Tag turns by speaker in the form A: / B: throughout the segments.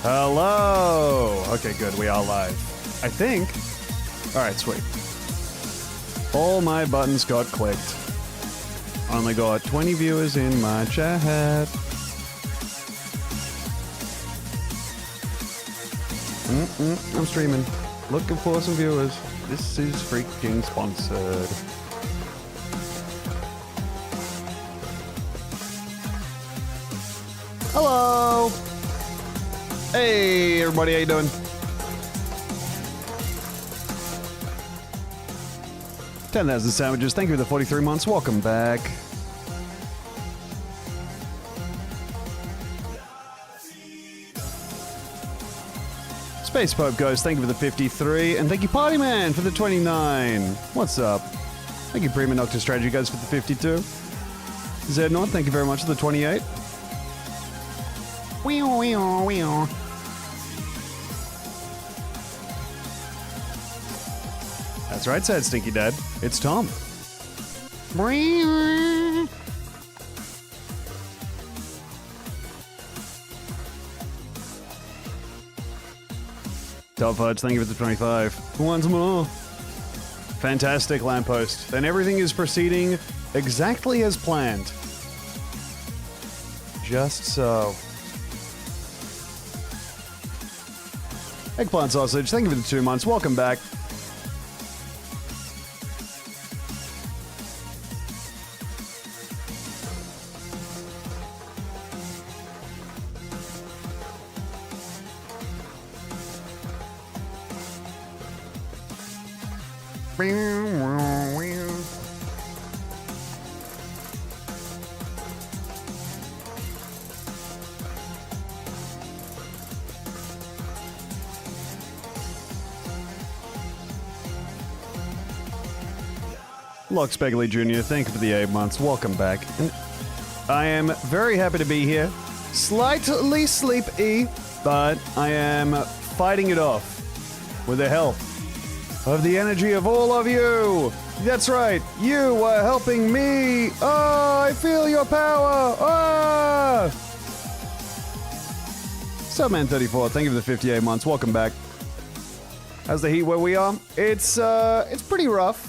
A: Hello! Okay, good. We are live. I think. Alright, sweet. All my buttons got clicked. Only got 20 viewers in my chat. I'm streaming. Looking for some viewers. This is freaking sponsored. Hello! Hey, everybody, how you doing? 10,000 sandwiches. Thank you for the 43 months. Welcome back. Space Pope Ghost, thank you for the 53. And thank you, Party Man, for the 29. What's up? Thank you, Prima Noctis Strategy Guys, for the 52. Zednord, thank you very much for the 28. That's right, said Stinky Dad. It's Tom. Top Fudge, thank you for the 25. Who wants more? Fantastic lamppost. Then everything is proceeding exactly as planned. Just so. Eggplant Sausage, thank you for the 2 months. Welcome back. Lox Begley Jr., thank you for the 8 months. Welcome back. And I am very happy to be here. Slightly sleepy, but I am fighting it off with the help of the energy of all of you. That's right, you are helping me. Oh, I feel your power. Ah! Subman34, thank you for the 58 months. Welcome back. How's the heat where we are? It's pretty rough.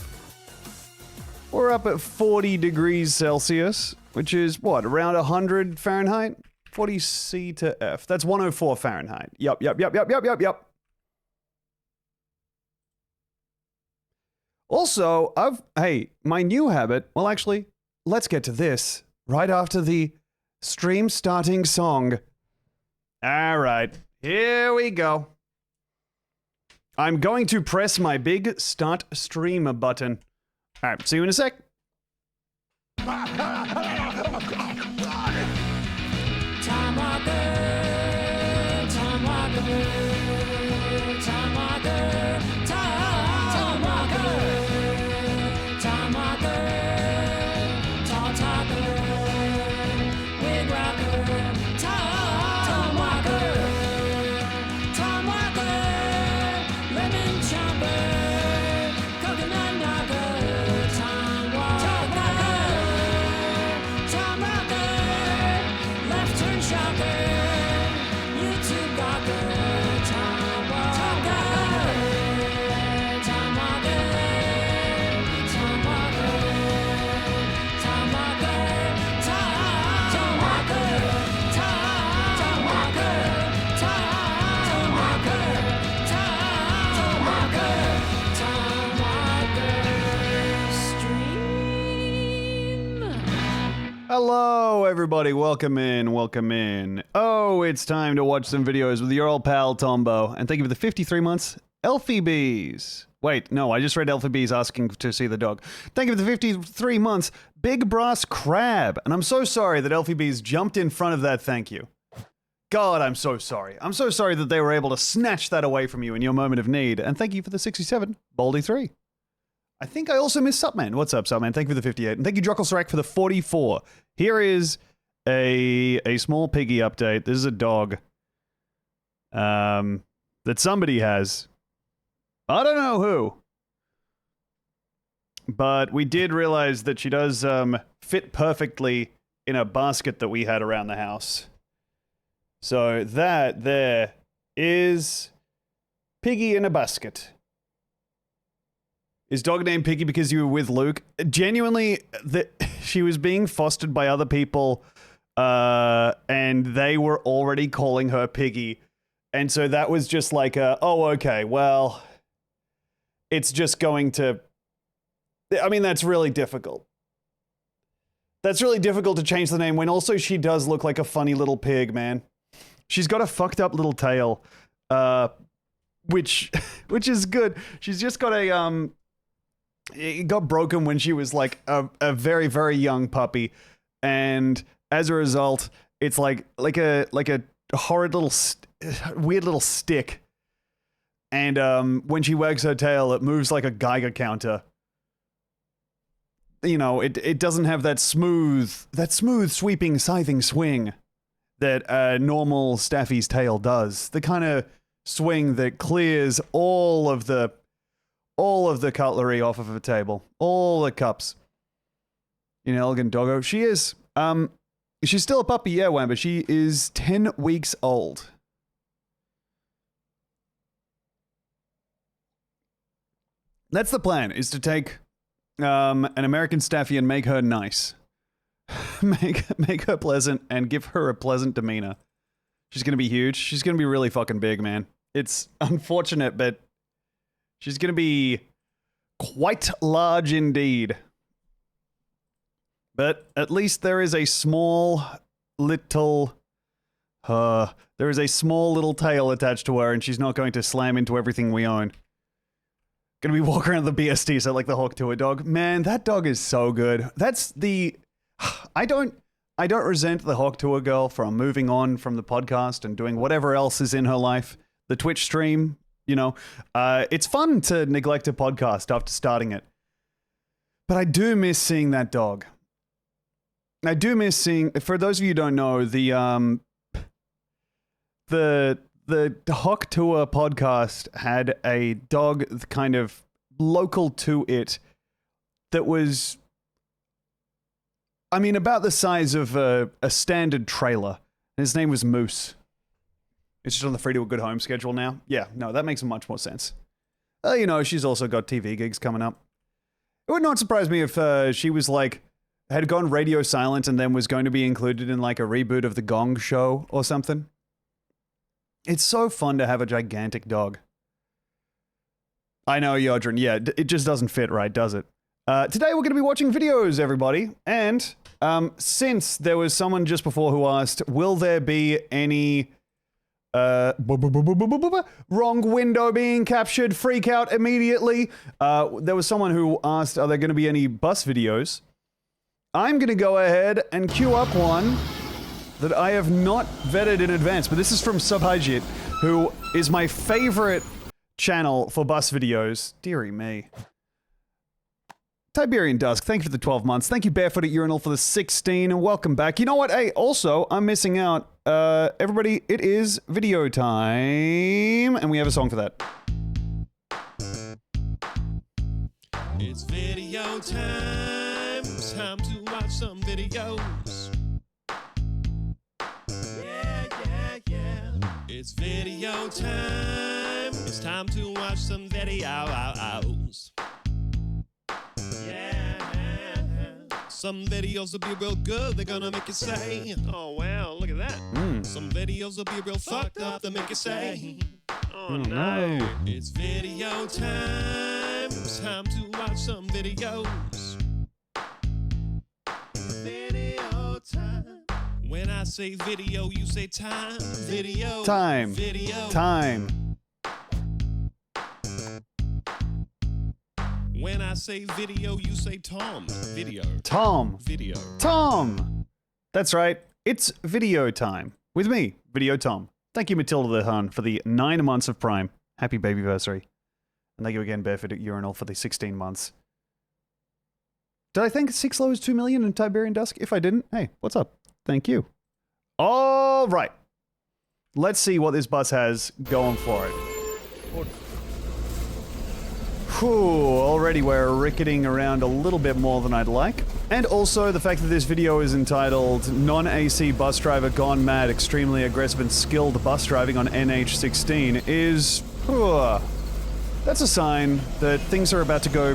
A: We're up at 40 degrees Celsius, which is, what, around 100 Fahrenheit? 40 C to F. That's 104 Fahrenheit. Yup. Also, my new habit, well, actually, let's get to this right after the stream starting song. All right, here we go. I'm going to press my big start stream button. All right, see you in a sec. Hello, everybody. Welcome in. Oh, it's time to watch some videos with your old pal, Tombo. And thank you for the 53 months, Elfie Bees. Wait, no, I just read Elfie Bees asking to see the dog. Thank you for the 53 months, Big Brass Crab. And I'm so sorry that Elfie Bees jumped in front of that thank you. God, I'm so sorry. I'm so sorry that they were able to snatch that away from you in your moment of need. And thank you for the 67, Baldy 3. I think I also missed Supman. What's up, Supman? Thank you for the 58. And thank you, Druckelsrack, for the 44. Here is a small piggy update. This is a dog that somebody has. I don't know who. But we did realize that she does fit perfectly in a basket that we had around the house. So that there is Piggy in a basket. Is dog named Piggy because you were with Luke? Genuinely, she was being fostered by other people, and they were already calling her Piggy. And so that was just like oh, okay, well, it's just going to... I mean, that's really difficult. That's really difficult to change the name when also she does look like a funny little pig, man. She's got a fucked up little tail, which is good. She's just got a, it got broken when she was like a very, very young puppy. And as a result, it's like a horrid little, weird little stick. And when she wags her tail, it moves like a Geiger counter. You know, it doesn't have that smooth, sweeping, scything swing that a normal Staffy's tail does. The kind of swing that clears all of the cutlery off of a table, all the cups. An elegant doggo. She is. She's still a puppy, yeah, Wamba. She is 10 weeks old. That's the plan, is to take an American Staffy and make her nice. make her pleasant and give her a pleasant demeanor. She's going to be huge. She's going to be really fucking big, man. It's unfortunate, but she's going to be quite large indeed. But at least there is a small little... there is a small little tail attached to her, and she's not going to slam into everything we own. Gonna be walking around the BST, so like the Hawk Tour dog. Man, that dog is so good. That's the... I don't resent the Hawk Tour girl from moving on from the podcast and doing whatever else is in her life. The Twitch stream, you know. It's fun to neglect a podcast after starting it. But I do miss seeing that dog. I do miss seeing... For those of you who don't know, the Hawk Tour podcast had a dog kind of local to it that was, I mean, about the size of a standard trailer. His name was Moose. It's just on the Free to a Good Home schedule now. Yeah, no, that makes much more sense. You know, she's also got TV gigs coming up. It would not surprise me if she was like, had gone radio silent and then was going to be included in like a reboot of The Gong Show or something. It's so fun to have a gigantic dog. I know, Yodrin. Yeah, it just doesn't fit right, does it? Today we're going to be watching videos, everybody. And since there was someone just before who asked, will there be any... wrong window being captured, freak out immediately. There was someone who asked, are there going to be any bus videos? I'm going to go ahead and queue up one that I have not vetted in advance, but this is from Subhajit, who is my favorite channel for bus videos. Dearie me. Tiberian Dusk, thank you for the 12 months. Thank you, Barefoot at Urinal, for the 16, and welcome back. You know what? Hey, also, I'm missing out. Everybody, it is video time, and we have a song for that.
B: It's video time. It's time to watch some videos. It's video time. It's time to watch some videos. Yeah. Some videos will be real good. They're gonna make you say, oh, wow, look at that. Some videos will be real fucked up. They make you say, oh, no. It's video time. It's time to watch some videos. Video time. When I say video, you say time. Video.
A: Time.
B: Video.
A: Time.
B: When I say video, you say Tom. Video.
A: Tom.
B: Video.
A: Tom. That's right. It's video time. With me, Video Tom. Thank you, Matilda the Hun, for the 9 months of Prime. Happy babyversary. And thank you again, Barefoot at Urinal, for the 16 months. Did I think Six Low is 2 million in Tiberian Dusk? If I didn't, hey, what's up? Thank you. All right. Let's see what this bus has going for it. Whew, already we're ricketing around a little bit more than I'd like. And also the fact that this video is entitled Non-AC Bus Driver Gone Mad, Extremely Aggressive and Skilled Bus Driving on NH16 is... that's a sign that things are about to go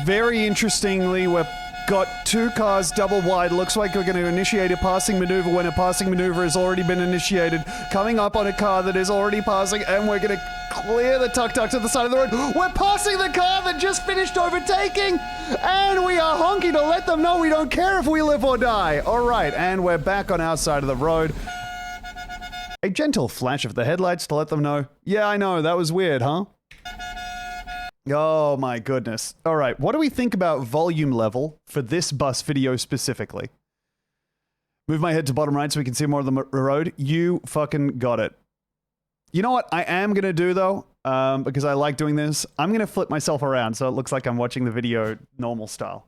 A: very interestingly. We've got two cars double wide. Looks like we're going to initiate a passing maneuver when a passing maneuver has already been initiated. Coming up on a car that is already passing, and we're going to clear the tuk-tuk to the side of the road. We're passing the car that just finished overtaking, and we are honking to let them know we don't care if we live or die. All right, and we're back on our side of the road. A gentle flash of the headlights to let them know, yeah, I know, that was weird, huh? Oh my goodness. All right, what do we think about volume level for this bus video specifically? Move my head to bottom right so we can see more of the road. You fucking got it. You know what I am going to do, though, because I like doing this? I'm going to flip myself around so it looks like I'm watching the video normal style.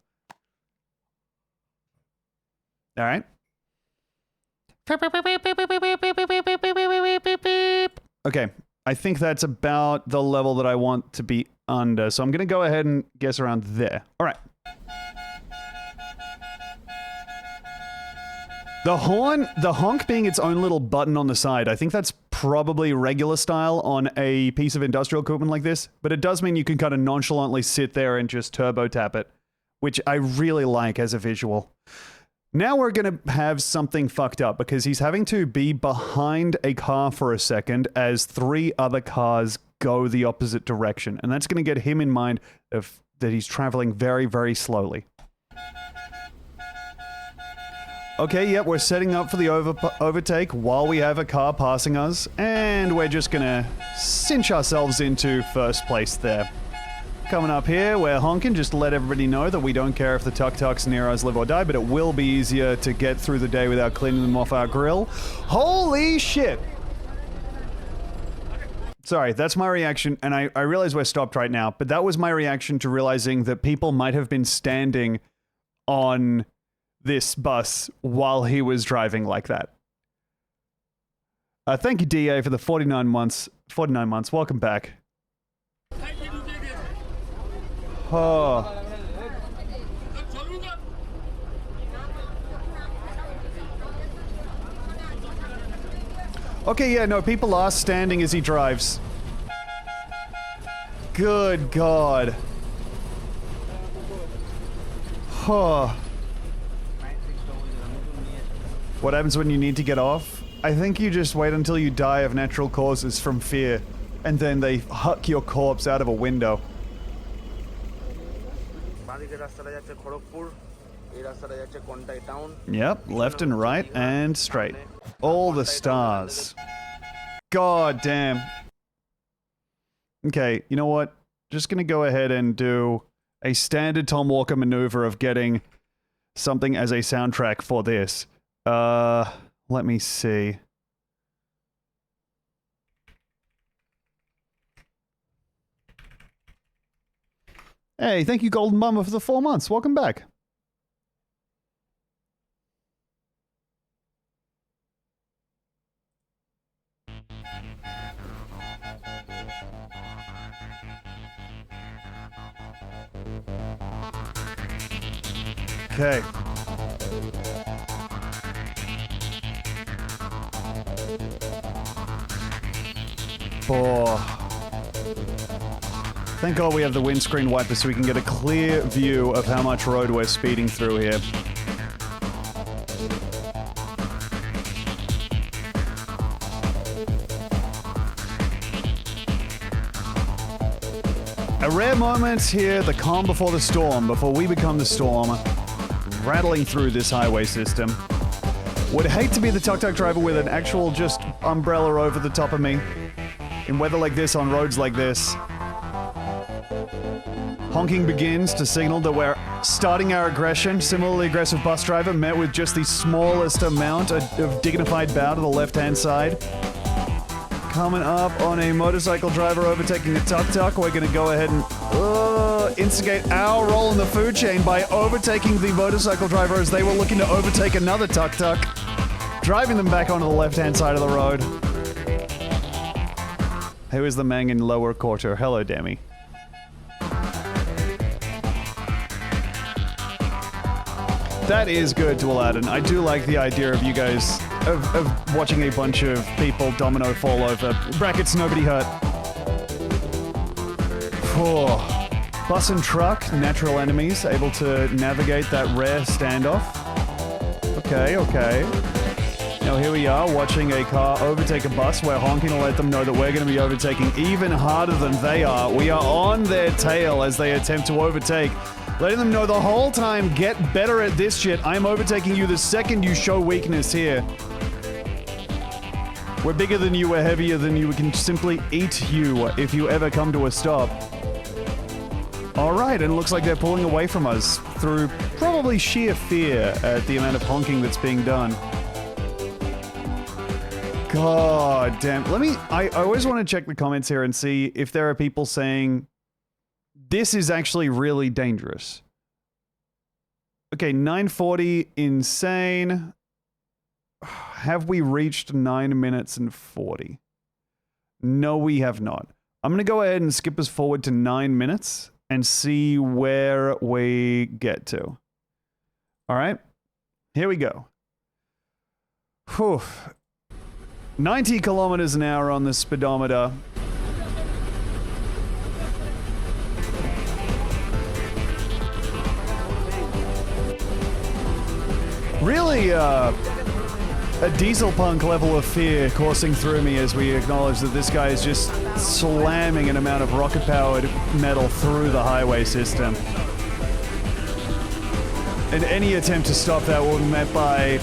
A: All right. Okay, I think that's about the level that I want to be under, so I'm going to go ahead and guess around there. All right. The honk being its own little button on the side, I think that's probably regular style on a piece of industrial equipment like this, but it does mean you can kind of nonchalantly sit there and just turbo tap it, which I really like as a visual. Now we're going to have something fucked up because he's having to be behind a car for a second as three other cars go the opposite direction, and that's going to get him in mind of that he's traveling very, very slowly. Okay, yep, we're setting up for the overtake while we have a car passing us, and we're just gonna cinch ourselves into first place there. Coming up here, we're honking just to let everybody know that we don't care if the tuk-tuks near us live or die, but it will be easier to get through the day without cleaning them off our grill. Holy shit! Sorry, that's my reaction, and I realize we're stopped right now, but that was my reaction to realizing that people might have been standing on this bus while he was driving like that. Thank you, DA, for the 49 months. Welcome back. Oh. Okay, yeah, no, people are standing as he drives. Good God. Oh. What happens when you need to get off? I think you just wait until you die of natural causes from fear, and then they huck your corpse out of a window. Yep, left and right and straight. All the stars. God damn. Okay, you know what? Just gonna go ahead and do a standard Tom Walker maneuver of getting something as a soundtrack for this. Let me see. Hey, thank you, Golden Mama, for the 4 months. Welcome back. Okay. Oh. Thank God we have the windscreen wiper so we can get a clear view of how much road we're speeding through here. A rare moment here, the calm before the storm, before we become the storm, rattling through this highway system. Would hate to be the tuk-tuk driver with an actual just umbrella over the top of me. In weather like this, on roads like this. Honking begins to signal that we're starting our aggression. Similarly aggressive bus driver met with just the smallest amount of dignified bow to the left-hand side. Coming up on a motorcycle driver overtaking a tuk-tuk. We're going to go ahead and instigate our role in the food chain by overtaking the motorcycle driver as they were looking to overtake another tuk-tuk, driving them back onto the left-hand side of the road. Who is the Mang in lower quarter? Hello, Demi. That is good to Aladdin. I do like the idea of you guys, of watching a bunch of people domino fall over. Brackets, nobody hurt. Bus and truck, natural enemies, able to navigate that rare standoff. Okay, okay. Now here we are, watching a car overtake a bus. We're honking to let them know that we're going to be overtaking even harder than they are. We are on their tail as they attempt to overtake. Letting them know the whole time, get better at this shit. I'm overtaking you the second you show weakness here. We're bigger than you, we're heavier than you. We can simply eat you if you ever come to a stop. Alright, and it looks like they're pulling away from us through probably sheer fear at the amount of honking that's being done. God damn. I always want to check the comments here and see if there are people saying this is actually really dangerous. Okay, 940, insane. Have we reached 9 minutes and 40? No, we have not. I'm going to go ahead and skip us forward to 9 minutes and see where we get to. All right, here we go. Whew. 90 kilometers an hour on the speedometer. Really, a diesel punk level of fear coursing through me as we acknowledge that this guy is just slamming an amount of rocket-powered metal through the highway system. And any attempt to stop that will be met by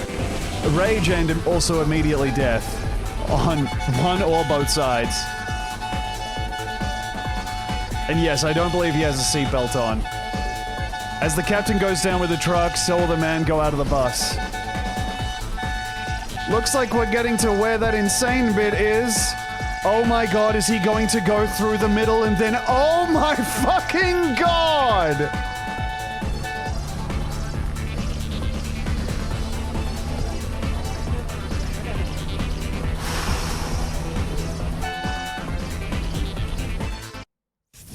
A: rage and also immediately death on one or both sides. And yes, I don't believe he has a seatbelt on. As the captain goes down with the truck, so will the man go out of the bus. Looks like we're getting to where that insane bit is. Oh my god, is he going to go through the middle and then... Oh my fucking god!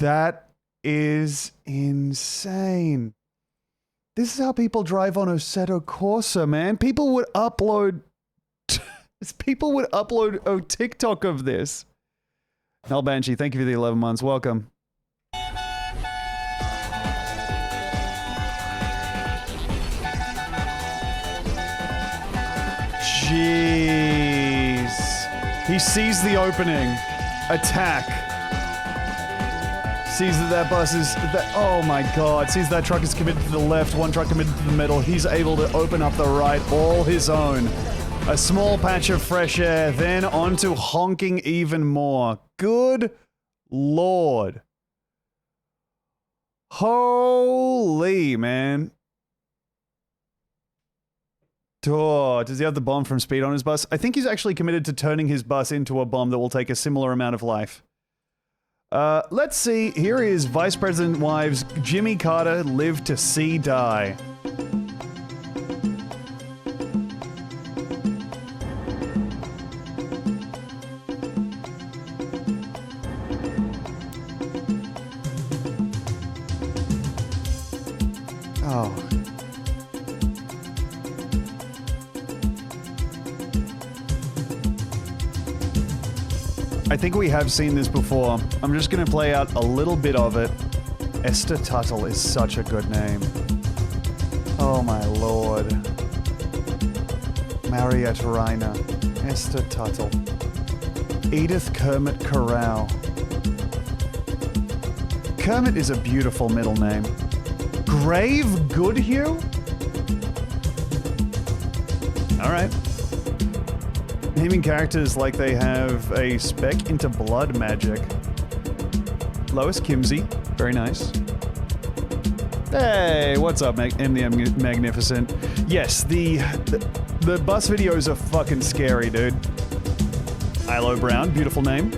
A: That is insane. This is how people drive on Assetto Corsa, man. People would upload a TikTok of this. Nell Banshee, thank you for the 11 months. Welcome. Jeez. He sees the opening. Attack. Sees that bus is... oh my god. Sees that truck is committed to the left, one truck committed to the middle. He's able to open up the right all his own. A small patch of fresh air, then onto honking even more. Good lord. Holy, man. Oh, does he have the bomb from Speed on his bus? I think he's actually committed to turning his bus into a bomb that will take a similar amount of life. Let's see. Here is Vice President Wives Jimmy Carter live to see die. Oh. I think we have seen this before. I'm just going to play out a little bit of it. Esther Tuttle is such a good name. Oh my lord. Mariette Reiner. Esther Tuttle. Edith Kermit Corral. Kermit is a beautiful middle name. Grave Goodhue? Alright. Naming characters like they have a spec into blood magic. Lois Kimsey. Very nice. Hey, what's up, MDM Magnificent? Yes, the bus videos are fucking scary, dude. Ilo Brown, beautiful name.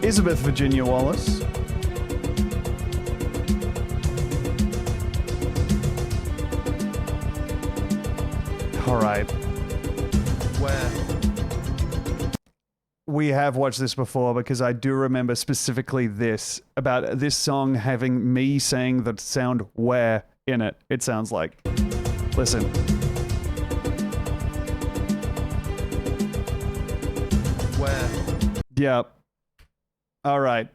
A: Elizabeth Virginia Wallace. All right.
C: Where?
A: We have watched this before because I do remember specifically this, about this song having me saying the sound where in it. It sounds like. Listen.
C: Where?
A: Yep. All right.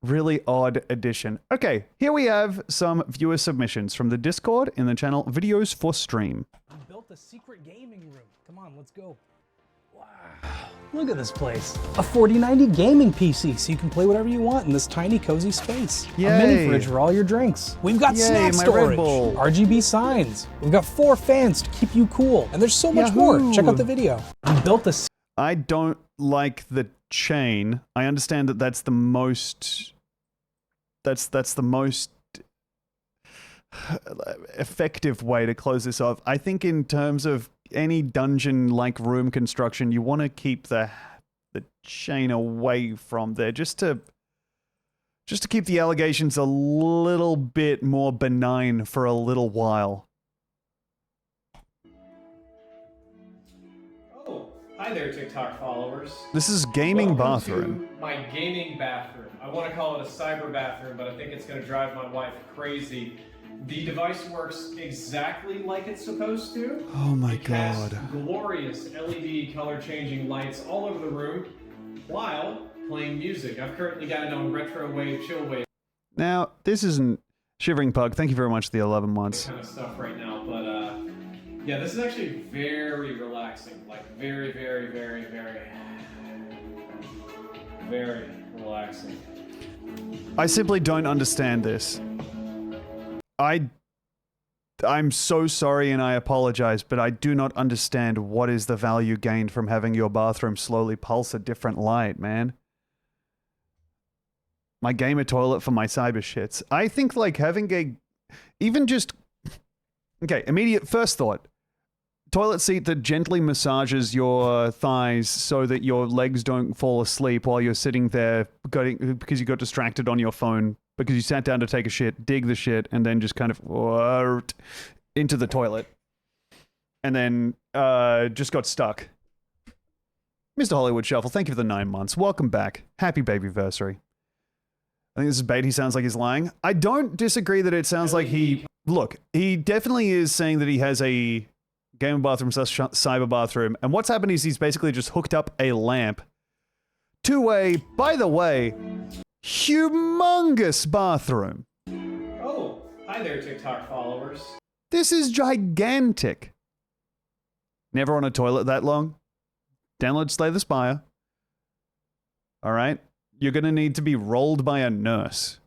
A: Really odd addition. Okay, here we have some viewer submissions from the Discord in the channel Videos for Stream.
D: I built a secret gaming room. Come on, let's go. Wow. Look at this place. A 4090 gaming PC, so you can play whatever you want in this tiny, cozy space. A mini
A: Yay.
D: fridge for all your drinks. We've got
A: Yay,
D: snack
A: my Red
D: storage,
A: Bull.
D: RGB signs. We've got 4 fans to keep you cool. And there's so much more.
A: Yahoo.
D: Check out the video. I built a
A: I don't like the chain. I understand that that's the most effective way to close this off. I think in terms of any dungeon-like room construction, you want to keep the chain away from there, just to keep the allegations a little bit more benign for a little while.
E: Oh, hi there, TikTok followers.
A: This is gaming
E: Welcome
A: bathroom.
E: to my gaming bathroom. I want to call it a cyber bathroom, but I think it's going to drive my wife crazy. The device works exactly like it's supposed to.
A: Oh my
E: It casts
A: god.
E: glorious LED color-changing lights all over the room while playing music. I've currently got it on retro wave, chill wave
A: Now, this isn't Shivering Pug. Thank you very much for the 11 months.
E: kind of stuff right now, but yeah, this is actually very relaxing. Like very, very, very, very, very relaxing.
A: I simply don't understand this. I'm so sorry and I apologize, but I do not understand what is the value gained from having your bathroom slowly pulse a different light, man. My gamer toilet for my cyber shits. I think like having even just, okay, immediate first thought. Toilet seat that gently massages your thighs so that your legs don't fall asleep while you're sitting there because you got distracted on your phone because you sat down to take a shit, dig the shit, and then just kind of into the toilet. And then just got stuck. Mr. Hollywood Shuffle, thank you for the 9 months. Welcome back. Happy babyversary. I think this is bait. He sounds like he's lying. I don't disagree that it sounds like he... Look, he definitely is saying that he has a gamer bathroom / cyber bathroom. And what's happened is he's basically just hooked up a lamp to a, by the way, humongous bathroom.
E: Oh, hi there, TikTok followers.
A: This is gigantic. Never on a toilet that long. Download Slay the Spire. All right. You're going to need to be rolled by a nurse.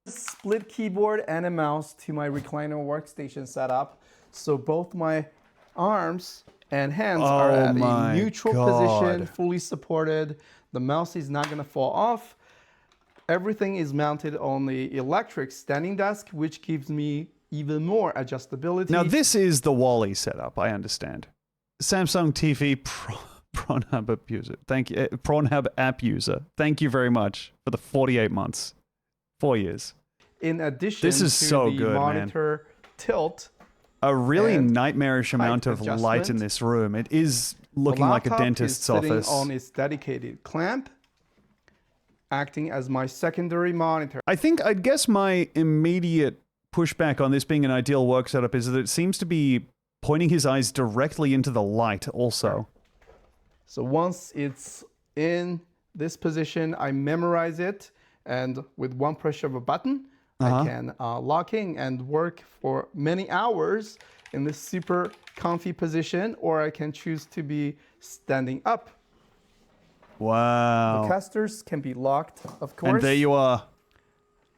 C: Split keyboard and a mouse to my recliner workstation setup. So both my arms and hands are at a neutral position, fully supported. The mouse is not going to fall off. Everything is mounted on the electric standing desk, which gives me even more adjustability.
A: Now, this is the Wally setup, I understand. Samsung TV Pornhub app user. Thank you. Pornhub app user. Thank you very much for the 48 months. 4 years.
C: In addition
A: This is
C: to
A: so
C: the
A: good,
C: monitor tilt,
A: A really
C: and
A: nightmarish amount of
C: height
A: light in
C: adjustment.
A: this room. It is
C: the
A: looking like a
C: laptop
A: dentist's
C: is sitting
A: office.
C: on its dedicated clamp, acting as my secondary monitor.
A: I guess my immediate pushback on this being an ideal work setup is that it seems to be pointing his eyes directly into the light also.
C: So once it's in this position, I memorize it, and with one push of a button, I can lock in and work for many hours in this super comfy position, or I can choose to be standing up.
A: Wow.
C: The casters can be locked, of course.
A: And there you are.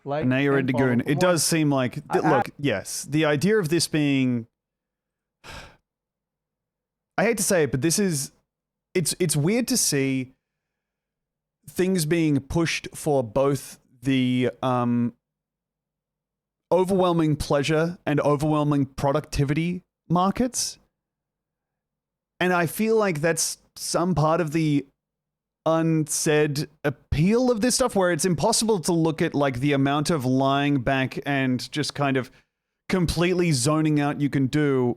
C: Like
A: Now you're a
C: and follow
A: Dagoon.
C: for
A: It
C: more.
A: does seem like... look, yes. The idea of this being... I hate to say it, but this is... It's weird to see things being pushed for both the overwhelming pleasure and overwhelming productivity markets. And I feel like that's some part of the unsaid appeal of this stuff, where it's impossible to look at like the amount of lying back and just kind of completely zoning out you can do.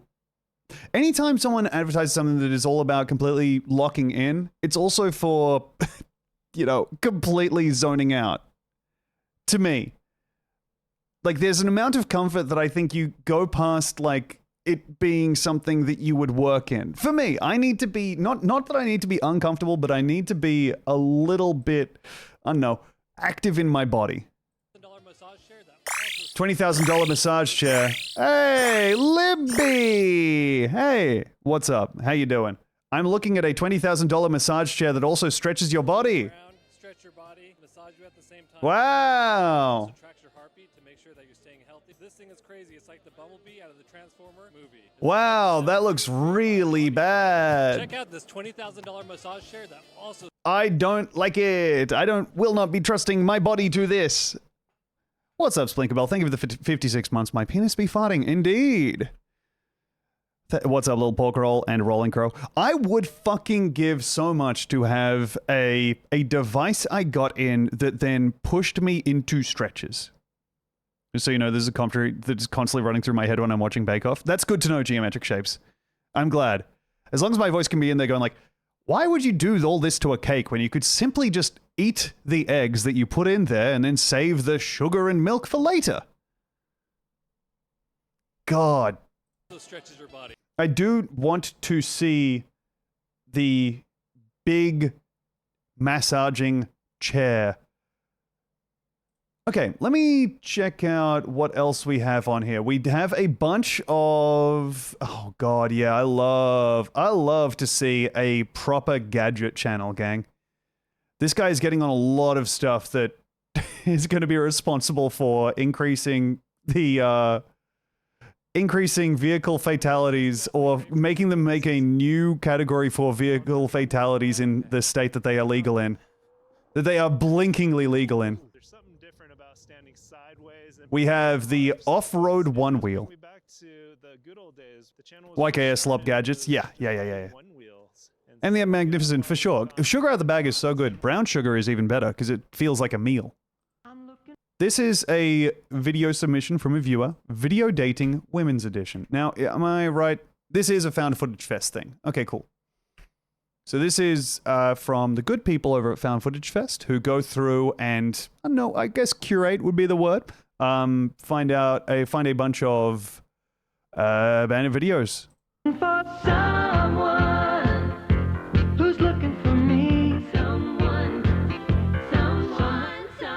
A: Anytime someone advertises something that is all about completely locking in, it's also for, you know, completely zoning out. To me. Like, there's an amount of comfort that I think you go past, like, it being something that you would work in. For me, I need to be, not that I need to be uncomfortable, but I need to be a little bit, I don't know, active in my body. $20,000 massage chair. Hey, Libby! Hey, what's up? How you doing? I'm looking at a $20,000 massage chair that also stretches your body.
F: Stretch your body, massage you at the same time.
A: Wow!
F: Also tracks your heartbeat to make sure that you're staying healthy. This thing is crazy. It's like the Bumblebee out of the Transformer movie.
A: Wow, that looks really bad.
F: Check out this $20,000 massage chair that also...
A: I don't like it. Will not be trusting my body to this. What's up, Splinkerbell? Thank you for the 56 months. My penis be farting. Indeed. What's up, little pork roll and rolling crow? I would fucking give so much to have a device I got in that then pushed me into stretches. Just so you know, there's a commentary that's constantly running through my head when I'm watching Bake Off. That's good to know, geometric shapes. I'm glad. As long as my voice can be in there going like, why would you do all this to a cake when you could simply just eat the eggs that you put in there and then save the sugar and milk for later? God.
F: stretches your body.
A: I do want to see the big massaging chair. Okay, let me check out what else we have on here. We have a bunch of... Oh god, yeah, I love to see a proper gadget channel, gang. This guy is getting on a lot of stuff that is going to be responsible for increasing the increasing vehicle fatalities, or making them make a new category for vehicle fatalities in the state that they are legal in. That they are blinkingly legal in. We have the off-road one wheel. YKS Slop Gadgets. Yeah. And the Magnificent for sure. Sugar out of the bag is so good. Brown sugar is even better because it feels like a meal. This is a video submission from a viewer. Video Dating Women's Edition. Now, am I right? This is a Found Footage Fest thing. Okay, cool. So this is from the good people over at Found Footage Fest who go through and, I don't know, I guess curate would be the word. Find a bunch of abandoned videos.
G: For someone who's looking for me.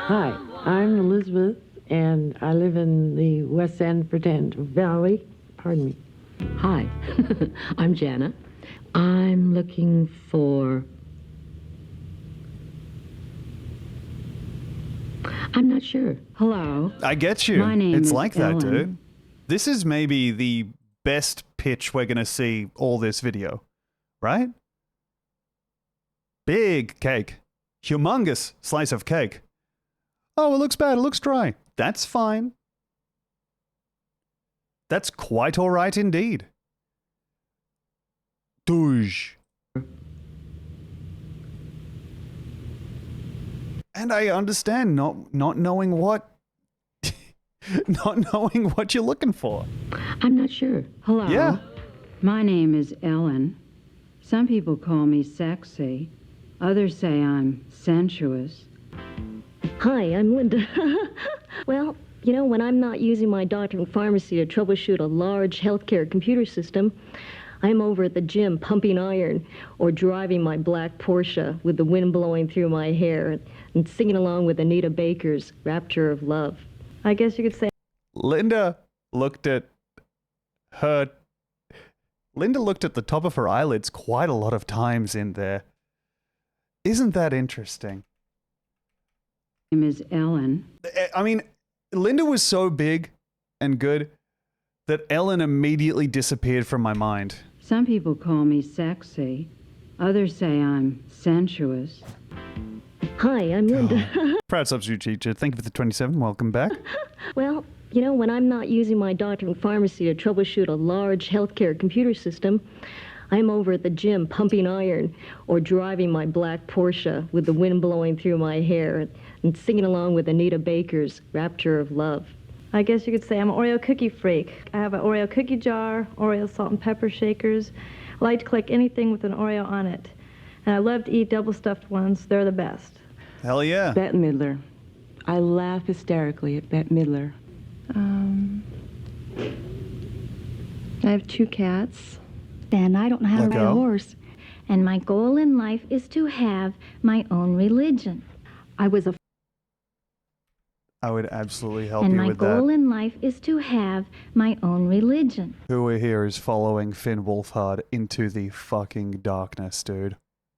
H: Hi, I'm Elizabeth, and I live in the West San Fernando Valley. Pardon me. Hi, I'm Jana. I'm looking for... I'm not sure. Hello.
A: I get you.
H: My name
A: it's
H: is
A: like that,
H: Ellen.
A: dude. This is maybe the best pitch we're going to see all this video, right? Big cake. Humongous slice of cake. Oh, it looks bad. It looks dry. That's fine. That's quite all right indeed. Douche. And I understand not knowing what not knowing what you're looking for.
H: I'm not sure. Hello.
A: Yeah.
I: My name is Ellen. Some people call me sexy. Others say I'm sensuous.
J: Hi, I'm Linda. Well, you know, when I'm not using my doctor and pharmacy to troubleshoot a large healthcare computer system, I'm over at the gym pumping iron or driving my black Porsche with the wind blowing through my hair and singing along with Anita Baker's Rapture of Love. I guess you could say...
A: Linda looked at the top of her eyelids quite a lot of times in there. Isn't that interesting?
I: My name is Ellen.
A: I mean, Linda was so big and good that Ellen immediately disappeared from my mind.
I: Some people call me sexy. Others say I'm sensuous.
J: Hi, I'm Linda.
A: Proud substitute teacher. Thank you for the 27. Welcome back.
J: Well, You know, when I'm not using my doctoring pharmacy to troubleshoot a large healthcare computer system, I'm over at the gym pumping iron or driving my black Porsche with the wind blowing through my hair and singing along with Anita Baker's Rapture of Love.
K: I guess you could say I'm an Oreo cookie freak. I have an Oreo cookie jar, Oreo salt and pepper shakers. I like to collect anything with an Oreo on it. And I love to eat double stuffed ones. They're the best.
A: Hell yeah.
L: Bette Midler. I laugh hysterically at Bette Midler.
K: I have 2 cats.
M: And I don't know how to ride a horse. And my goal in life is to have my own religion. I
A: would absolutely help you with that.
M: And my goal in life is to have my own religion.
A: Who we here is following Finn Wolfhard into the fucking darkness, dude.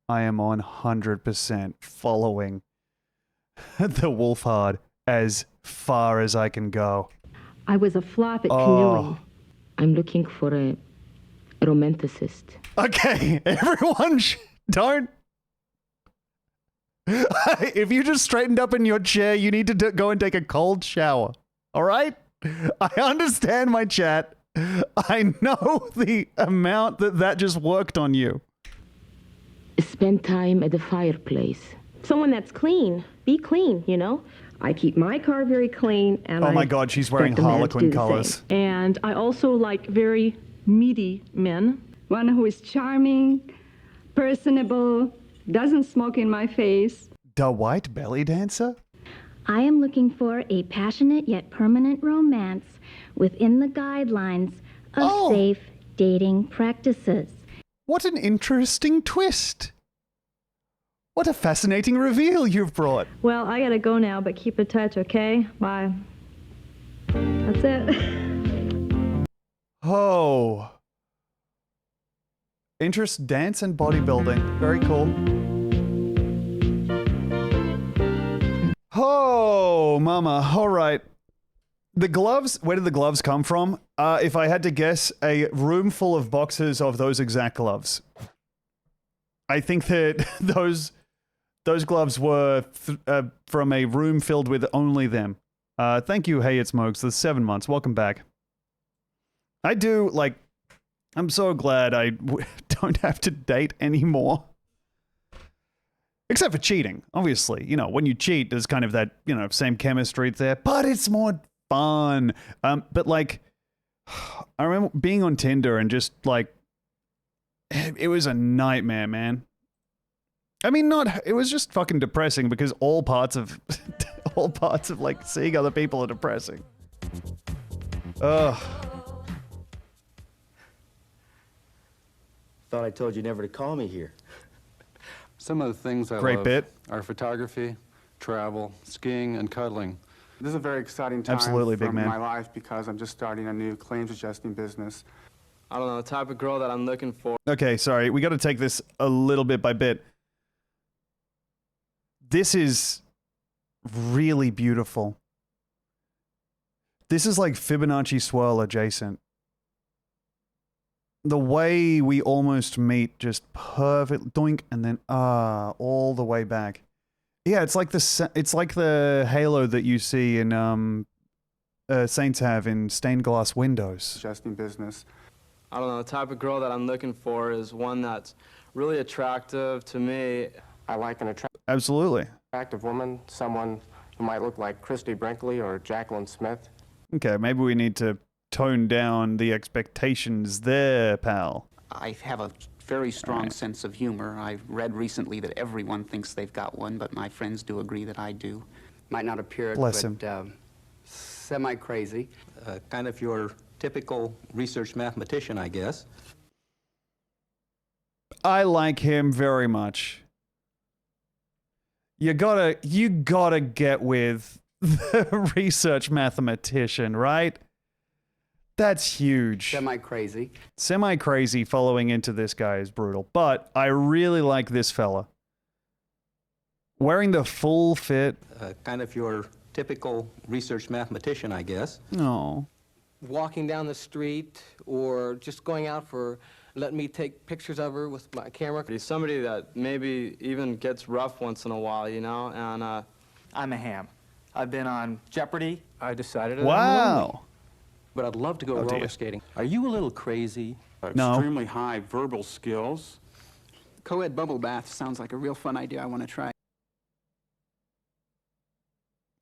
A: I am 100% following the Wolfhard as far as I can go.
K: I was a flop at canoeing.
H: I'm looking for a romanticist.
A: Okay, everyone, don't. If you just straightened up in your chair, you need to go and take a cold shower. All right? I understand my chat. I know the amount that just worked on you.
H: Spend time at the fireplace.
J: Someone that's clean. Be clean, you know?
K: I keep my car very clean, and
A: oh my God, she's wearing Harlequin colors.
K: And I also like very meaty men. One who is charming, personable, doesn't smoke in my face.
A: The white belly dancer?
M: I am looking for a passionate yet permanent romance within the guidelines of safe dating practices.
A: What an interesting twist. What a fascinating reveal you've brought.
K: Well, I gotta go now, but keep in touch, okay? Bye. That's it.
A: Oh. Interest, dance, and bodybuilding. Very cool. Oh, mama. All right. The gloves, where did the gloves come from? If I had to guess, a room full of boxes of those exact gloves. I think that those gloves were from a room filled with only them. Thank you, Hey It's Mokes, the 7 months. Welcome back. I do, like, I'm so glad I don't have to date anymore. Except for cheating, obviously. You know, when you cheat, there's kind of that, you know, same chemistry there, but it's more fun. But, like, I remember being on Tinder and just, like, it was a nightmare, man. I mean, it was just fucking depressing because all parts of, like, seeing other people are depressing. Ugh.
N: Thought I told you never to call me here.
O: Some of the things I love are photography, travel, skiing, and cuddling.
P: This is a very exciting time
A: Absolutely,
P: for
A: big man.
P: my life because I'm just starting a new claims adjusting business.
Q: I don't know, the type of girl that I'm looking for.
A: Okay, sorry. We got to take this a little bit by bit. This is really beautiful. This is like Fibonacci swirl adjacent. The way we almost meet, just perfect, doink, and then all the way back. Yeah, it's like the halo that you see in Saints have in stained glass windows.
P: Adjusting business.
Q: I don't know, the type of girl that I'm looking for is one that's really attractive to me.
P: I like an attractive woman, someone who might look like Christy Brinkley or Jacqueline Smith.
A: Okay, maybe we need to tone down the expectations there, pal.
R: I have a very strong sense of humor. I've read recently that everyone thinks they've got one, but my friends do agree that I do.
S: Might not appear it,
A: Bless
S: but semi-crazy.
T: Kind of your typical research mathematician, I guess.
A: I like him very much. You gotta get with the research mathematician, right? That's huge.
S: Semi-crazy.
A: Semi-crazy following into this guy is brutal. But I really like this fella. Wearing the full fit.
T: Kind of your typical research mathematician, I guess.
A: No.
U: Walking down the street or just going out for, let me take pictures of her with my camera.
Q: He's somebody that maybe even gets rough once in a while, you know, and
V: I'm a ham.
B: I've been on Jeopardy.
T: I decided that I'm
A: Wow.
T: lonely. But I'd love to go roller skating. Are you a little crazy?
A: No.
V: Extremely high verbal skills.
R: Co-ed bubble bath sounds like a real fun idea I want to try.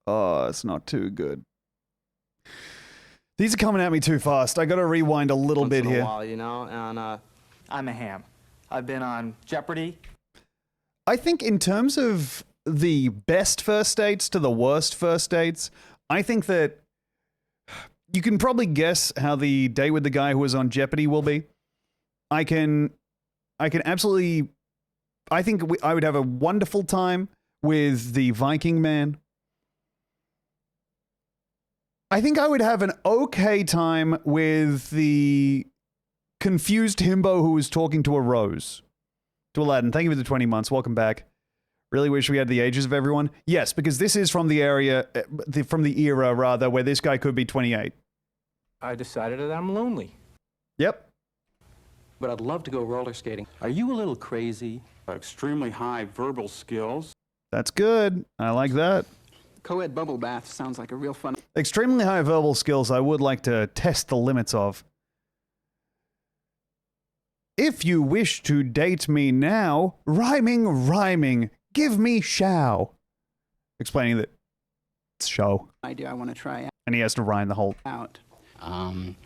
A: Oh, it's not too good. These are coming at me too fast. I got to rewind a little
Q: Once
A: bit
Q: in a
A: here.
Q: while, you know, and
B: I'm a ham. I've been on Jeopardy.
A: I think in terms of the best first dates to the worst first dates, I think that you can probably guess how the date with the guy who was on Jeopardy will be. I can absolutely, I think I would have a wonderful time with the Viking man. I think I would have an okay time with the confused himbo who was talking to a rose. To Aladdin, thank you for the 20 months. Welcome back. Really wish we had the ages of everyone. Yes, because this is from the from the era, rather, where this guy could be 28.
T: I decided that I'm lonely.
A: Yep.
T: But I'd love to go roller skating. Are you a little crazy?
V: Extremely high verbal skills.
A: That's good. I like that.
R: Co-ed bubble bath sounds like a real fun.
A: Extremely high verbal skills I would like to test the limits of. If you wish to date me now, rhyming, give me shall. Explaining that it's show.
R: Idea I want to try out.
A: And he has to rhyme the whole.
B: And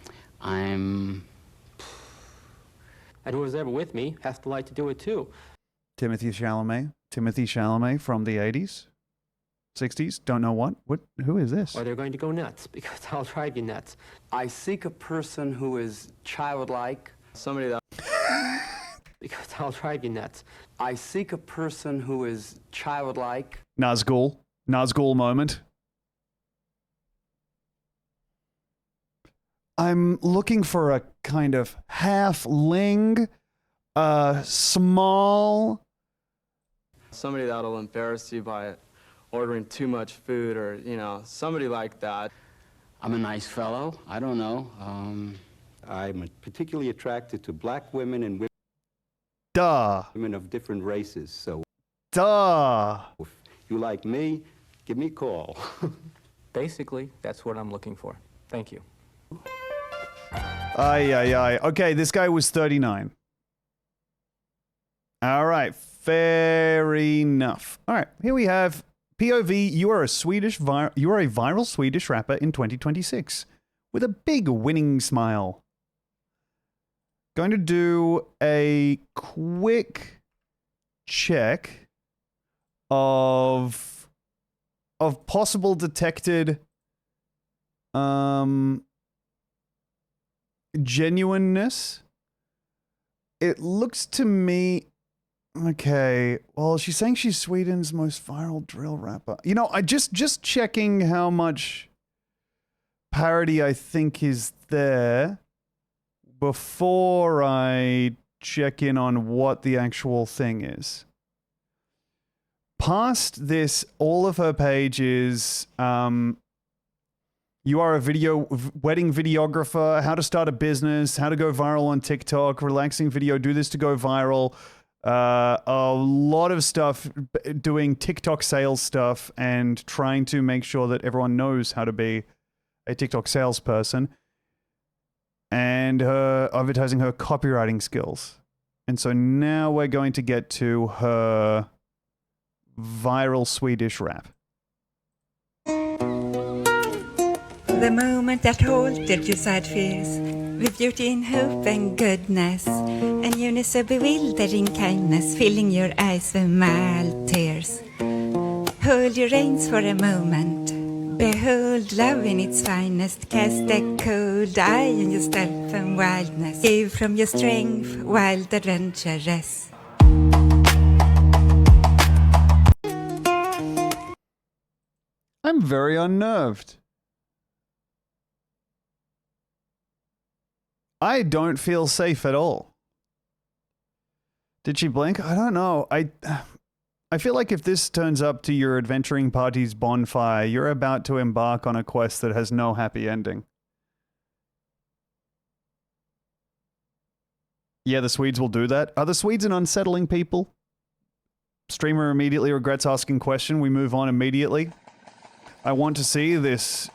B: whoever's ever with me has to like to do it too.
A: Timothy Chalamet from the 80s, 60s. Don't know what. Who is this?
B: Or they're going to go nuts because I'll drive you nuts.
S: I seek a person who is childlike.
Q: somebody that...
B: because I'll drive you nuts.
S: I seek a person who is childlike.
A: Nazgul moment. I'm looking for a kind of halfling, small.
Q: Somebody that'll embarrass you by ordering too much food, or, you know, somebody like that.
N: I'm a nice fellow. I don't know.
W: I'm particularly attracted to black women and women of different races. So, if you like me, give me a call.
T: Basically, that's what I'm looking for. Thank you.
A: Aye. Okay, this guy was 39. All right, fair enough. All right, here we have POV. You are a viral Swedish rapper in 2026 with a big winning smile. Going to do a quick check of possible detected genuineness. It looks to me okay. Well, she's saying she's Sweden's most viral drill rapper. You know, I just checking how much parody I think is there before I check in on what the actual thing is. Past this, all of her pages, you are a wedding videographer, how to start a business, how to go viral on TikTok, relaxing video, do this to go viral. A lot of stuff, doing TikTok sales stuff and trying to make sure that everyone knows how to be a TikTok salesperson. And her advertising her copywriting skills. And so now we're going to get to her viral Swedish rap.
X: The moment that halted your sad fears with beauty and hope and goodness, and you so bewildering kindness, filling your eyes with mild tears. Hold your reins for a moment. Behold love in its finest. Cast a cold eye on your stealth and wildness. Give from your strength, wild adventurous.
A: I'm very unnerved. I don't feel safe at all. Did she blink? I don't know. I feel like if this turns up to your adventuring party's bonfire, you're about to embark on a quest that has no happy ending. Yeah, the Swedes will do that. Are the Swedes an unsettling people? Streamer immediately regrets asking question. We move on immediately. I want to see this.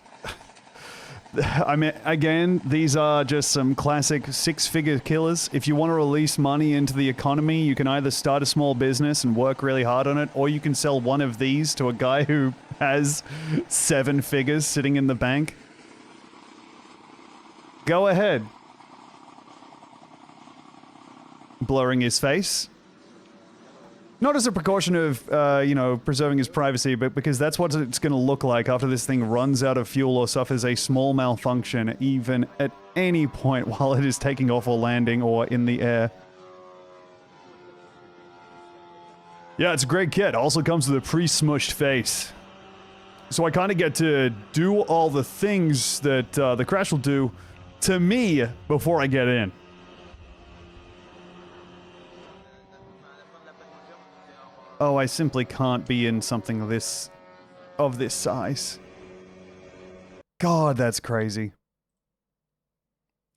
A: I mean, again, these are just some classic six-figure killers. If you want to release money into the economy, you can either start a small business and work really hard on it, or you can sell one of these to a guy who has 7 figures sitting in the bank. Go ahead. Blurring his face. Not as a precaution of, you know, preserving his privacy, but because that's what it's going to look like after this thing runs out of fuel or suffers a small malfunction, even at any point while it is taking off or landing or in the air. Yeah, it's a great kit. Also comes with a pre-smushed face. So I kind of get to do all the things that the Crash will do to me before I get in. Oh, I simply can't be in something of this size. God, that's crazy.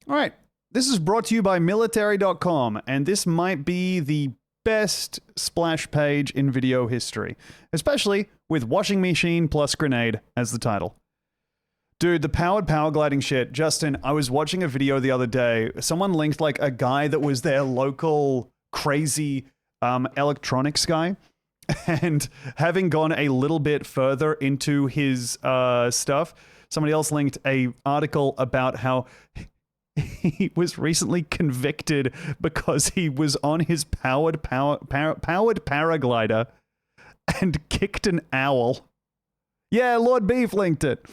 A: Alright, this is brought to you by Military.com, and this might be the best splash page in video history, especially with washing machine plus grenade as the title. Dude, the powered power gliding shit. Justin, I was watching a video the other day. Someone linked like a guy that was their local crazy electronics guy. And having gone a little bit further into his stuff, somebody else linked an article about how he was recently convicted because he was on his powered paraglider and kicked an owl. Yeah, Lord Beef linked it.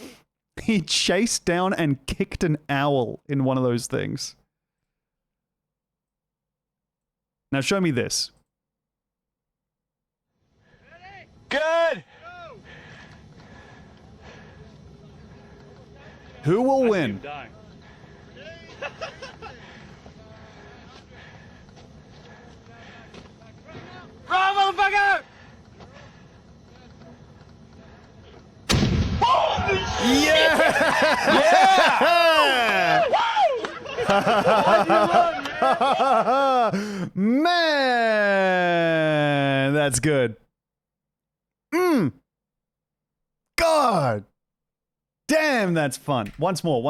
A: He chased down and kicked an owl in one of those things. Now show me this.
C: Good!
A: Who will win?
C: Run, motherfucker!
A: Yeah! Man, that's good. God! Damn, that's fun. Once more.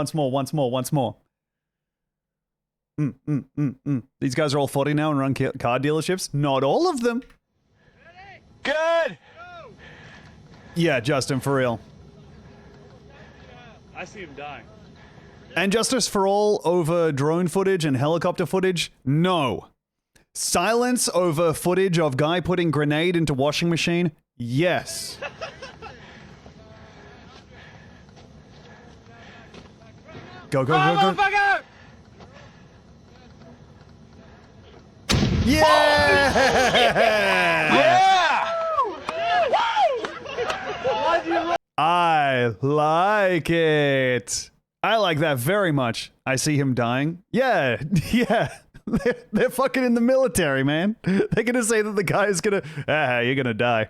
A: These guys are all 40 now and run car dealerships? Not all of them.
C: Good!
A: Yeah, Justin, for real.
C: I see him dying.
A: And justice for all over drone footage and helicopter footage? No. Silence over footage of guy putting grenade into washing machine? Yes. Go.
C: Motherfucker!
A: Yeah! I like it. I like that very much. I see him dying. Yeah. They're fucking in the military, man. They're gonna say that the guy is gonna... you're gonna die.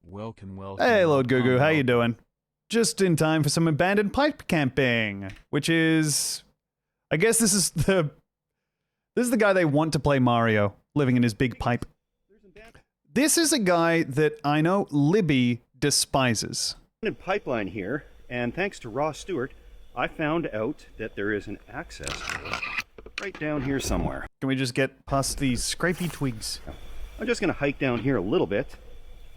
D: Welcome.
A: Hey, Lord Gugu, how you doing? Just in time for some abandoned pipe camping, which is... I guess this is the guy they want to play Mario, living in his big pipe. This is a guy that I know Libby despises.
E: Pipeline here, and thanks to Ross Stewart, I found out that there is an access door right down here somewhere.
A: Can we just get past these scrapey twigs?
E: I'm just going to hike down here a little bit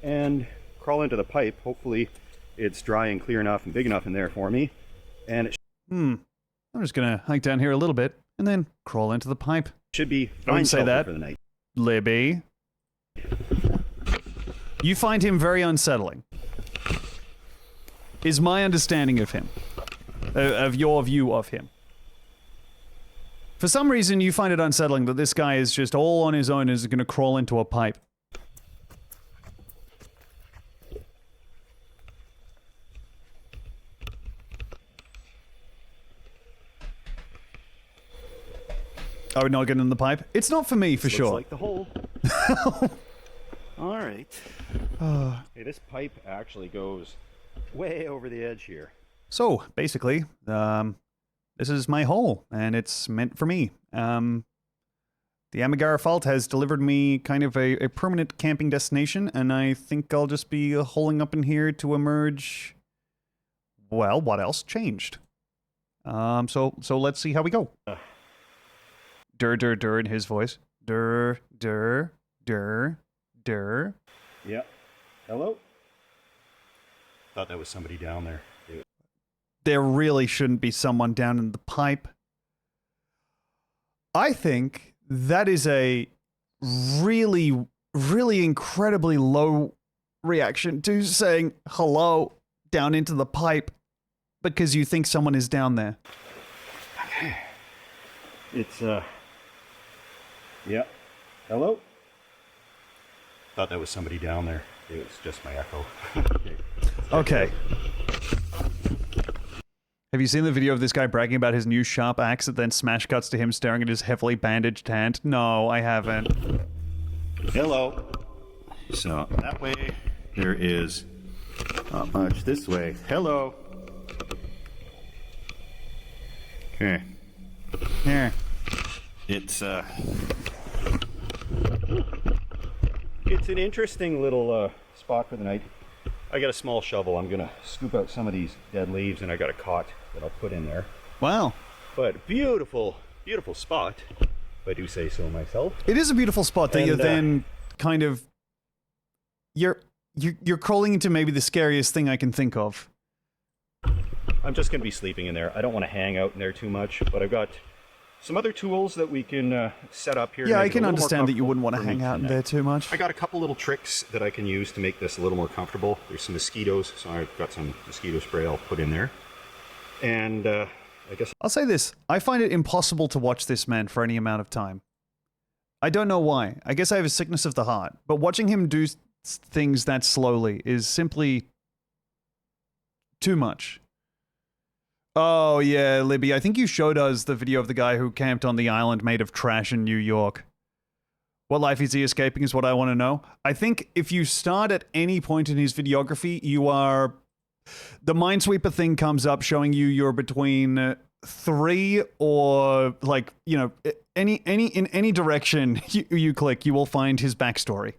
E: and crawl into the pipe. Hopefully it's dry and clear enough and big enough in there for me. And it
A: I'm just going to hike down here a little bit and then crawl into the pipe.
E: Should be
A: Don't
E: fine
A: say that,
E: for the night.
A: Libby. You find him very unsettling. Is my understanding of him. Of your view of him. For some reason, you find it unsettling that this guy is just all on his own and is going to crawl into a pipe. Are we not getting in the pipe? It's not for me, for sure.
E: Looks like the hole. All right. Hey, this pipe actually goes way over the edge here.
A: So, basically, this is my hole, and it's meant for me. The Amigara Fault has delivered me kind of a permanent camping destination, and I think I'll just be holing up in here to emerge. Well, what else changed? So let's see how we go. Dur, dur, dur in his voice. Dur, dur, dur, dur.
E: Yeah. Hello? Thought that was somebody down there.
A: There really shouldn't be someone down in the pipe. I think that is a really, really incredibly low reaction to saying hello down into the pipe because you think someone is down there.
E: Okay. It's, yeah. Hello? Thought that was somebody down there. It was just my echo.
A: Okay. Have you seen the video of this guy bragging about his new sharp axe that then smash cuts to him staring at his heavily bandaged hand? No, I haven't.
E: Hello. So, that way there is not much. This way. Hello. Okay.
A: Here.
E: It's an interesting little spot for the night. I got a small shovel. I'm gonna scoop out some of these dead leaves, and I got a cot that I'll put in there.
A: Wow.
E: But beautiful, beautiful spot, if I do say so myself.
A: It is a beautiful spot that you're then kind of you're crawling into maybe the scariest thing I can think of.
E: I'm just gonna be sleeping in there. I don't want to hang out in there too much, but I've got some other tools that we can set up here.
A: Yeah, I can understand that you wouldn't want to hang out in there too much.
E: I got a couple little tricks that I can use to make this a little more comfortable. There's some mosquitoes, so I've got some mosquito spray I'll put in there. And I guess
A: I'll say this. I find it impossible to watch this man for any amount of time. I don't know why. I guess I have a sickness of the heart. But watching him do things that slowly is simply too much. Oh, yeah, Libby, I think you showed us the video of the guy who camped on the island made of trash in New York. What life is he escaping is what I want to know. I think if you start at any point in his videography, you are... The Minesweeper thing comes up showing you're between 3 or, like, you know, in any direction you click, you will find his backstory.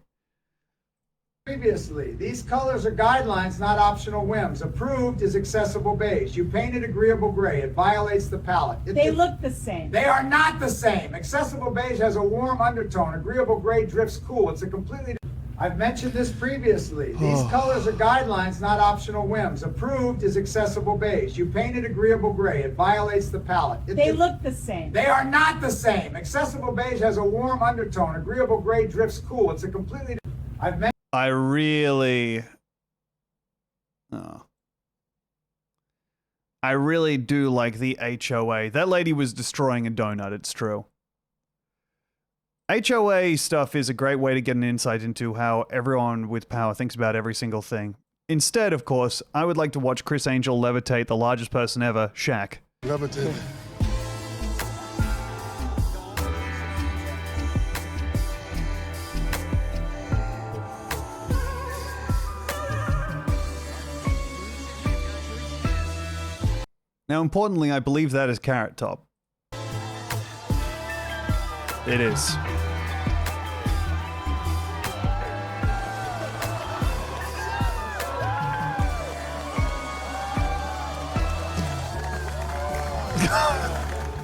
D: Previously, these colors are guidelines, not optional whims. Approved is accessible beige. You painted agreeable gray. It violates the palette.
F: They look the same.
D: They are not the same. Accessible beige has a warm undertone. Agreeable gray drifts cool. It's a completely... I've mentioned this previously. These colors are guidelines, not optional whims. Approved is accessible beige. You painted agreeable gray. It violates the palette.
F: They look the same.
D: They are not the same. Accessible beige has a warm undertone. Agreeable gray drifts cool. It's a completely... I've mentioned...
A: I really do like the HOA. That lady was destroying a donut, it's true. HOA stuff is a great way to get an insight into how everyone with power thinks about every single thing. Instead, of course, I would like to watch Chris Angel levitate the largest person ever, Shaq.
G: Levitate.
A: Now, importantly, I believe that is Carrot Top. It is.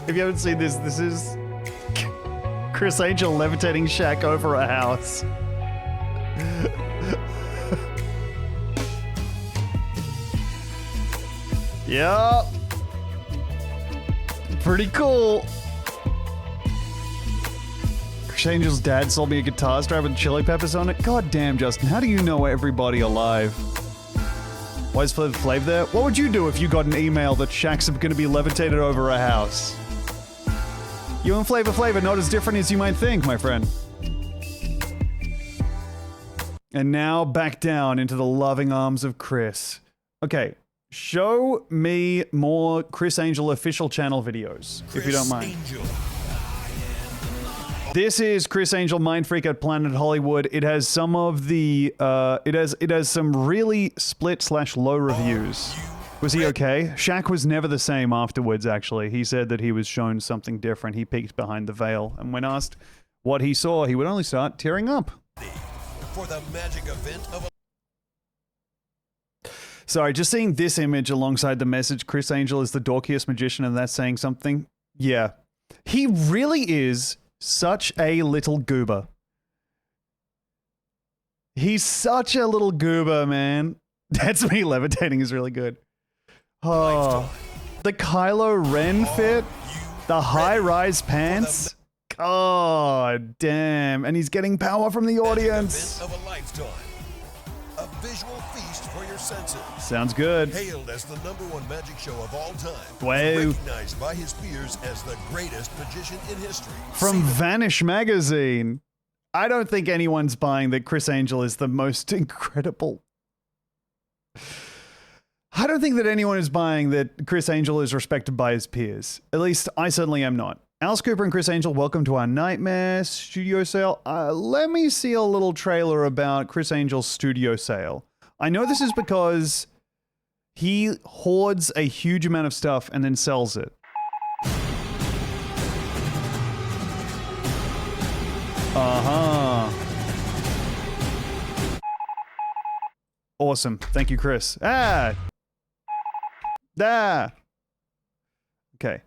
A: If you haven't seen this, this is Chris Angel levitating Shaq over a house. Yup. Pretty cool. Chris Angel's dad sold me a guitar strap with chili peppers on it. God damn, Justin, how do you know everybody alive? Why is Flavor Flav there? What would you do if you got an email that Shaq's going to be levitated over a house? You and Flavor Flav are not as different as you might think, my friend. And now back down into the loving arms of Chris. Okay. Show me more Chris Angel official channel videos, if you don't mind. This is Chris Angel Mindfreak at Planet Hollywood. It has some of the it has some really split/low reviews. Was he okay? Shaq was never the same afterwards, actually. He said that he was shown something different. He peeked behind the veil. And when asked what he saw, he would only start tearing up.
G: For the magic event of
A: Sorry, just seeing this image alongside the message, Criss Angel is the dorkiest magician, and that's saying something. Yeah. He really is such a little goober. He's such a little goober, man. That's me levitating is really good. Oh, the Kylo Ren fit, the high-rise pants. God damn. And he's getting power from the audience.
G: of a lifetime. A visual feast for your senses.
A: Sounds good.
G: Hailed as the #1 magic show of all time.
A: Wow.
G: And recognized by his peers as the greatest magician in history.
A: From Vanish magazine. I don't think anyone's buying that Criss Angel is the most incredible. I don't think that anyone is buying that Criss Angel is respected by his peers. At least I certainly am not. Alice Cooper and Criss Angel, welcome to our Nightmare studio sale. Let me see a little trailer about Criss Angel's studio sale. I know this is because he hoards a huge amount of stuff and then sells it. Uh-huh. Awesome. Thank you, Chris. Ah! Okay.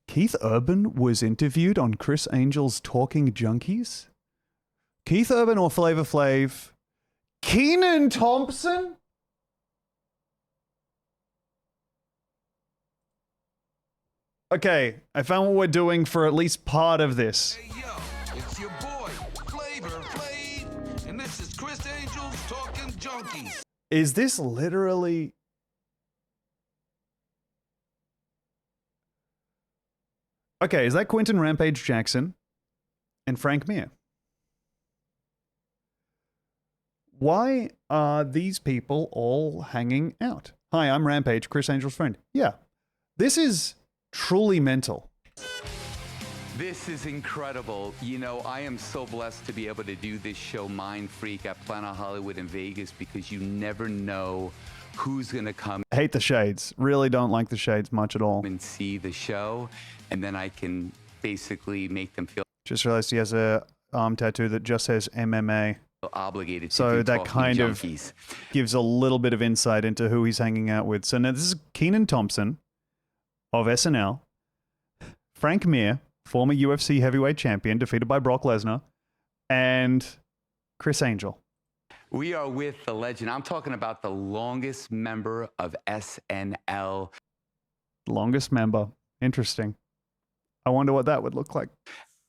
A: Keith Urban was interviewed on Criss Angel's Talking Junkies? Keith Urban or Flavor Flav? Kenan Thompson? Okay, I found what we're doing for at least part of this.
H: Hey yo, it's your boy, Flavor Flav, and this is Criss Angel's Talking Junkies.
A: Is this literally... Okay, is that Quentin Rampage Jackson and Frank Mir? Why are these people all hanging out? Hi, I'm Rampage, Criss Angel's friend. Yeah, this is truly mental.
I: This is incredible. You know, I am so blessed to be able to do this show, Mind Freak, at Planet Hollywood in Vegas, because you never know who's going to come.
A: Hate the shades. Really don't like the shades much at all.
I: And see the show, and then I can basically make them feel
A: Just realized he has a arm tattoo that just says MMA.
I: Obligated to
A: So
I: do
A: that
I: Talking
A: kind
I: Junkies.
A: of gives a little bit of insight into who he's hanging out with. So now this is Kenan Thompson of SNL, Frank Mir, former UFC heavyweight champion, defeated by Brock Lesnar, and Criss Angel.
I: We are with the legend. I'm talking about the longest member of SNL.
A: Longest member. Interesting. I wonder what that would look like.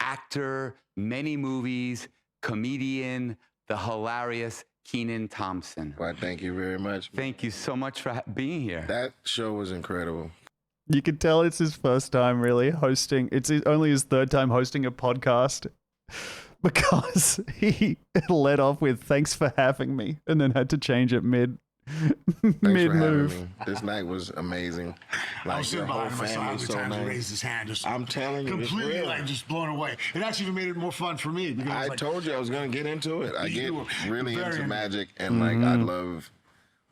I: Actor, many movies, comedian, the hilarious Kenan Thompson.
L: Well, thank you very much.
I: Thank you so much for being here.
L: That show was incredible.
A: You can tell it's his first time really hosting. It's only his third time hosting a podcast because he led off with "thanks for having me" and then had to change it mid move.
L: This night was amazing.
Y: I was sitting behind him. I saw how many times he
L: nice.
Y: raised his hand. Just
L: I'm telling you, it's
Y: completely
L: real.
Y: like just blown away. It actually even made it more fun for me because
L: I
Y: like,
L: told you I was going to get into it. I get
Y: You were
L: really
Y: very
L: into
Y: into
L: magic, and like I love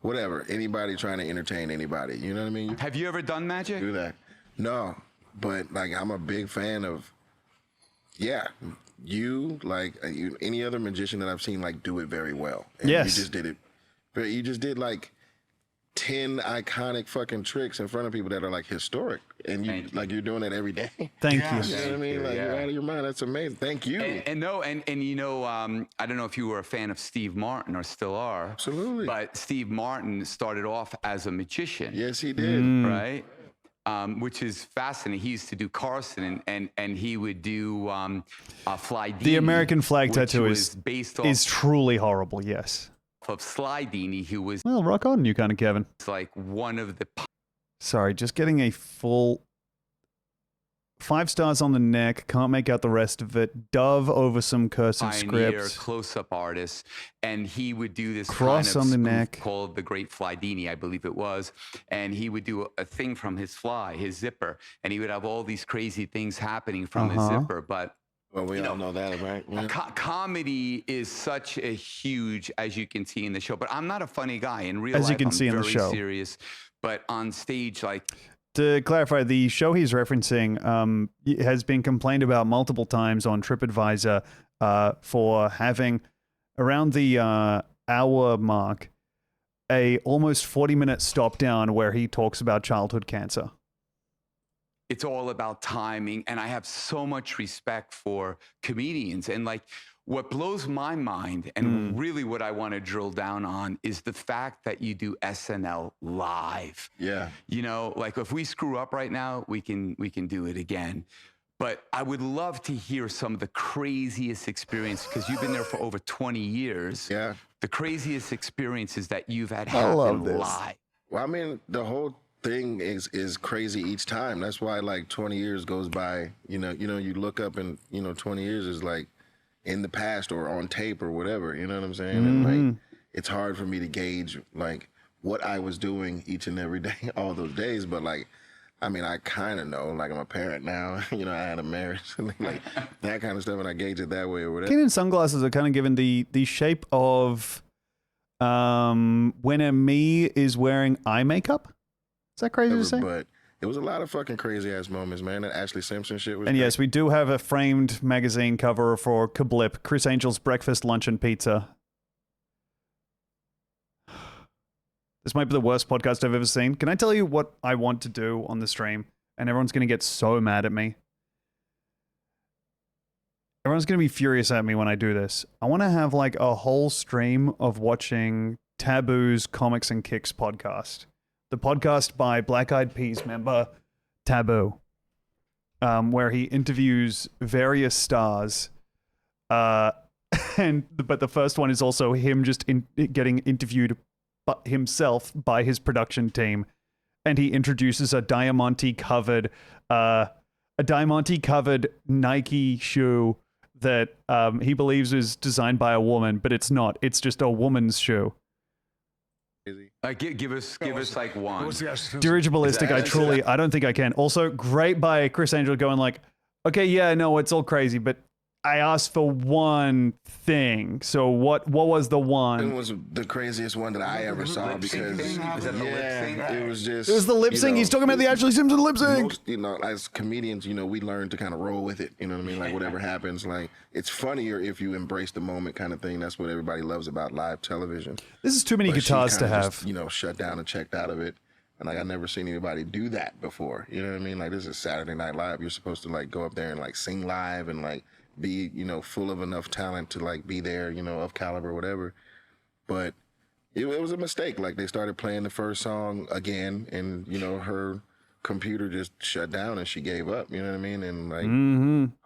L: whatever anybody trying to entertain anybody. You know what I mean?
I: Have you ever done magic?
L: Do that? No, but like I'm a big fan of. Yeah, you like any other magician that I've seen like do it very well. And
A: Yes.
L: you just did it. But you just did like 10 iconic fucking tricks in front of people that are like historic, and you like you're doing it every day.
A: Thank
L: You know what I mean? Like you're out of your mind. That's amazing. Thank you.
I: And you know, I don't know if you were a fan of Steve Martin or still are.
L: Absolutely.
I: But Steve Martin started off as a magician.
L: Yes, he did.
I: Right? Which is fascinating. He used to do Carson, and he would do Fly Dini.
A: The American flag
I: which
A: tattoo
I: was
A: is
I: based
A: is
I: off
A: truly horrible. Yes.
I: of Sly Dini, who was
A: Well, rock on, you kind of Kevin.
I: like one of the
A: Sorry, just getting a full 5 stars on the neck. Can't make out the rest of it. Dove over some cursive
I: pioneer
A: scripts.
I: close-up artists, and he would do this
A: Cross
I: kind of
A: on the
I: spoof
A: neck.
I: called the Great Fly Dini, I believe it was, and he would do a thing from his fly, his zipper, and he would have all these crazy things happening from his zipper, but
L: well, we all know that, right? Yeah.
I: Comedy is such a huge, as you can see in the show, but I'm not a funny guy in real
A: As
I: life.
A: you can
I: I'm
A: see in the
I: very
A: show.
I: serious, but on stage, like
A: To clarify, the show he's referencing has been complained about multiple times on TripAdvisor for having around the hour mark a almost 40-minute stop down where he talks about childhood cancer.
I: It's all about timing, and I have so much respect for comedians. And like, what blows my mind, and really what I want to drill down on, is the fact that you do SNL live.
L: Yeah.
I: You know, like if we screw up right now, we can do it again. But I would love to hear some of the craziest experiences, because you've been there for over 20 years.
L: Yeah.
I: The craziest experiences that you've had
L: I love
I: happen
L: this.
I: live.
L: Well, I mean, the whole thing is crazy each time. That's why like 20 years goes by. You look up and 20 years is like in the past or on tape or whatever. You know what I'm saying? And like, it's hard for me to gauge like what I was doing each and every day, all those days. But like, I mean, I kind of know. Like, I'm a parent now. I had a marriage, like that kind of stuff, and I gauge it that way or whatever.
A: Kanan sunglasses are kind of given the shape of when a me is wearing eye makeup. Is that crazy to say?
L: But it was a lot of fucking crazy ass moments, man. That Ashley Simpson shit was.
A: And
L: great.
A: yes, we do have a framed magazine cover for Kablip, Chris Angel's Breakfast, Lunch, and Pizza. This might be the worst podcast I've ever seen. Can I tell you what I want to do on the stream? And everyone's going to get so mad at me. Everyone's going to be furious at me when I do this. I want to have like a whole stream of watching Taboo's Comics and Kicks podcast. The podcast by Black Eyed Peas member Taboo, where he interviews various stars. But the first one is also him just getting interviewed himself by his production team, and he introduces a Diamante covered Nike shoe that he believes is designed by a woman, but it's not. It's just a woman's shoe.
I: Give us like one.
A: Dirigibilistic, I don't think I can. Also, great by Chris Angel going like, okay, yeah, no, it's all crazy, but I asked for one thing. So what was the one?
L: It was the craziest one that I ever saw because it was just.
A: It was the lip sync. He's talking about the Ashley Simpson lip sync.
L: As comedians, we learn to kind of roll with it. You know what I mean? Like whatever happens, like it's funnier if you embrace the moment, kind of thing. That's what everybody loves about live television.
A: This is too many guitars to have.
L: Just, shut down and checked out of it. And like I never seen anybody do that before. You know what I mean? Like this is Saturday Night Live. You're supposed to like go up there and like sing live and like be, full of enough talent to like be there, of caliber or whatever. But it was a mistake. Like they started playing the first song again and, her computer just shut down and she gave up, you know what I mean? And like,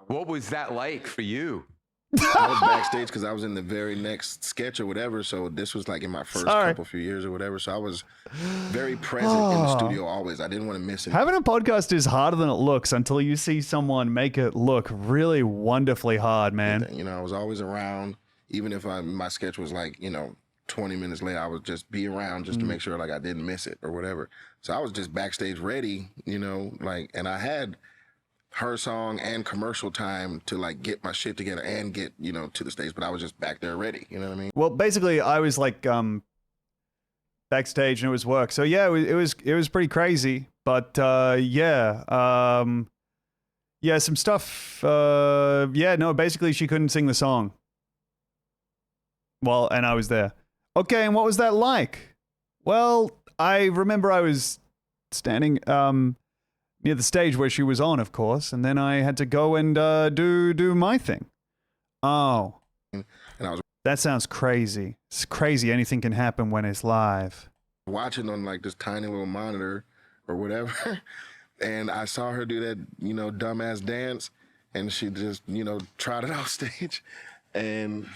I: What was that like for you?
L: I was backstage because I was in the very next sketch or whatever. So this was like in my first couple few years or whatever. So I was very present in the studio always. I didn't want to miss it.
A: Having a podcast is harder than it looks until you see someone make it look really wonderfully hard, man.
L: I was always around. Even if my sketch was like, 20 minutes late, I would just be around just to make sure like I didn't miss it or whatever. So I was just backstage ready, and I had her song and commercial time to like get my shit together and get, to the stage, but I was just back there ready. You know what I mean?
A: Well, basically I was like backstage and it was work. So yeah, it was pretty crazy, but some stuff, basically she couldn't sing the song. Well, and I was there. Okay. And what was that like? Well, I remember I was standing, near the stage where she was on, of course, and then I had to go and do my thing. Oh,
L: and I was
A: that sounds crazy. It's crazy. Anything can happen when it's live.
L: Watching on like this tiny little monitor or whatever, and I saw her do that, dumbass dance, and she just, trotted off stage, and.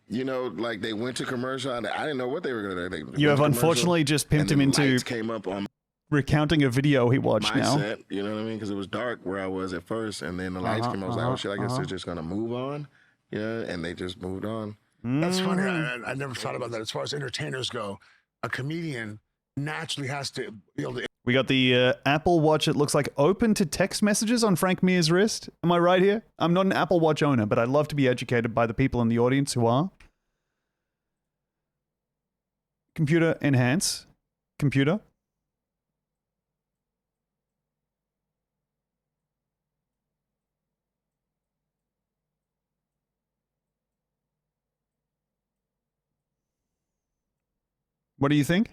L: Like they went to commercial. I didn't know what they were going to do.
A: You have unfortunately just pimped him into
L: came up on
A: recounting a video he watched
L: my
A: now.
L: Set, you know what I mean? Because it was dark where I was at first, and then the lights came. I was like, oh shit, I guess they're just gonna move on, and they just moved on.
Y: That's funny. I never thought about that. As far as entertainers go, a comedian naturally has to be able to.
A: We got the Apple Watch. It looks like open to text messages on Frank Mir's wrist. Am I right here? I'm not an Apple Watch owner, but I'd love to be educated by the people in the audience who are. Computer enhance. Computer. What do you think?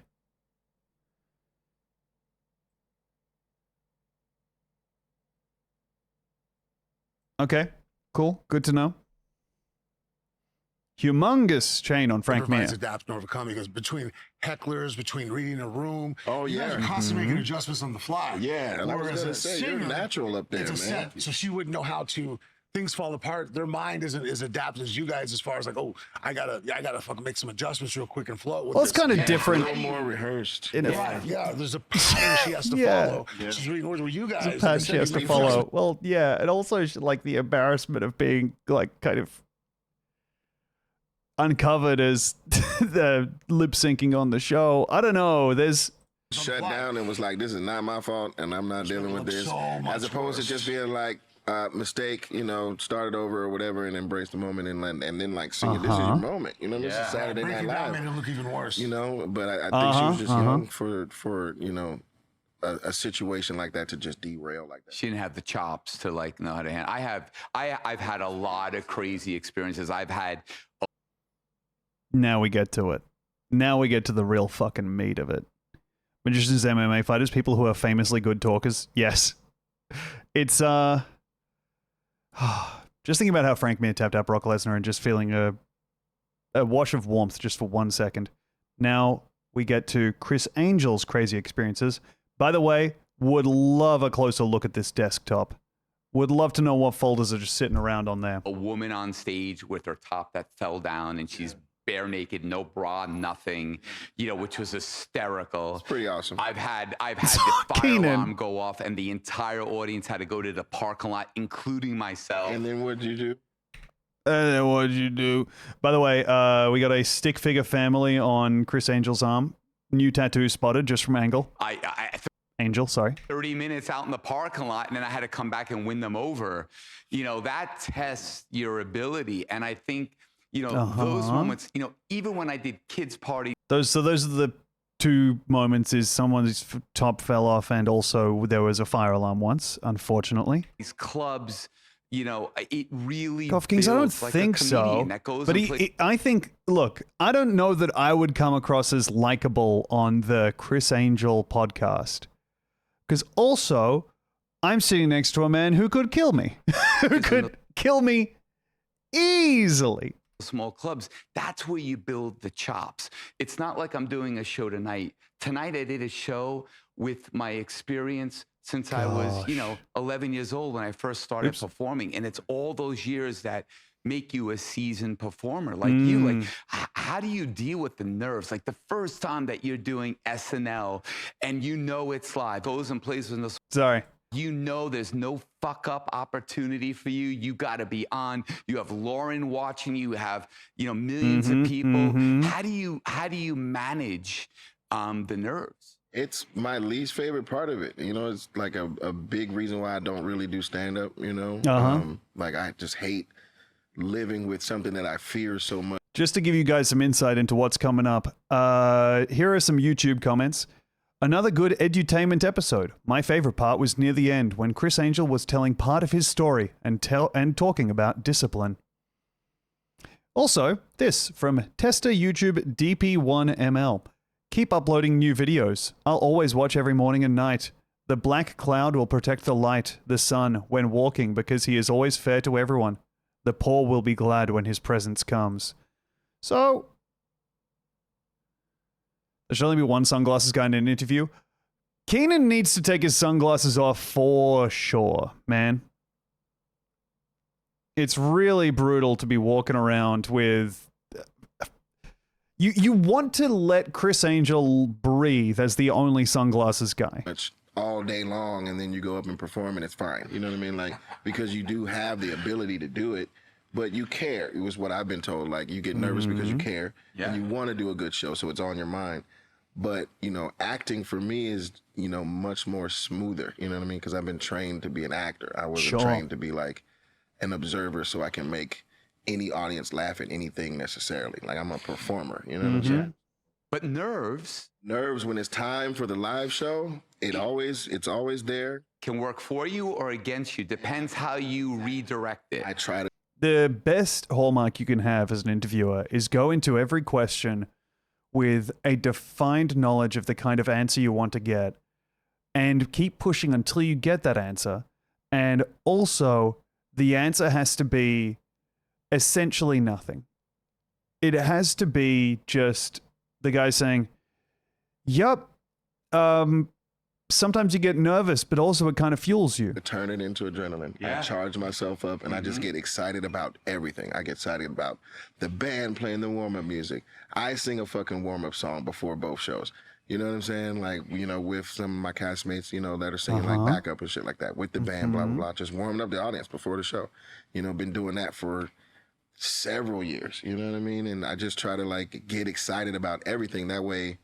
A: Okay, cool. Good to know. Humongous chain on Frank Mir.
Y: Adapt and overcome because between hecklers, between reading a room,
L: oh
Y: you guys are constantly making adjustments on the fly.
L: Yeah, and I was gonna say, you're natural up there,
Y: it's a
L: man.
Y: set, so she wouldn't know how to. Things fall apart. Their mind isn't as adapted as you guys, as far as like, oh, I gotta fucking make some adjustments real quick and flow.
A: Well, it's kind of different.
L: A little more rehearsed.
Y: Yeah, there's a pattern she has to follow. Yeah. She's reading words where you guys.
A: There's a pattern she has to follow. Well, yeah, and also like the embarrassment of being like kind of uncovered as the lip syncing on the show. I don't know. There's
L: shut down and was like, this is not my fault, and I'm not dealing with this, as opposed to just being like. Mistake, you know, started over or whatever, and embrace the moment, and then like sing it. This is your moment, you know. This is Saturday Night Live.
Y: Made it look even worse,
L: you know. But I think she was just young for you know a situation like that to just derail like that.
I: She didn't have the chops to like know how to handle. I've had a lot of crazy experiences. I've had.
A: Now we get to it. Now we get to the real fucking meat of it. Magicians, MMA fighters, people who are famously good talkers. Yes, it's just thinking about how Frank Mir tapped out Brock Lesnar and just feeling a wash of warmth just for 1 second. Now we get to Criss Angel's crazy experiences. By the way, would love a closer look at this desktop. Would love to know what folders are just sitting around on there.
I: A woman on stage with her top that fell down and she's bare naked, no bra, nothing, you know, which was hysterical.
L: It's pretty awesome.
I: I've had the fire alarm go off and the entire audience had to go to the parking lot, including myself.
L: And then what'd you do?
A: What'd you do? By the way, we got a stick figure family on Criss Angel's arm. New tattoo spotted just from Angle. Angel, sorry.
I: 30 minutes out in the parking lot, and then I had to come back and win them over. You know, that tests your ability. And I think, you know, those moments, you know, even when I did kids' party.
A: Those are the two moments is someone's top fell off and also there was a fire alarm once, unfortunately.
I: These clubs, you know, it really
A: Golf Kings, I don't
I: like
A: think so. But I think, look, I don't know that I would come across as likable on the Criss Angel podcast. Because also, I'm sitting next to a man who could kill me. Who could kill me easily.
I: Small clubs, that's where you build the chops. It's not like I'm doing a show tonight. Tonight I did a show with my experience since I was, you know, 11 years old when I first started performing. And it's all those years that make you a seasoned performer like you. Like, how do you deal with the nerves? Like the first time that you're doing SNL and you know it's live, goes and plays in the...
A: Sorry.
I: You know there's no fuck up opportunity for you. You got to be on. You have Lauren watching you. Have, you know, millions of people. How do you manage the nerves?
L: It's my least favorite part of it. You know, it's like a big reason why I don't really do stand up, you know. Like I just hate living with something that I fear so much.
A: Just to give you guys some insight into what's coming up, here are some YouTube comments. Another good edutainment episode. My favorite part was near the end when Criss Angel was telling part of his story and talking about discipline. Also, this from Tester YouTube DP1ML. Keep uploading new videos. I'll always watch every morning and night. The black cloud will protect the light, the sun, when walking because he is always fair to everyone. The poor will be glad when his presence comes. So... there should only be one sunglasses guy in an interview. Keenan needs to take his sunglasses off for sure, man. It's really brutal to be walking around with... You want to let Criss Angel breathe as the only sunglasses guy.
L: All day long, and then you go up and perform, and it's fine. You know what I mean? Like, because you do have the ability to do it, but you care. It was what I've been told. Like, you get nervous because you care, and you want to do a good show, so it's on your mind. But, you know, acting for me is, you know, much more smoother. You know what I mean? Because I've been trained to be an actor. I wasn't trained to be like an observer so I can make any audience laugh at anything necessarily. Like, I'm a performer. You know what I'm saying?
I: But nerves,
L: when it's time for the live show, it's always there.
I: Can work for you or against you. Depends how you redirect it.
L: I try to.
A: The best hallmark you can have as an interviewer is go into every question with a defined knowledge of the kind of answer you want to get and keep pushing until you get that answer. And also, the answer has to be essentially nothing. It has to be just the guy saying, yup, sometimes you get nervous, but also it kind of fuels you.
L: To turn it into adrenaline.
I: Yeah.
L: I charge myself up, and I just get excited about everything. I get excited about the band playing the warm-up music. I sing a fucking warm-up song before both shows. You know what I'm saying? Like, you know, with some of my castmates, you know, that are singing like backup and shit like that with the band, blah, blah, blah. Just warming up the audience before the show. You know, been doing that for several years. You know what I mean? And I just try to, like, get excited about everything. That way,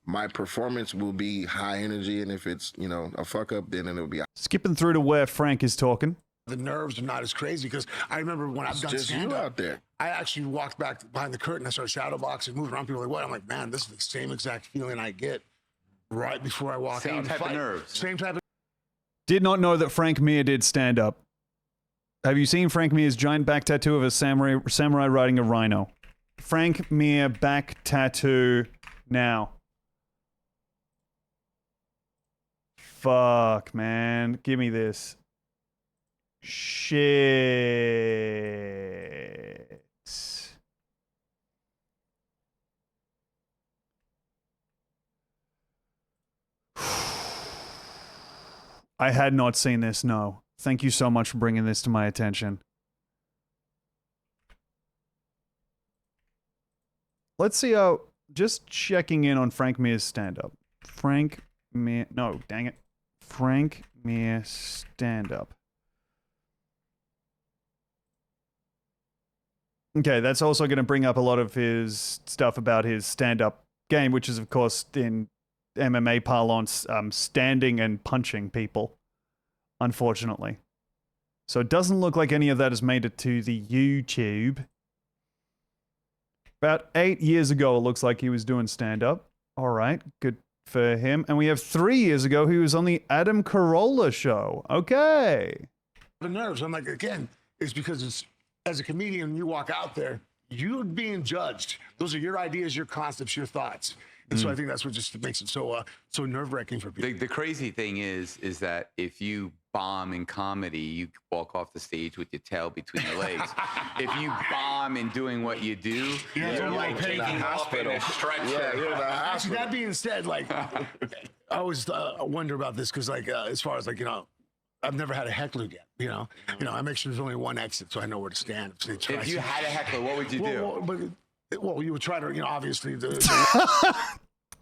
L: my performance will be high energy, and if it's, you know, a fuck up, then it'll be.
A: Skipping through to where Frank is talking.
Y: The nerves are not as crazy because I remember when I've done
L: just you
Y: stand-up,
L: out there.
Y: I actually walked back behind the curtain. I started shadow boxing, moving around. People were like, "What?" I'm like, "Man, this is the same exact feeling I get right before I walk out."
I: Same type of nerves.
Y: Same type of.
A: Did not know that Frank Mir did stand up. Have you seen Frank Mir's giant back tattoo of a samurai riding a rhino? Frank Mir back tattoo now. Fuck, man. Give me this. Shit. I had not seen this, no. Thank you so much for bringing this to my attention. Let's see how... Just checking in on Frank Mir's stand-up. Frank Mir... No, dang it. Frank Mir stand-up. Okay, that's also going to bring up a lot of his stuff about his stand-up game, which is, of course, in MMA parlance, standing and punching people, unfortunately. So it doesn't look like any of that has made it to the YouTube. About 8 years ago, it looks like he was doing stand-up. All right, good for him. And we have 3 years ago, he was on the Adam Carolla show. Okay.
Y: The nerves. I'm like, again, it's because it's, as a comedian, you walk out there, you're being judged. Those are your ideas, your concepts, your thoughts. And so I think that's what just makes it so so nerve-wracking for people.
I: The crazy thing is that if you bomb in comedy, you walk off the stage with your tail between your legs. If you bomb in doing what you do, you're like taking off in a stretcher.
Y: Yeah, you're the Actually, that being said, like, I always wonder about this because, like, as far as, like, you know, I've never had a heckler yet, you know. You know, I make sure there's only one exit so I know where to stand.
I: If you had a heckler, what would you do?
Y: Well, you would try to, you know, obviously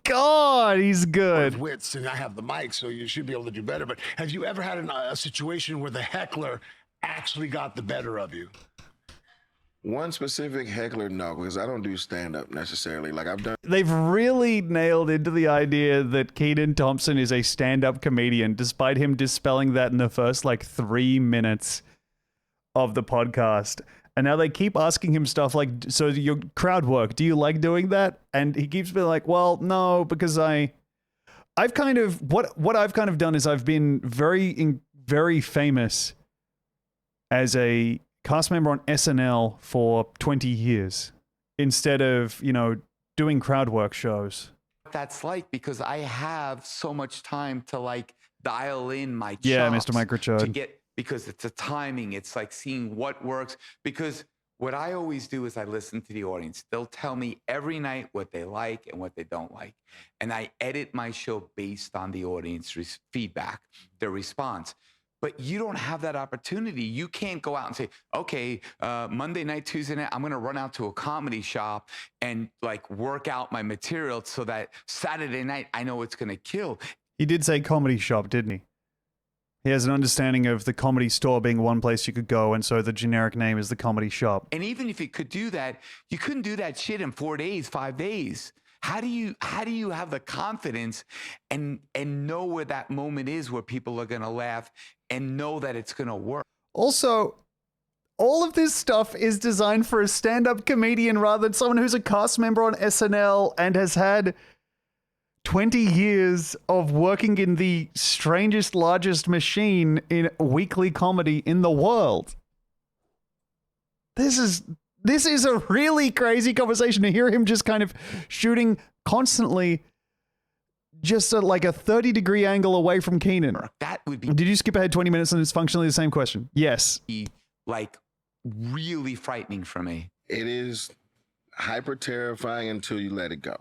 A: God, he's good.
Y: Wits, and I have the mic, so you should be able to do better. But have you ever had a situation where the heckler actually got the better of you?
L: One specific heckler, no, because I don't do stand-up necessarily. Like, I've done...
A: They've really nailed into the idea that Kenan Thompson is a stand-up comedian, despite him dispelling that in the first, like, 3 minutes of the podcast. And now they keep asking him stuff like, so your crowd work, do you like doing that? And he keeps being like, well, no, because I've kind of, what I've kind of done is I've been very famous as a cast member on SNL for 20 years instead of, you know, doing crowd work shows.
I: That's like, because I have so much time to, like, dial in my chops.
A: Yeah, Mr. Microchode.
I: To get, because it's a timing. It's like seeing what works. Because what I always do is I listen to the audience. They'll tell me every night what they like and what they don't like. And I edit my show based on the audience feedback, their response. But you don't have that opportunity. You can't go out and say, okay, Monday night, Tuesday night, I'm going to run out to a comedy shop and, like, work out my material so that Saturday night I know it's going to kill.
A: He did say comedy shop, didn't he? He has an understanding of the Comedy Store being one place you could go, and so the generic name is the Comedy Shop.
I: And even if you could do that, you couldn't do that shit in 4 days, 5 days. How do you have the confidence and know where that moment is where people are going to laugh and know that it's going to work?
A: Also, all of this stuff is designed for a stand-up comedian rather than someone who's a cast member on SNL and has had 20 years of working in the strangest, largest machine in weekly comedy in the world. This is This is a really crazy conversation to hear him just kind of shooting constantly just at like a 30-degree angle away from Keenan.
I: That would be...
A: Did you skip ahead 20 minutes and it's functionally the same question? Yes.
I: Like really frightening for me.
L: It is hyper terrifying until you let it go.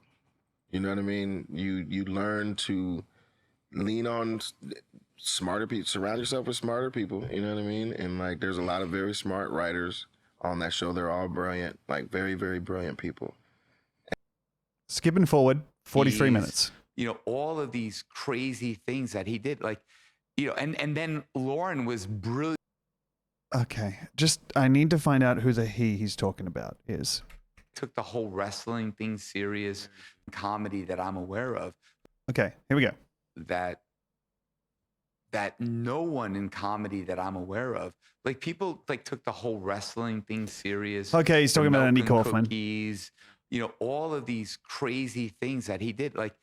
L: You know what I mean? You learn to lean on smarter people, surround yourself with smarter people, you know what I mean? And like there's a lot of very smart writers on that show. They're all brilliant, like very, very brilliant people.
A: Skipping forward 43 minutes.
I: You know, all of these crazy things that he did, like, you know, and then Lauren was brilliant.
A: Okay, just I need to find out who the he's talking about is.
I: Took the whole wrestling thing serious, comedy that I'm aware of.
A: Okay, here we go.
I: That no one in comedy that I'm aware of, like people like took the whole wrestling thing serious.
A: Okay, he's talking about Andy Kaufman.
I: Cookies, you know, all of these crazy things that he did, like,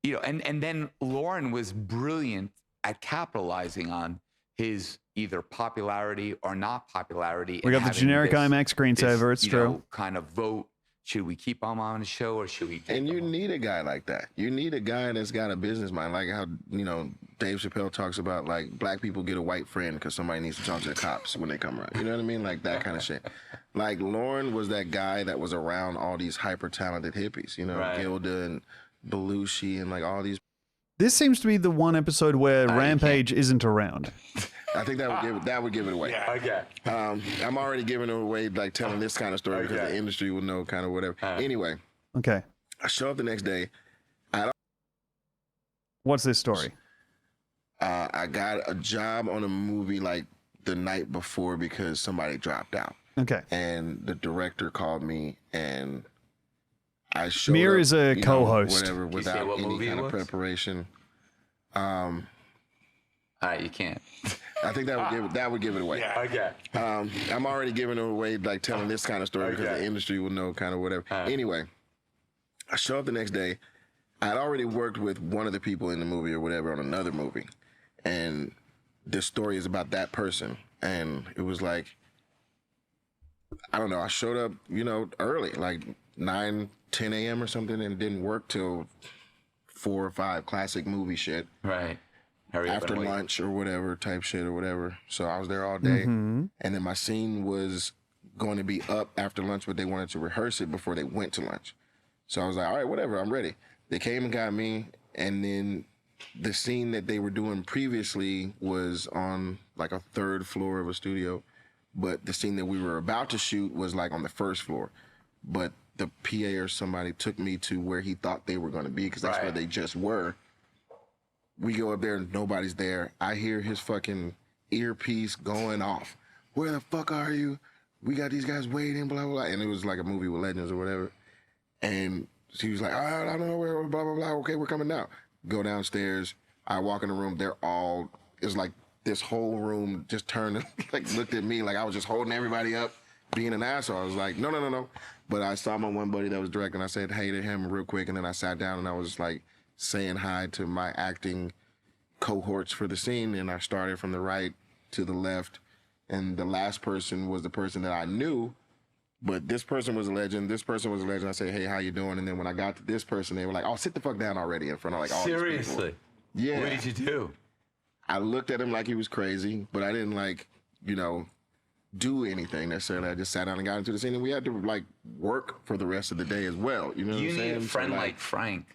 I: you know, and then Lauren was brilliant at capitalizing on his either popularity or not popularity.
A: We got the generic IMAX screensaver. It's true.
I: Kind of vote. Should we keep him on the show or should we?
L: And you need a guy like that. You need a guy that's got a business mind, like how, you know, Dave Chappelle talks about like black people get a white friend because somebody needs to talk to the cops when they come around. You know what I mean? Like that kind of shit. Like Lauren was that guy that was around all these hyper talented hippies. You know, right. Gilda and Belushi and like all these.
A: This seems to be the one episode where Rampage isn't around.
L: I think that would give it away.
I: Yeah, okay.
L: I'm already giving it away, like telling this kind of story because the industry will know kind of whatever. Anyway.
A: Okay.
L: I show up the next day.
A: What's this story?
L: I got a job on a movie like the night before because somebody dropped out.
A: Okay.
L: And the director called me and I showed
A: Mir
L: up,
A: is a co-host.
L: Whatever, without any kind of preparation.
I: All right, you can't.
L: I think that would give it away.
I: Yeah, okay.
L: I'm already giving it away, like telling this kind of story because the industry will know kind of whatever. Anyway, I show up the next day. I'd already worked with one of the people in the movie or whatever on another movie, and this story is about that person. And it was like, I don't know. I showed up, you know, early, like 9, 10 a.m. or something, and didn't work till 4 or 5. Classic movie shit.
I: Right.
L: After lunch or whatever type shit or whatever. So I was there all day.
A: Mm-hmm.
L: And then my scene was going to be up after lunch, but they wanted to rehearse it before they went to lunch. So I was like, all right, whatever, I'm ready. They came and got me. And then the scene that they were doing previously was on like a 3rd floor of a studio. But the scene that we were about to shoot was like on the 1st floor. But the PA or somebody took me to where he thought they were going to be because that's where they just were. We go up there and nobody's there. I hear his fucking earpiece going off. Where the fuck are you? We got these guys waiting, blah, blah, blah. And it was like a movie with legends or whatever. And she was like, I don't know where, blah, blah, blah. Okay, we're coming now. Go downstairs. I walk in the room. They're all, it's like this whole room just turned and like looked at me like I was just holding everybody up, being an asshole. I was like, no. But I saw my one buddy that was directing. I said hey to him real quick. And then I sat down and I was like, saying hi to my acting cohorts for the scene, and I started from the right to the left, and the last person was the person that I knew, but this person was a legend, this person was a legend. I said, hey, how you doing? And then when I got to this person, they were like, oh, sit the fuck down already in front of like all these people.
I: Seriously?
L: Yeah.
I: What did you do?
L: I looked at him like he was crazy, but I didn't like, you know, do anything necessarily. I just sat down and got into the scene, and we had to like work for the rest of the day as well. You know what I'm saying?
I: You need a friend like Frank.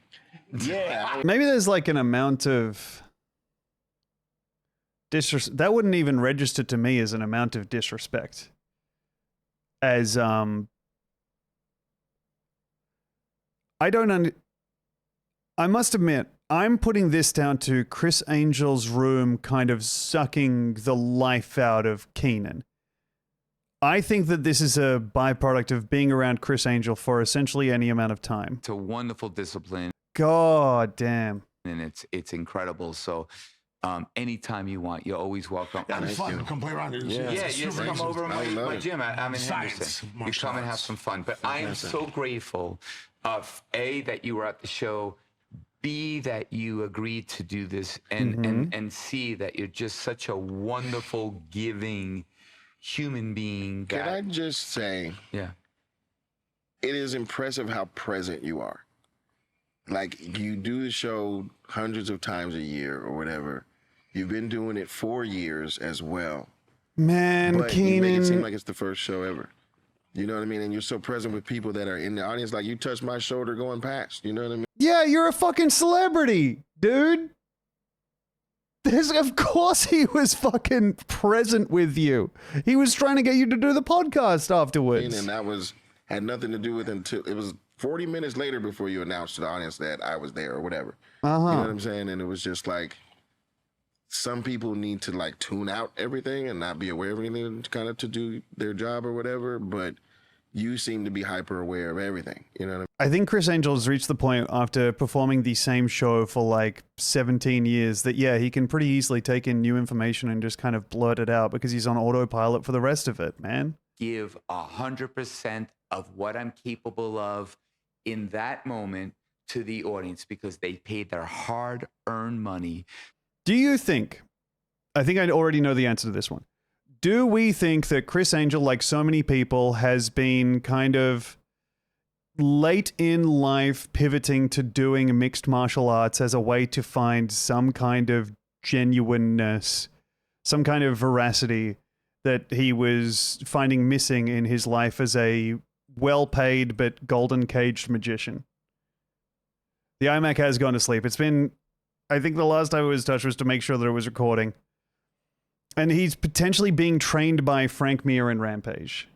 L: Yeah.
A: Maybe there's like an amount of disrespect. That wouldn't even register to me as an amount of disrespect. As I must admit, I'm putting this down to Criss Angel's room kind of sucking the life out of Keenan. I think that this is a byproduct of being around Criss Angel for essentially any amount of time.
I: It's a wonderful discipline.
A: God damn.
I: And it's incredible. So anytime you want, you're always welcome.
Y: Yeah, it's fun. Come play around.
I: Yeah, just come over to my gym. I'm in Henderson. You come and have some fun. But I am so grateful of A, that you were at the show, B, that you agreed to do this, and C, that you're just such a wonderful, giving human being.
L: Can I just say, it is impressive how present you are. Like, you do the show hundreds of times a year or whatever. You've been doing it 4 years as well.
A: Man,
L: But you make it seem
A: Keenan.
L: like it's the first show ever. You know what I mean? And you're so present with people that are in the audience, like you touched my shoulder going past. You know what I mean?
A: Yeah, you're a fucking celebrity, dude. Of course he was fucking present with you. He was trying to get you to do the podcast afterwards.
L: And that had nothing to do with until it was 40 minutes later before you announced to the audience that I was there or whatever.
A: Uh-huh.
L: You know what I'm saying? And it was just like, some people need to like tune out everything and not be aware of anything kind of to do their job or whatever. But you seem to be hyper aware of everything. You know what I mean?
A: I think Chris Angel has reached the point after performing the same show for like 17 years that, yeah, he can pretty easily take in new information and just kind of blurt it out because he's on autopilot for the rest of it, man.
I: Give 100% of what I'm capable of in that moment to the audience because they paid their hard-earned money.
A: Do you think, I think I already know the answer to this one. Do we think that Chris Angel, like so many people, has been kind of late in life pivoting to doing mixed martial arts as a way to find some kind of genuineness, some kind of veracity that he was finding missing in his life as a well-paid but golden-caged magician? The iMac has gone to sleep. It's been, I think the last time it was touched was to make sure that it was recording. And he's potentially being trained by Frank Mir in Rampage.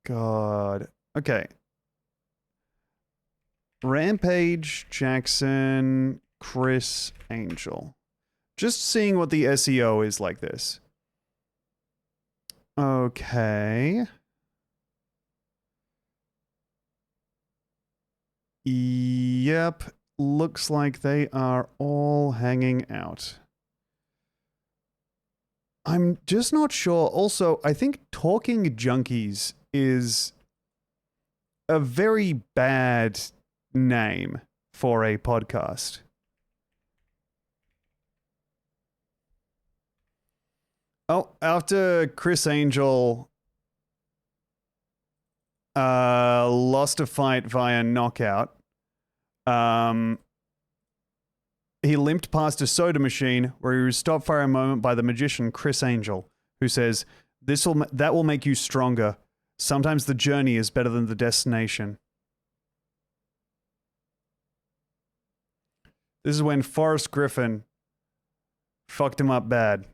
A: God. Okay. Rampage, Jackson, Chris Angel. Just seeing what the SEO is like this. Okay. Yep. Looks like they are all hanging out. I'm just not sure. Also, I think Talking Junkies is a very bad name for a podcast. Oh, after Chris Angel lost a fight via knockout, he limped past a soda machine where he was stopped for a moment by the magician Chris Angel, who says, that will make you stronger. Sometimes the journey is better than the destination. This is when Forrest Griffin fucked him up bad.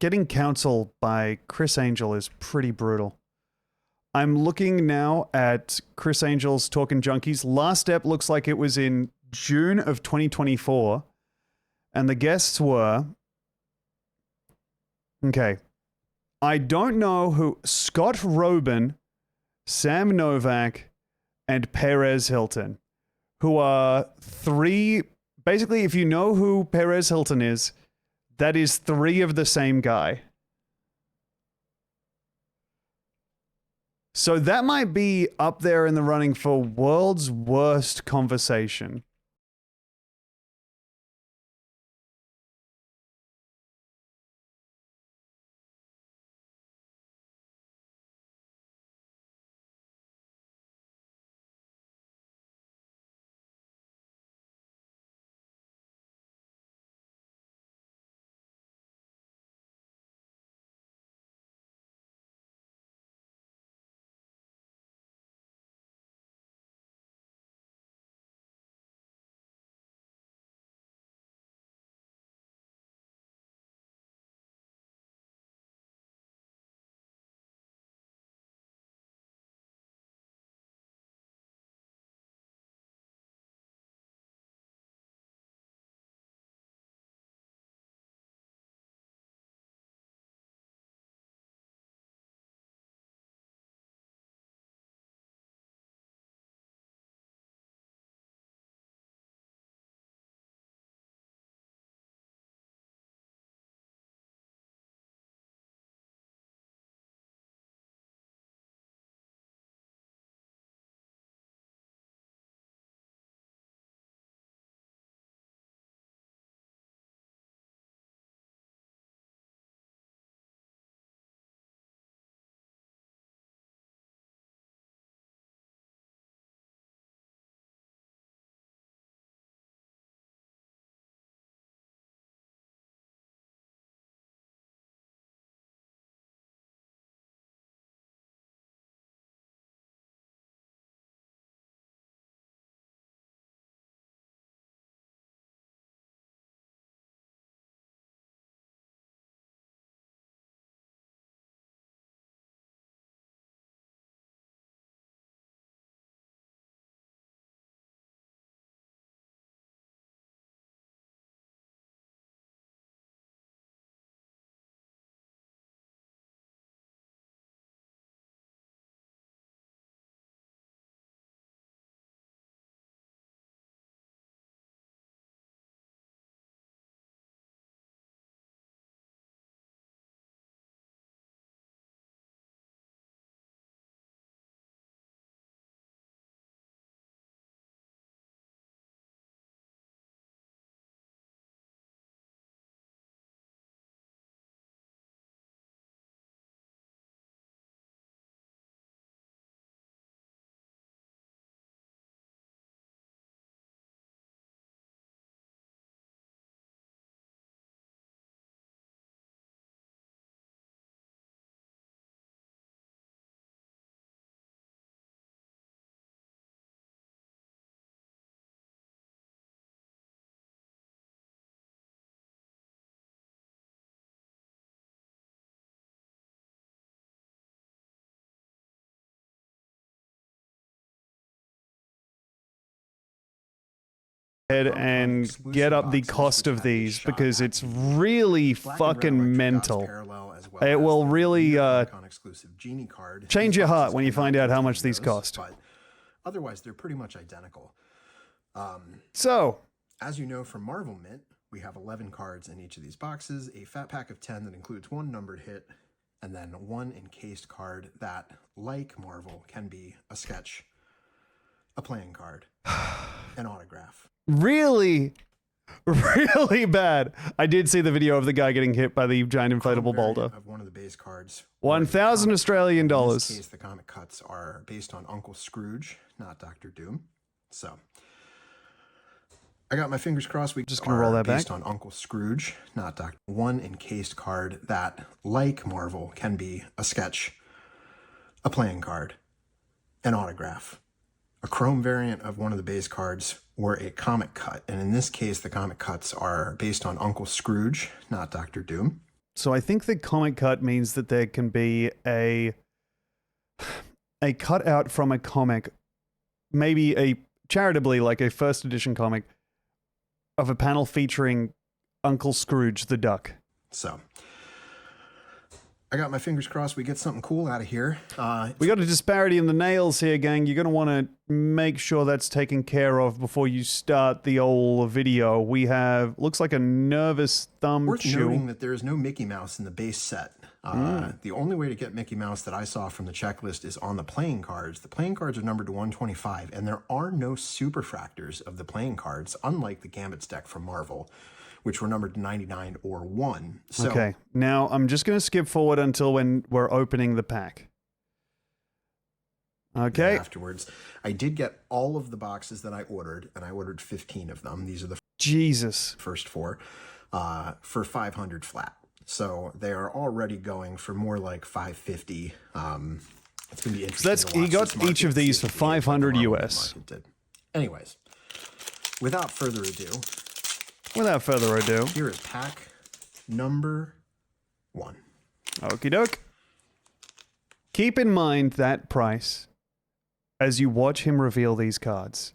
A: Getting counsel by Chris Angel is pretty brutal. I'm looking now at Chris Angel's Talking Junkies. Last step looks like it was in June of 2024. And the guests were... Okay. I don't know who... Scott Roben, Sam Novak, and Perez Hilton. Who are three... Basically, if you know who Perez Hilton is, that is three of the same guy. So that might be up there in the running for world's worst conversation. and get up the cost of these because it's really fucking mental. It will really change your heart when you find out how much these cost.
J: But otherwise, they're pretty much identical.
A: So,
J: as you know from Marvel Mint, we have 11 cards in each of these boxes, a fat pack of 10 that includes one numbered hit, and then one encased card that, like Marvel, can be a sketch, a playing card, an autograph.
A: Really, really bad. I did see the video of the guy getting hit by the giant inflatable boulder.
J: Of one of the base cards.
A: 1,000 Australian dollars.
J: In this case, the comic cuts are based on Uncle Scrooge, not Dr. Doom. So, I got my fingers crossed. We
A: just gonna roll that
J: based
A: back
J: on Uncle Scrooge, not Dr. One encased card that, like Marvel, can be a sketch, a playing card, an autograph, a chrome variant of one of the base cards, or a comic cut. And in this case, the comic cuts are based on Uncle Scrooge, not Dr. Doom.
A: So I think the comic cut means that there can be a cutout from a comic, maybe a charitably like a first edition comic of a panel featuring Uncle Scrooge the Duck.
J: So I got my fingers crossed we get something cool out of here.
A: We got a disparity in the nails here, gang. You're going to want to make sure that's taken care of before you start the old video. We have, looks like a nervous thumb
J: Worth
A: chew.
J: noting that there is no Mickey Mouse in the base set. The only way to get Mickey Mouse that I saw from the checklist is on the playing cards. The playing cards are numbered to 125, and there are no superfractors of the playing cards, unlike the Gambits deck from Marvel, which were numbered to 99 or 1. So,
A: okay, now I'm just going to skip forward until when we're opening the pack. Okay.
J: Afterwards, I did get all of the boxes that I ordered, and I ordered 15 of them. These are the first 4 for 500 flat. So they are already going for more like 550. It's going to be interesting.
A: So he got each of these for 500 US.
J: Anyways, without further ado, here is pack number 1.
A: Okie doke. Keep in mind that price as you watch him reveal these cards.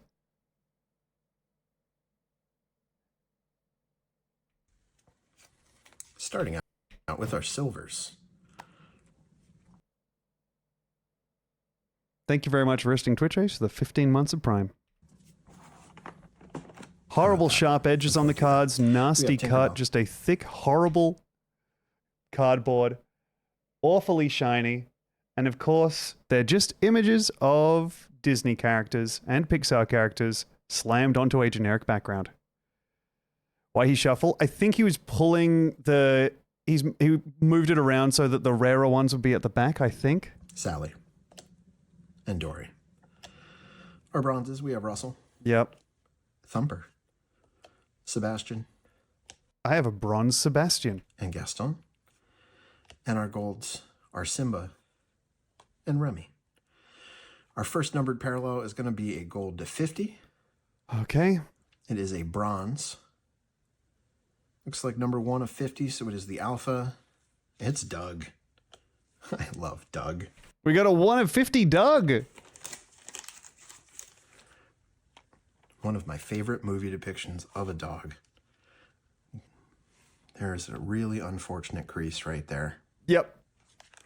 J: Starting out with our silvers.
A: Thank you very much for risking Twitch Ace for the 15 months of Prime. Horrible sharp edges on the cards, nasty cut, just a thick, horrible cardboard, awfully shiny, and of course, they're just images of Disney characters and Pixar characters slammed onto a generic background. Why he shuffle? I think he was pulling the... He moved it around so that the rarer ones would be at the back, I think.
J: Sally. And Dory. Our bronzes, we have Russell.
A: Yep.
J: Thumper. Sebastian.
A: I have a bronze Sebastian.
J: And Gaston. And our golds are Simba and Remy. Our first numbered parallel is going to be a gold to 50.
A: Okay.
J: It is a bronze. Looks like number 1 of 50, so it is the alpha. It's Doug. I love Doug.
A: We got a 1 of 50 Doug.
J: One of my favorite movie depictions of a dog. There's a really unfortunate crease right there.
A: Yep.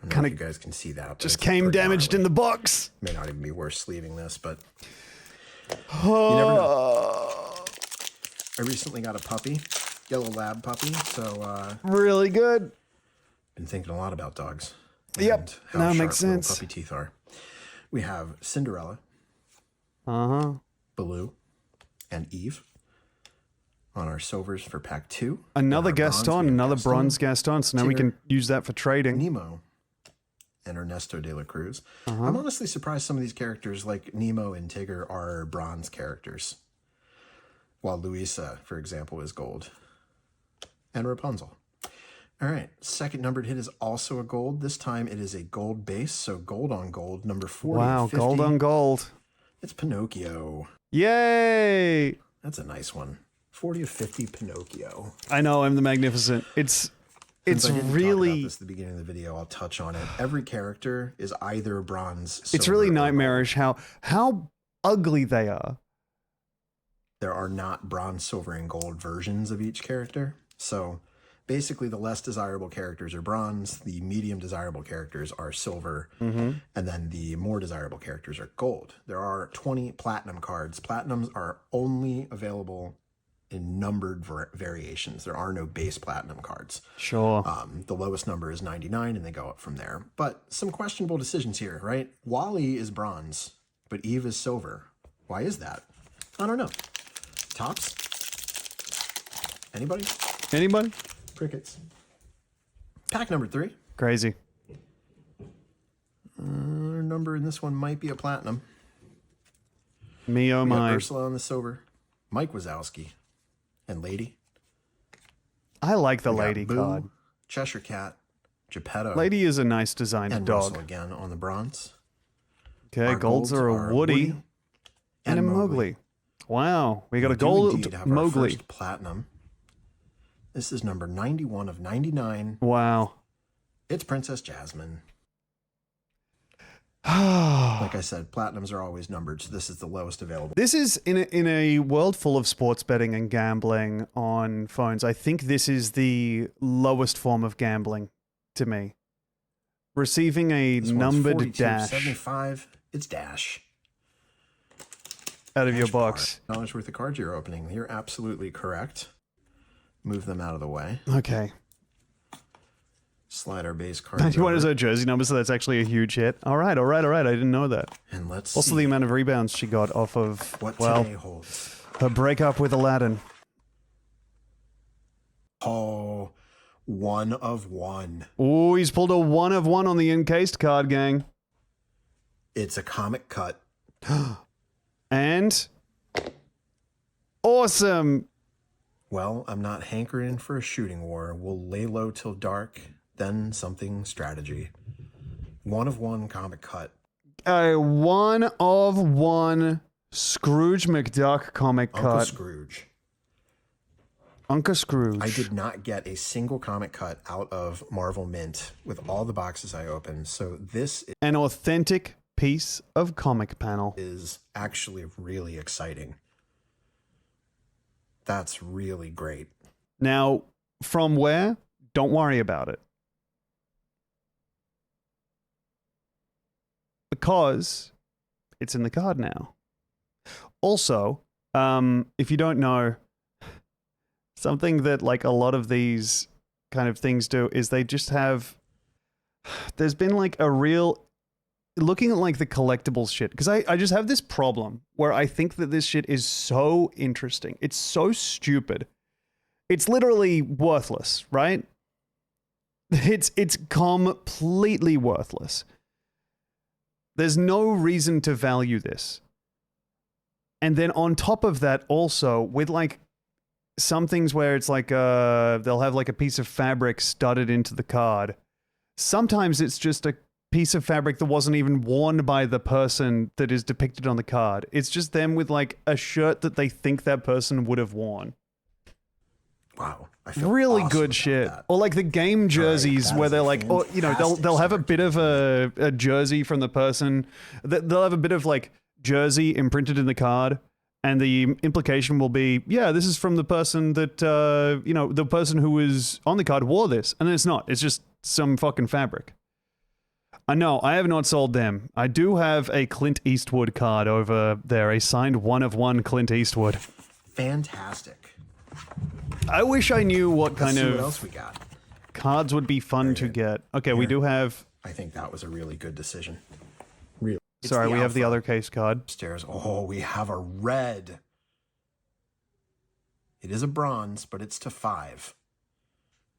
J: I don't know if you guys can see that.
A: Just came damaged in the box.
J: May not even be worth sleeving this, but you never know. I recently got a puppy, yellow lab puppy, so
A: really good.
J: Been thinking a lot about dogs.
A: Yep,
J: how
A: that
J: sharp
A: makes
J: little
A: sense.
J: Puppy teeth are. We have Cinderella, Baloo, and Eve on our silvers for pack 2.
A: Another Gaston, another bronze Gaston, so now we can use that for trading.
J: Nemo and Ernesto de la Cruz. I'm honestly surprised some of these characters like Nemo and Tigger are bronze characters, while Luisa, for example, is gold. And Rapunzel. All right, second numbered hit is also a gold. This time it is a gold base, so gold on gold, number 40.
A: Wow,
J: 50.
A: gold on gold.
J: It's Pinocchio.
A: Yay!
J: That's a nice one. 40 of 50 Pinocchio.
A: I know, I'm the Magnificent. It's
J: Since I didn't
A: really...
J: talk about this at the beginning of the video, I'll touch on it. Every character is either bronze,
A: It's
J: silver,
A: really
J: or
A: nightmarish how ugly they are.
J: there are not bronze, silver, and gold versions of each character. So basically, the less desirable characters are bronze, the medium desirable characters are silver, and then the more desirable characters are gold. There are 20 platinum cards. Platinums are only available in numbered variations. There are no base platinum cards.
A: Sure.
J: The lowest number is 99, and they go up from there. But some questionable decisions here, right? Wally is bronze, but Eve is silver. Why is that? I don't know. Tops? Anybody?
A: Anybody?
J: Crickets. Pack number 3.
A: Crazy.
J: Number in this one might be a platinum.
A: Me oh
J: We got
A: my.
J: Ursula on the silver. Mike Wazowski. And Lady.
A: I like the
J: We got
A: lady
J: Boo,
A: card.
J: Cheshire Cat. Geppetto.
A: Lady is a nice designed
J: and
A: dog.
J: Russell again on the bronze.
A: Okay,
J: Our
A: golds are a Woody, and a Mowgli. Wow, we got a
J: do
A: gold
J: indeed have our
A: Mowgli.
J: first platinum. This is number 91 of 99.
A: Wow.
J: It's Princess Jasmine. Like I said, platinums are always numbered, so this is the lowest available.
A: This is in a world full of sports betting and gambling on phones. I think this is the lowest form of gambling to me. Receiving a
J: This one's
A: numbered
J: 42,
A: dash
J: 75. It's Dash.
A: out of your
J: Dash bar.
A: box.
J: $1 worth of cards you're opening. You're absolutely correct. Move them out of the way.
A: Okay.
J: Slide our base cards
A: 91 is
J: over.
A: her jersey number, so that's actually a huge hit. All right. I didn't know that.
J: And let's
A: Also,
J: see
A: the amount of rebounds she got off of,
J: what
A: well,
J: today holds.
A: her breakup with Aladdin.
J: Oh, 1 of 1.
A: Oh, he's pulled a 1 of 1 on the encased card, gang.
J: It's a comic cut.
A: And awesome.
J: Well, I'm not hankering for a shooting war. We'll lay low till dark, then something strategy. 1 of 1 comic cut.
A: A 1 of 1 Scrooge McDuck comic
J: Uncle
A: cut.
J: Scrooge.
A: Uncle Scrooge.
J: I did not get a single comic cut out of Marvel Mint with all the boxes I opened. So this
A: An authentic piece of comic panel.
J: is actually really exciting. That's really great.
A: Now, from where? Don't worry about it. Because it's in the card now. Also, if you don't know, something that like a lot of these kind of things do is they just have, there's been like a real, looking at like the collectibles shit, because I just have this problem where I think that this shit is so interesting. It's so stupid. It's literally worthless, right? It's completely worthless. There's no reason to value this. And then on top of that, also with like some things where it's like they'll have like a piece of fabric studded into the card. Sometimes it's just a piece of fabric that wasn't even worn by the person that is depicted on the card. It's just them with like a shirt that they think that person would have worn.
J: Wow. I feel
A: Really
J: awesome
A: good
J: about
A: shit.
J: that.
A: Or like the game jerseys
J: that
A: where
J: is
A: they're
J: a
A: like, or you know, they'll have a bit of a jersey from the person. They'll have a bit of like jersey imprinted in the card, and the implication will be, yeah, this is from the person that you know, the person who was on the card wore this, and then it's not. It's just some fucking fabric. I know, I have not sold them. I do have a Clint Eastwood card over there, a signed 1 of 1 Clint Eastwood.
J: Fantastic.
A: I wish I knew what
J: Let's
A: kind
J: see
A: of
J: what else we got.
A: cards would be fun to get. Okay, we
J: Here.
A: do have...
J: I think that was a really good decision. Really. It's
A: Sorry,
J: the
A: we have the
J: alpha.
A: other case card.
J: Upstairs. Oh, we have a red. It is a bronze, but it's to 5.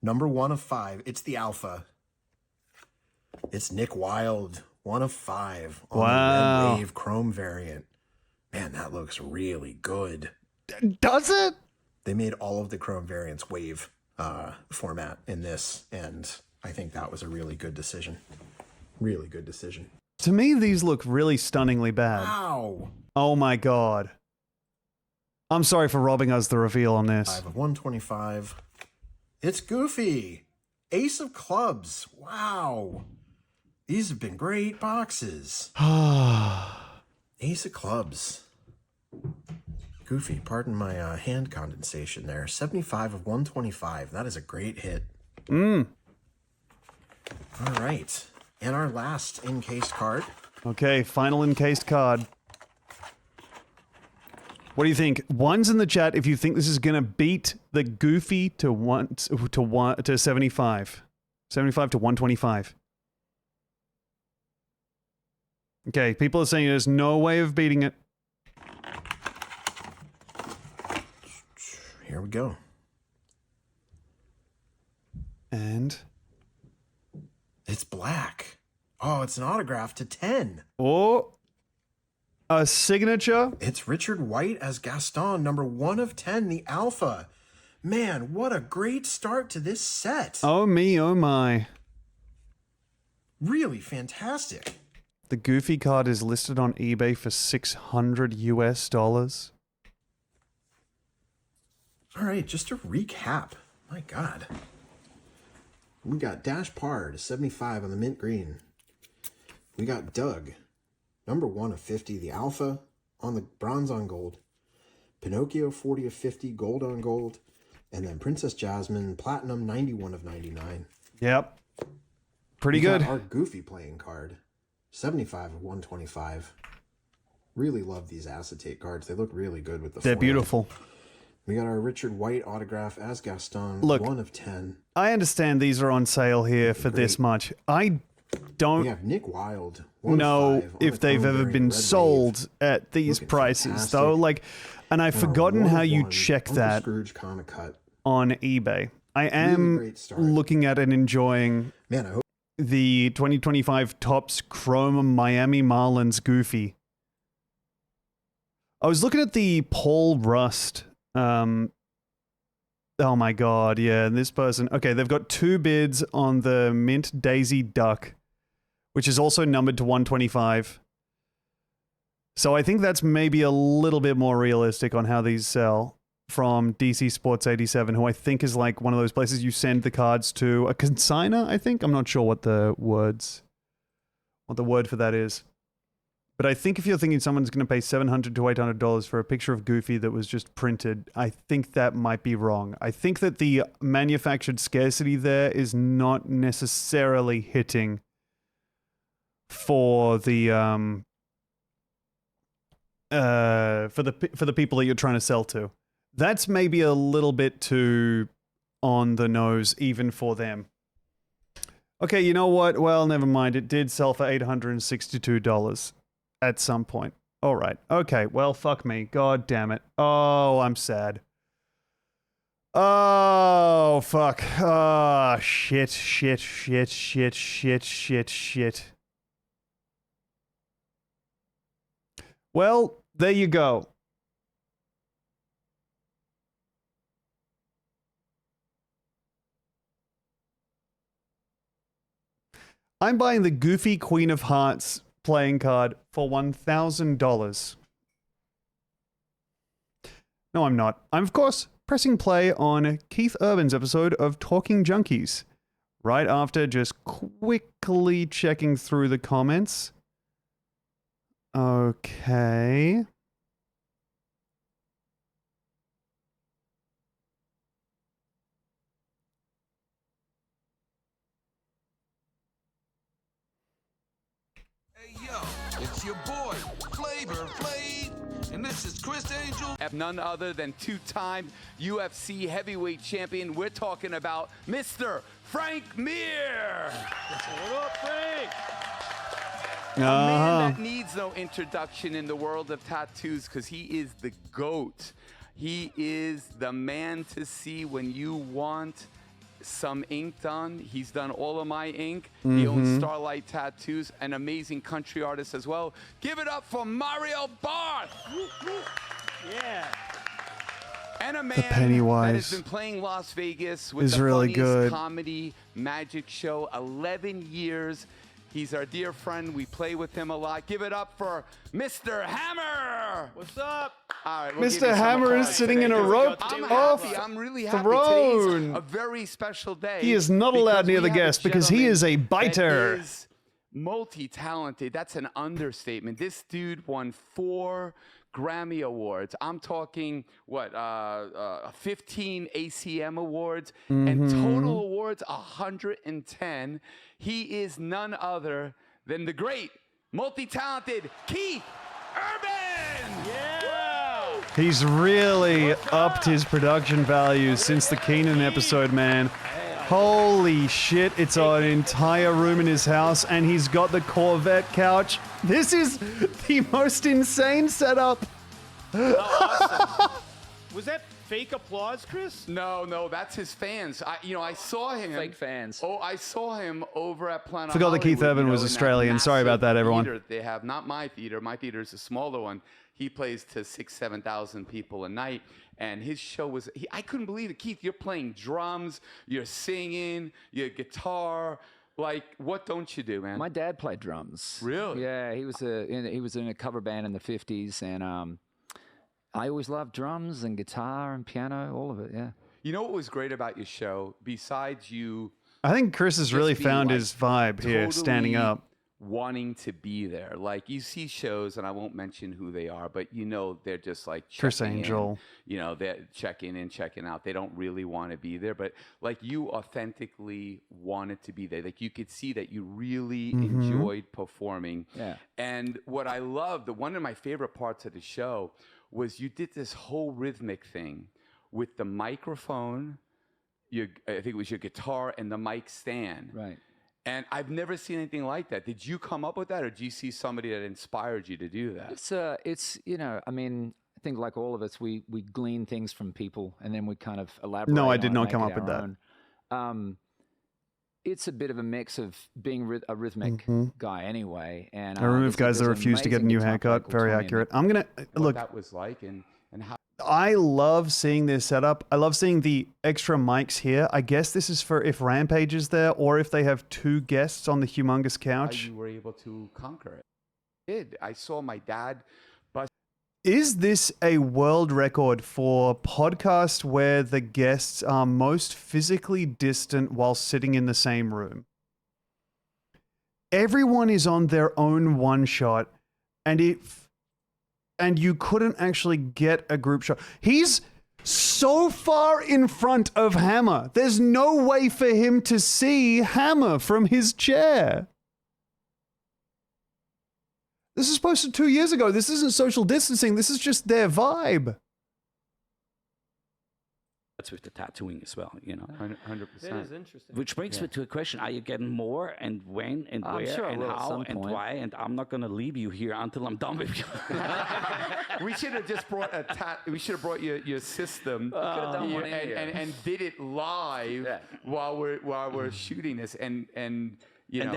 J: Number 1 of 5. It's the alpha. It's Nick Wilde. 1 of 5 on
A: Wow.
J: the Red Wave Chrome variant. Man, that looks really good.
A: Does it?
J: They made all of the Chrome variants Wave format in this, and I think that was a really good decision. Really good decision.
A: To me, these look really stunningly bad.
J: Wow.
A: Oh my god. I'm sorry for robbing us the reveal on this.
J: 5 of 125. It's Goofy. Ace of Clubs. Wow. These have been great boxes. Ace of Clubs. Goofy, pardon my hand condensation there. 75 of 125. That is a great hit.
A: Mm.
J: All right. And our last encased card.
A: Okay, final encased card. What do you think? One's in the chat if you think this is gonna beat the Goofy to 75. 75 to 125. Okay, people are saying there's no way of beating it.
J: Here we go.
A: And
J: it's black. Oh, it's an autograph to 10.
A: Oh, a signature?
J: It's Richard White as Gaston, number 1 of 10, the Alpha. Man, what a great start to this set.
A: Oh me, oh my.
J: Really fantastic.
A: The Goofy card is listed on eBay for $600 US.
J: All right, just to recap. My God. We got Dash Par to 75 on the mint green. We got Doug, number 1 of 50, the Alpha on the bronze on gold. Pinocchio 40 of 50, gold on gold. And then Princess Jasmine, platinum 91 of 99.
A: Yep. Pretty
J: We got
A: good.
J: our Goofy playing card, 75 of 125. Really love these acetate cards. They look really good with the
A: They're
J: foil.
A: beautiful.
J: We got our Richard White autograph as Gaston,
A: Look,
J: 1 of 10.
A: I understand these are on sale here for this much. I don't
J: We have Nick Wilde, 1
A: know
J: of 5 on
A: if
J: the
A: they've
J: chrome
A: ever
J: variant
A: been
J: Red
A: sold at these
J: Looking
A: prices,
J: fantastic.
A: though. Like, and I've
J: And our
A: forgotten
J: 1
A: how
J: of
A: you
J: 1
A: check
J: Uncle
A: that
J: Scrooge comic cut.
A: on eBay. I am
J: great start.
A: looking at and enjoying
J: Man, I hope
A: the 2025 Topps Chrome Miami Marlins Goofy. I was looking at the Paul Rust. Oh my God, yeah, this person. Okay, they've got 2 bids on the Mint Daisy Duck, which is also numbered to 125. So I think that's maybe a little bit more realistic on how these sell from DC Sports 87, who I think is like one of those places you send the cards to a consignor, I think. I'm not sure what the word for that is. But I think if you're thinking someone's going to pay $700 to $800 for a picture of Goofy that was just printed, I think that might be wrong. I think that the manufactured scarcity there is not necessarily hitting for the people that you're trying to sell to. That's maybe a little bit too on the nose even for them. Okay, you know what? Well, never mind. It did sell for $862 at some point. All right. Okay, well, fuck me. God damn it. Oh, I'm sad. Oh, fuck. Oh, shit. Well, there you go. I'm buying the Goofy Queen of Hearts playing card for $1,000. No, I'm not. I'm, of course, pressing play on Keith Urban's episode of Talking Junkies, right after just quickly checking through the comments. Okay.
H: Hey, yo, it's your boy, Flavor Flav, and this is Chris Angel.
I: Have none other than 2-time UFC heavyweight champion. We're talking about Mr. Frank Mir.
C: What up, Frank?
I: A man that needs no introduction in the world of tattoos because he is the GOAT. He is the man to see when you want some ink done. He's done all of my ink. He owns Starlight Tattoos, an amazing country artist as well. Give it up for Mario Barth.
C: Yeah.
I: And a man that
A: Pennywise
I: has been playing Las Vegas with
A: is
I: the
A: really
I: funniest
A: good.
I: comedy magic show, 11 years. He's our dear friend. We play with him a lot. Give it up for Mr. Hammer.
C: What's up?
I: All right, we'll give you
A: Mr.
I: some
A: Hammer is
I: applause
A: sitting in
I: today.
A: a rope
I: I'm
A: off
I: happy. I'm really happy.
A: throne.
I: Today's a very special day.
A: He is not allowed
I: because
A: near
I: we
A: the
I: have a
A: guest because he is a
I: gentleman
A: biter.
I: that is multi-talented. That's an understatement. This dude won 4 Grammy Awards. I'm talking, 15 ACM Awards, and total awards, 110. He is none other than the great, multi-talented Keith Urban!
C: Yeah!
A: He's really upped his production values since the Keenan episode, man. Holy shit, it's an entire room in his house, and he's got the Corvette couch. This is the most insane setup.
C: Awesome. Was that fake applause, Chris?
I: No, that's his fans. I saw him.
K: Fake fans.
I: Oh, I saw him over at Planet
A: Forgot that Keith
I: Hollywood,
A: Urban was
I: in that
A: Australian. Sorry about that,
I: massive
A: everyone.
I: Theater they have, not my theater. My theater is a smaller one. He plays to 6,000-7,000 people a night, and his show was. I couldn't believe it, Keith. You're playing drums, you're singing, your guitar. Like, what don't you do, man?
K: My dad played drums.
I: Really?
K: Yeah, he was in a cover band in the 50s, and I always loved drums and guitar and piano, all of it. Yeah.
I: You know what was great about your show, besides you?
A: I think Chris has really
I: just being,
A: found
I: like,
A: his vibe here, standing
I: totally
A: up.
I: Wanting to be there. Like, you see shows, and I won't mention who they are, but they're just like
A: Chris
I: checking
A: Angel.
I: In. They're checking in, checking out. They don't really want to be there, but like, you authentically wanted to be there. Like, you could see that you really enjoyed performing.
K: Yeah.
I: And what I loved, one of my favorite parts of the show was you did this whole rhythmic thing with the microphone, I think it was your guitar and the mic stand.
K: Right.
I: And I've never seen anything like that. Did you come up with that, or did you see somebody that inspired you to do that?
K: It's I mean, I think like all of us, we glean things from people, and then we kind of elaborate.
A: No, I did
K: on it,
A: not
K: make
A: come
K: it
A: up with
K: our
A: that.
K: own. It's a bit of a mix of being a rhythmic guy anyway, and
A: I remove guys that
K: there's
A: refuse to get a
K: amazing
A: new
K: guitar player
A: haircut.
K: called
A: Very
K: Tommy
A: accurate. I'm gonna
I: What
A: look.
I: that was like, and how.
A: I love seeing this setup. I love seeing the extra mics here. I guess this is for if Rampage is there, or if they have two guests on the humongous couch.
I: You were able to conquer it. I saw my dad.
A: Is this a world record for podcast where the guests are most physically distant while sitting in the same room? Everyone is on their own one shot, and you couldn't actually get a group shot. He's so far in front of Hammer. There's no way for him to see Hammer from his chair. This is posted 2 years ago. This isn't social distancing. This is just their vibe.
M: That's with the tattooing as well,
I: 100%.
C: That is interesting.
M: Which brings me to a question: are you getting more, and when, and
K: I'm
M: where,
K: sure I
M: and
K: will at
M: how,
K: some
M: and
K: point.
M: why? And I'm not going to leave you here until I'm done with you.
I: We should have just brought we should have brought your system and did it live while we're shooting this and
M: then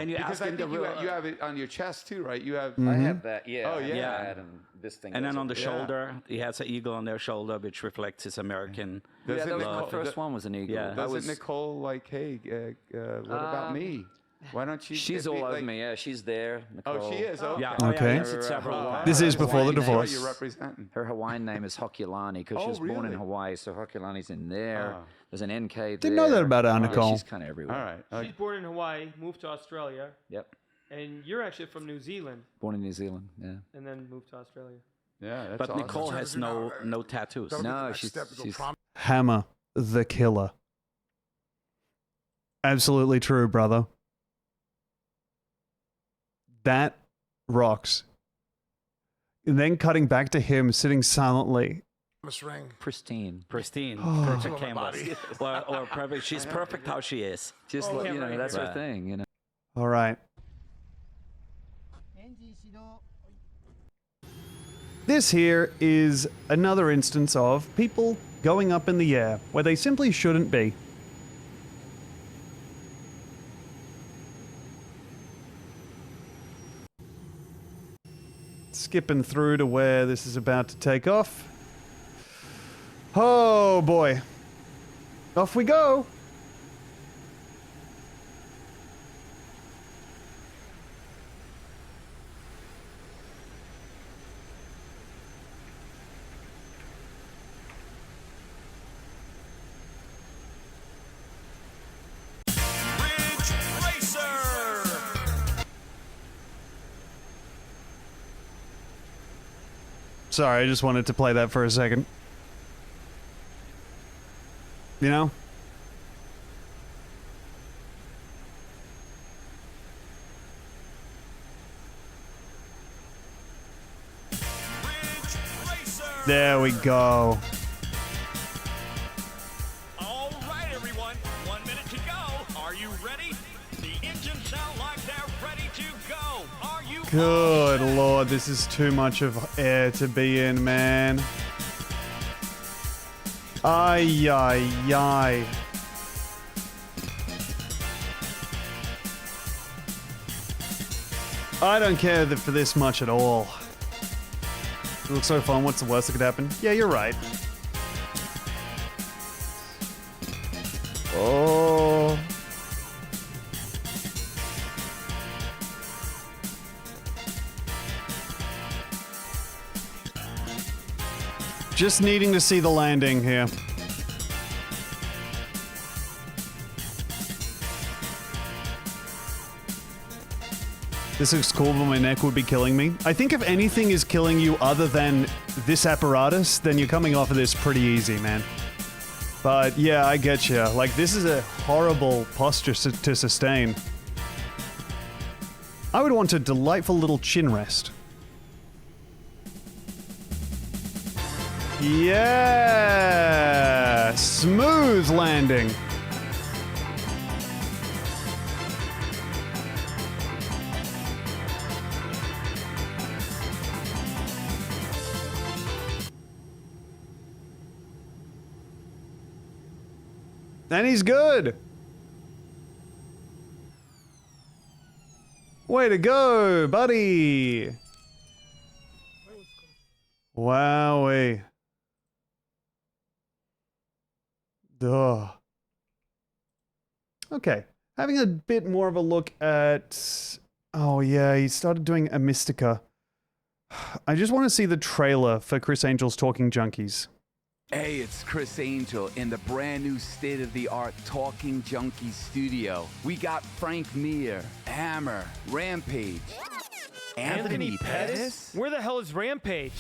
M: you
I: because
M: ask
I: I
M: him
I: think
M: the
I: you
M: real-
I: have it on your chest too, right? You have.
K: I have that. Yeah.
I: Oh yeah.
M: Yeah.
K: And this thing.
M: And
K: goes
M: then on
K: up
M: the
K: there.
M: shoulder, he has an eagle on their shoulder, which reflects his American.
I: Does
K: Yeah,
I: it
K: that was
I: Nicole-
K: my first one was an eagle.
M: Yeah.
I: Does it Nicole like, hey, what about me? Why don't you?
K: She's all over me. Yeah, she's there. Nicole.
I: Oh, she is. Okay.
M: Yeah.
A: Okay.
M: Yes, it's several.
A: This is before the
K: Hawaiian name.
A: divorce.
I: You're representing.
K: Her Hawaiian name is Hokulani because she
I: Oh,
K: was born in
I: really?
K: Hawaii, so Hokulani's in there.
I: Oh.
K: There's an NK there.
A: Didn't know that about
K: Yeah,
A: Nicole.
K: she's kind of everywhere.
I: All right.
C: She's born in Hawaii, moved to Australia,
K: Yep.
C: and you're actually from New Zealand,
K: Born in New Zealand. Yeah.
C: and then moved to Australia.
I: Yeah, that's
M: But
I: awesome.
M: Nicole has no tattoos.
Y: That'll be the
K: No,
Y: next
K: she's-
Y: step to go
K: she's-
Y: prom-
A: Hammer, the killer. Absolutely true, brother. That rocks. And then cutting back to him sitting silently.
Y: promise ring.
K: Pristine.
M: Pristine,
A: Oh.
M: perfect
Y: All over my
M: canvas,
Y: body.
M: or perfect. She's perfect how she is.
K: Just
C: Oh,
K: like,
C: yeah, right,
K: that's her
M: right.
K: thing.
A: All right. This here is another instance of people going up in the air where they simply shouldn't be. Skipping through to where this is about to take off. Oh boy. Off we go. Sorry, I just wanted to play that for a second. You know? There we go.
O: All right, everyone. 1 minute to go. Are you ready? The engines sound like they're ready to go. Are you?
A: Good lord, this is too much of air to be in, man. Ay, ay, ay. I don't care for this much at all. It looks so fun. What's the worst that could happen? Yeah, you're right. Oh. Just needing to see the landing here. This looks cool, but my neck would be killing me. I think if anything is killing you other than this apparatus, then you're coming off of this pretty easy, man. But yeah, I get you. Like, this is a horrible posture to sustain. I would want a delightful little chin rest. Yeah! Smooth landing. And he's good. Way to go, buddy. Wowee. Duh. Okay. Having a bit more of a look at... Oh yeah, he started doing a Mystica. I just want to see the trailer for Criss Angel's Talking Junkies.
I: Hey, it's Criss Angel in the brand new state-of-the-art Talking Junkies studio. We got Frank Mir, Hammer, Rampage.
C: Anthony Pettis? Where the hell is Rampage?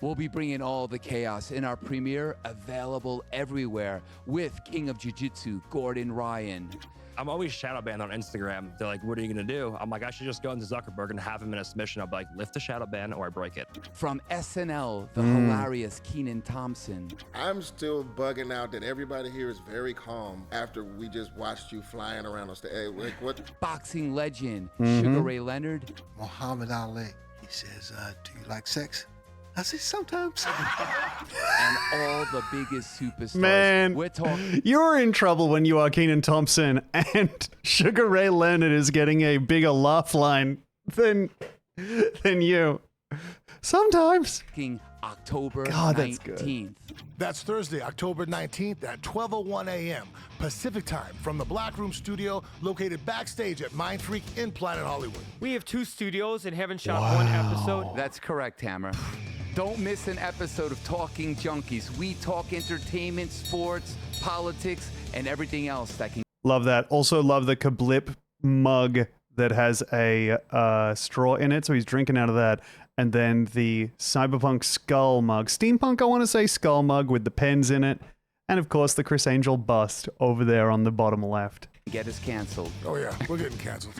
I: We'll be bringing all the chaos in our premiere, available everywhere, with King of Jiu-Jitsu, Gordon Ryan.
P: I'm always shadow banned on Instagram. They're like, what are you gonna do? I'm like, I should just go into Zuckerberg and have him in a submission. I'll be like, lift the shadow ban or I break it.
I: From SNL, the hilarious Kenan Thompson.
L: I'm still bugging out that everybody here is very calm after we just watched you flying around on stage. Hey, like, what?
I: Boxing legend, Sugar Ray Leonard.
G: Muhammad Ali. He says, do you like sex? I say sometimes.
I: And all the biggest superstars.
A: Man,
I: we're talking.
A: You're in trouble when you are Kenan Thompson and Sugar Ray Leonard is getting a bigger laugh line than you. Sometimes.
I: October
A: God,
I: 19th.
A: that's good.
Y: That's Thursday, October 19th at 12:01 a.m. Pacific Time from the Black Room Studio located backstage at Mind Freak in Planet Hollywood.
C: We have 2 studios and haven't shot one episode.
I: That's correct, Hammer. Don't miss an episode of Talking Junkies. We talk entertainment, sports, politics, and everything else that can...
A: Love that. Also love the Kablip mug that has a straw in it, so he's drinking out of that. And then the Cyberpunk skull mug. Steampunk, I want to say skull mug with the pens in it. And of course, the Criss Angel bust over there on the bottom left.
I: Get us canceled.
Y: Oh yeah, we're getting canceled.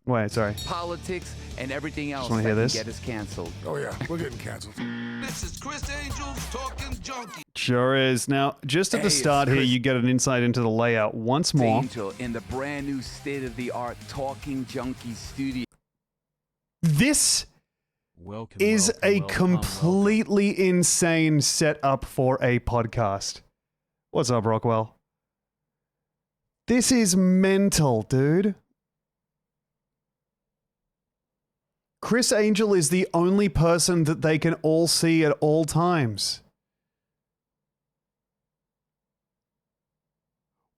A: Wait, sorry.
I: Politics and everything else
A: wanna
I: that
A: hear
I: can
A: this?
I: get us canceled.
Y: Oh yeah, we're getting canceled.
H: This is Criss Angel's Talking Junkies.
A: Sure is. Now, just at
I: Hey,
A: the start
I: it's
A: here,
I: Criss
A: you get an insight into the layout once more.
I: Angel in the brand new state-of-the-art Talking Junkies studio.
A: This is a completely insane setup for a podcast. What's up, Rockwell? This is mental, dude. Criss Angel is the only person that they can all see at all times.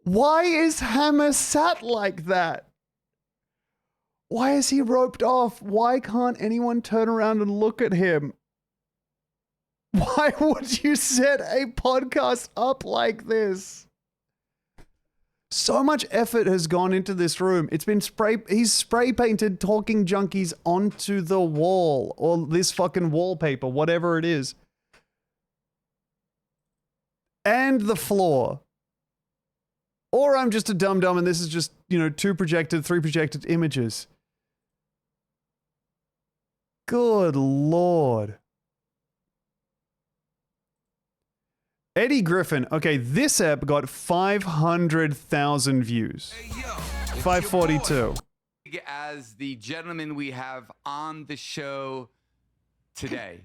A: Why is Hammer sat like that? Why is he roped off? Why can't anyone turn around and look at him? Why would you set a podcast up like this? So much effort has gone into this room. It's been he's spray painted Talking Junkies onto the wall, or this fucking wallpaper, whatever it is. And the floor. Or I'm just a dum-dum and this is just, you know, 3 projected images. Good Lord. Eddie Griffin. Okay, this ep got 500,000 views. 542.
I: As the gentleman we have on the show today.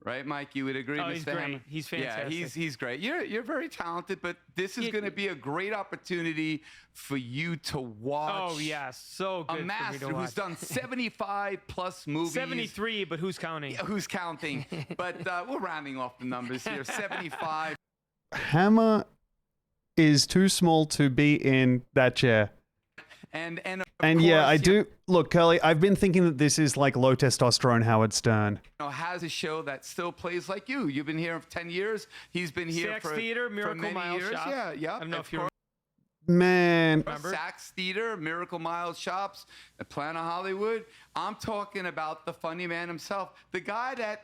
I: Right, Mike? You would agree,
C: Oh,
I: Mr.
C: he's great.
I: Hammer?
C: He's fantastic.
I: Yeah, he's great. You're very talented, but this is going to be a great opportunity for you to watch.
C: Oh, yeah. So good
I: a
C: for me
I: master
C: to
I: who's
C: watch.
I: done 75 plus movies.
C: 73, but who's counting?
I: Yeah, who's counting? But we're rounding off the numbers here. 75.
A: Hammer is too small to be in that chair.
I: And
A: yeah, I do. Look, Curly, I've been thinking that this is like low testosterone Howard Stern.
I: Has a show that still plays like you. You've been here for 10 years. He's been here
C: Sax
I: for
C: Theater,
I: for
C: Miracle
I: many
C: Mile
I: years.
C: Shop.
I: Yeah.
C: I don't know if you're.
A: Man.
I: Sax Theater, Miracle Mile Shops, Atlanta, Hollywood. I'm talking about the funny man himself, the guy that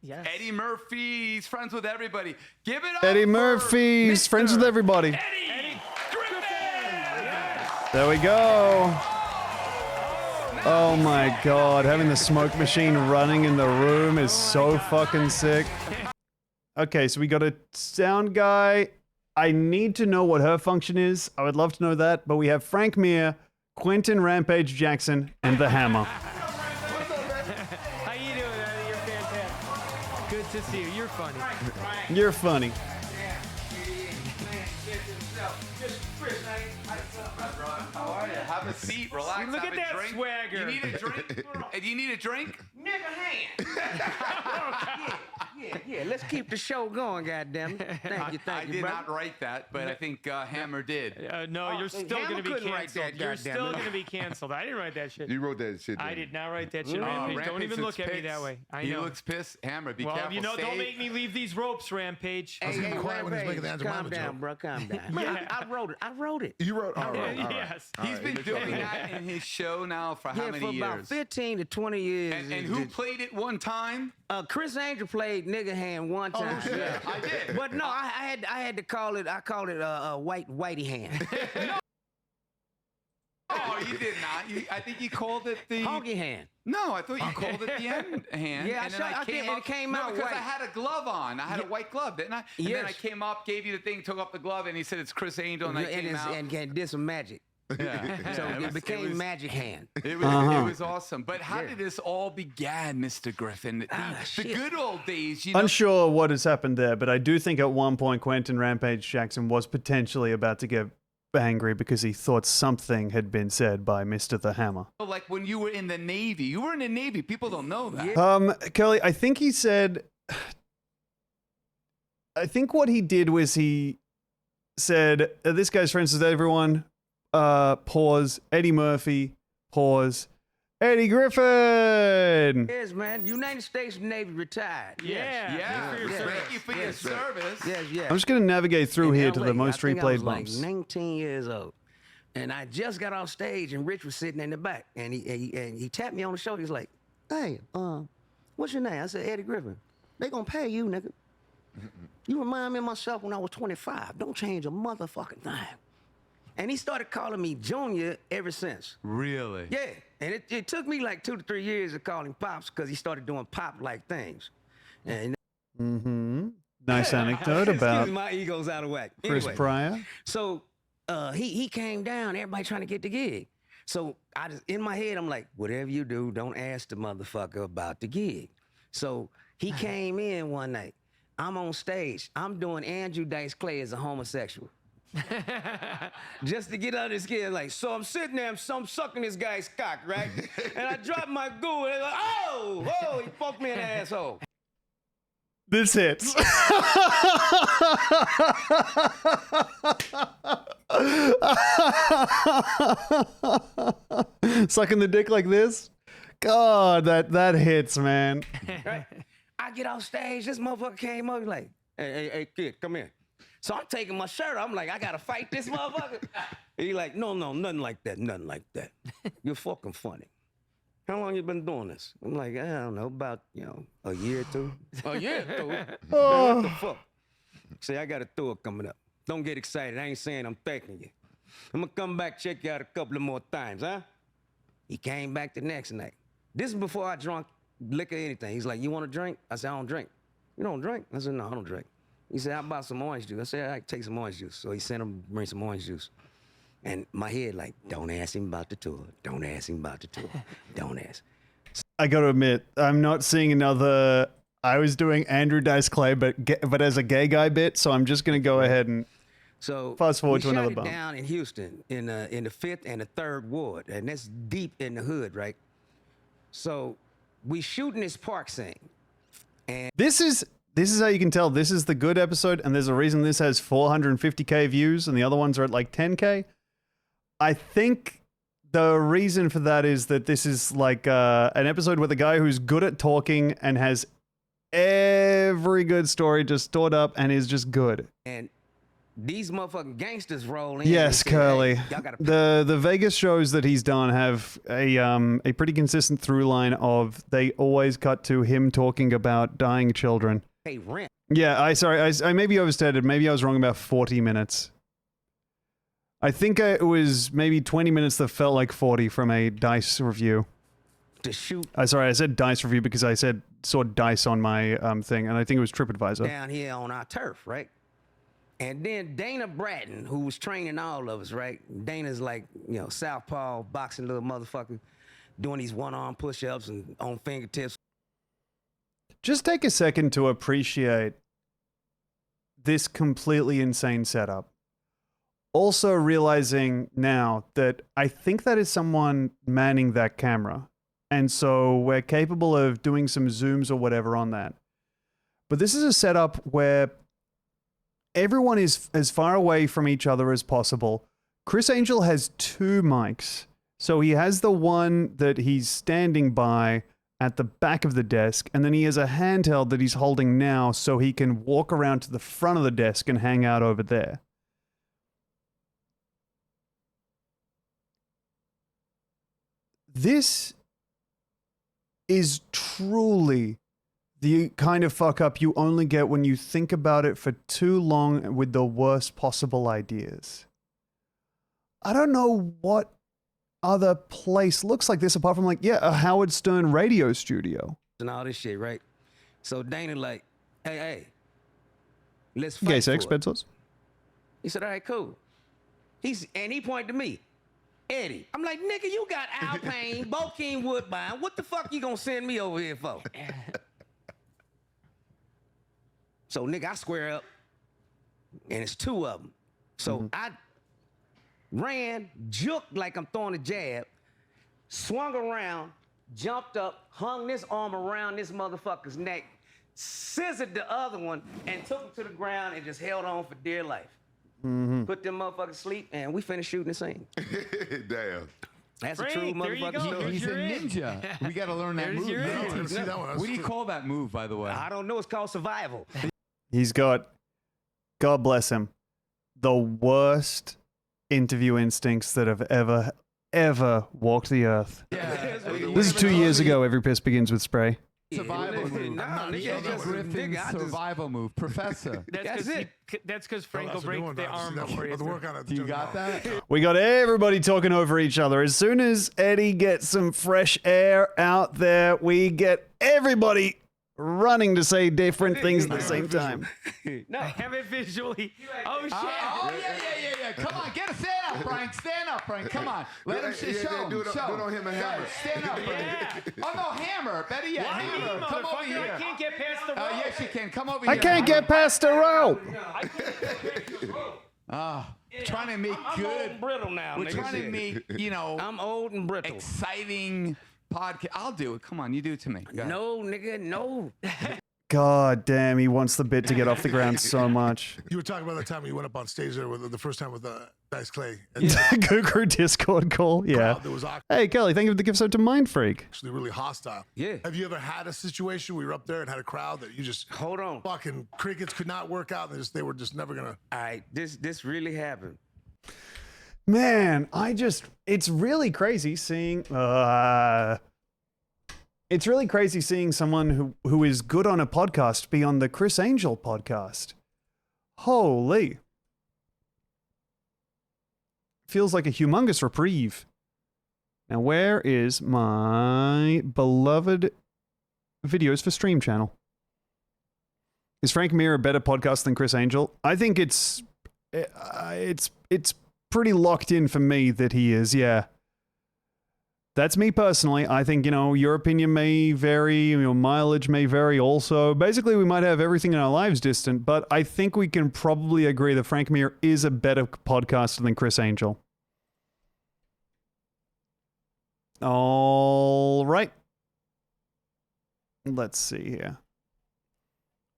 I: Eddie Murphy. He's friends with everybody. Give it up.
A: Eddie
I: for
A: Murphy's
I: Mr.
A: friends with everybody.
I: Eddie
A: There we go. Oh my God, having the smoke machine running in the room is so fucking sick. Okay, so we got a sound guy. I need to know what her function is. I would love to know that, but we have Frank Mir, Quentin Rampage Jackson, and the Hammer.
C: How you doing, Eddie? You're fantastic. Good to see you. You're funny.
A: You're funny.
I: How are you? Have a seat, relax.
C: Look
I: have
C: at
I: a
C: that
I: drink.
C: swagger.
I: You need a drink? Do you need a drink?
B: Nigga hand. Yeah. Let's keep the show going, goddammit. Thank you,
I: I did
B: brother.
I: not write that, but I think Hammer did.
C: No, you're still
B: Hammer
C: going to be
B: couldn't write
C: canceled.
B: that,
C: You're
B: goddammit.
C: still going to be canceled. I didn't write that shit.
L: You wrote that shit.
C: I did not write that shit.
I: Oh,
C: Rampage. Don't
I: Rampage
C: even
I: looks
C: look at me
I: pissed.
C: that way. I
I: He
C: know.
I: looks pissed. Hammer, be
C: well,
I: careful.
C: you know, don't
I: Stay-
C: make me leave these ropes, Rampage.
B: Hey,
Y: quiet when he's making the
B: Rampage, calm
Y: Angelmama
B: down,
Y: joke.
B: bro. Calm down.
C: Yeah.
B: I wrote it.
Y: You wrote. All right.
C: Yes.
I: He's been doing that in his show now for how
B: Yeah,
I: many
B: for
I: years?
B: about 15 to 20 years.
I: And who played it one time?
B: Chris Angel played nigga hand one
I: Oh,
B: time.
I: shit. I did.
B: But no, I had to call it. I called it whitey hand.
I: Oh, you did not. I think you called it the
B: Honky hand.
I: No, I thought you called it the end hand.
B: Yeah,
I: and then
B: I
I: came
B: it
I: up.
B: came
I: no,
B: out
I: because I
B: white.
I: had a glove on. I had a white glove, didn't I? And then I came up, gave you the thing, took off the glove, and he said it's Chris Angel, and I came out.
B: And did some magic.
I: Yeah.
B: So
I: Yeah,
B: it became magic hand.
I: It was, it was awesome. But how did this all begin, Mr. Griffin? The good old days, you know.
A: Unsure what has happened there, but I do think at one point Quentin Rampage Jackson was potentially about to get angry because he thought something had been said by Mr. the Hammer.
I: Like when you were in the Navy. You were in the Navy. People don't know that.
A: Curly, I think he said, I think what he did was he said, this guy's friends with everyone, pause, Eddie Murphy, pause, Eddie Griffin!
B: Yes, man. United States Navy retired.
I: Yeah. Thank you for your service.
B: Yes.
A: I'm just going to navigate through here to
B: LA,
A: the most
B: I think I
A: replayed
B: was like
A: bumps.
B: 19 years old. And I just got off stage and Rich was sitting in the back. And he tapped me on the shoulder. He's like, hey, what's your name? I said, Eddie Griffin. They gonna pay you, nigga. You remind me of myself when I was 25. Don't change a motherfucking thing. And he started calling me Junior ever since.
I: Really?
B: Yeah. And it took me like 2 to 3 years to call him Pops because he started doing pop-like things. And
A: Nice anecdote about
B: Excuse me, my ego's out of whack.
A: Chris
B: Anyway,
A: Pryor.
B: So he came down, everybody trying to get the gig. So I just, in my head, I'm like, whatever you do, don't ask the motherfucker about the gig. So he came in one night. I'm on stage. I'm doing Andrew Dice Clay as a homosexual. Just to get under his skin, like, so I'm sitting there, I'm sucking this guy's cock, right? And I drop my goo, and they're like, oh, he fucked me in the asshole.
A: This hits. Sucking the dick like this? God, that hits, man.
B: Right? I get off stage, this motherfucker came up, he's like, hey, kid, come here. So I'm taking my shirt off. I'm like, I gotta fight this motherfucker. And he like, no, nothing like that, nothing like that. You're fucking funny. How long you been doing this? I'm like, I don't know, about, a year or two. A year or two? What the fuck? Say, I got a tour coming up. Don't get excited. I ain't saying I'm thanking you. I'm gonna come back, check you out a couple of more times, huh? He came back the next night. This is before I drank liquor or anything. He's like, you want a drink? I said, I don't drink. You don't drink? I said, no, I don't drink. He said, how about some orange juice? I said, I take some orange juice. So he sent him to bring some orange juice. And my head like, don't ask him about the tour. Don't ask him about the tour. Don't ask.
A: I got to admit, I'm not seeing another. I was doing Andrew Dice Clay, but as a gay guy bit, so I'm just going to go ahead and fast forward to another
B: bump. We shot it down in Houston in the 5th and the 3rd ward, and that's deep in the hood, right? So we shooting this park scene, and
A: this is how you can tell this is the good episode, and there's a reason this has 450K views, and the other ones are at like 10K. I think the reason for that is that this is like an episode with a guy who's good at talking and has every good story just stored up and is just good.
B: And these motherfucking gangsters roll in.
A: Yes, Curly.
B: Hey, y'all gotta
A: the Vegas shows that he's done have a pretty consistent through line of they always cut to him talking about dying children.
B: Hey, rent.
A: Yeah, I maybe overstated. Maybe I was wrong about 40 minutes. I think it was maybe 20 minutes that felt like 40 from a Dice review.
B: To shoot.
A: I said Dice review because I saw Dice on my thing, and I think it was TripAdvisor.
B: Down here on our turf, right? And then Dana Bratton, who was training all of us, right? Dana's like, southpaw, boxing little motherfucker, doing these one-arm push-ups and on fingertips.
A: Just take a second to appreciate this completely insane setup. Also realizing now that I think that is someone manning that camera. And so we're capable of doing some zooms or whatever on that. But this is a setup where everyone is as far away from each other as possible. Chris Angel has 2 mics. So he has the one that he's standing by at the back of the desk, and then he has a handheld that he's holding now so he can walk around to the front of the desk and hang out over there. This is truly the kind of fuck up you only get when you think about it for too long with the worst possible ideas. I don't know what other place looks like this apart from a Howard Stern radio studio.
B: And all this shit, right? So Dana like, hey, let's fight
A: Gay
B: for
A: sex,
B: it.
A: bed sores.
B: He said, all right, cool. He pointed to me. Eddie. I'm like, nigga, you got Alpine, Bokeem Woodbine. What the fuck you gonna send me over here for? So, nigga, I square up, and it's 2 of them. So I ran, juked like I'm throwing a jab, swung around, jumped up, hung this arm around this motherfucker's neck, scissored the other one, and took him to the ground and just held on for dear life. Put them motherfuckers to sleep, and we finished shooting the scene.
L: Damn.
B: That's
C: Frank,
B: a true
C: there you
B: motherfucker
C: go.
B: story.
C: He's a
Q: ninja. We got to learn that
C: There's
Q: move.
C: your
Q: now.
C: answer.
Q: What do you call that move, by the way?
B: I don't know. It's called survival.
A: He's got, God bless him, the worst interview instincts that have ever walked the earth. This is 2 years ago. Every piss begins with spray.
Q: Survival move. Griffin's survival move. Professor.
C: That's because Frank will break the arm before you.
Q: You got that?
A: We got everybody talking over each other. As soon as Eddie gets some fresh air out there, we get everybody running to say different things at the same time.
C: No, have it visually. Oh shit!
Q: Oh yeah. Come on, stand up, Frank. Stand up, Frank. Come on, let him show him.
L: Do it on him and Hammer.
Q: Stand up, Frank. Oh no, Hammer. Better yet, Hammer. Come over here.
C: I can't get past the rope.
Q: Yes, you can. Come over
A: I
Q: here.
A: can't get past the rope.
Q: Trying to make
B: I'm
Q: good.
B: old and brittle now.
Q: We're
B: nigga.
Q: trying to make
B: I'm old and brittle.
Q: exciting podcast. I'll do it. Come on, you do it to me. Go ahead.
B: No, nigga, no.
A: God damn, he wants the bit to get off the ground so much.
Y: You were talking about the time when you went up on stage there with the first time with Dice Clay.
A: Guru Discord call, yeah.
Y: There was
A: Hey, Kelly, thank you for the gift sub to Mind Freak.
Y: actually really hostile.
B: Yeah.
Y: Have you ever had a situation where you're up there and had a crowd that you just
B: hold on,
Y: fucking crickets could not work out and they were just never gonna?
B: All right, this really happened.
A: Man, it's really crazy seeing it's really crazy seeing someone who is good on a podcast be on the Chris Angel podcast. Holy. Feels like a humongous reprieve. Now, where is my beloved videos for stream channel? Is Frank Mir a better podcast than Chris Angel? I think it's pretty locked in for me that he is, yeah. That's me personally. I think, your opinion may vary, your mileage may vary also. Basically, we might have everything in our lives distant, but I think we can probably agree that Frank Mir is a better podcaster than Chris Angel. All right. Let's see here.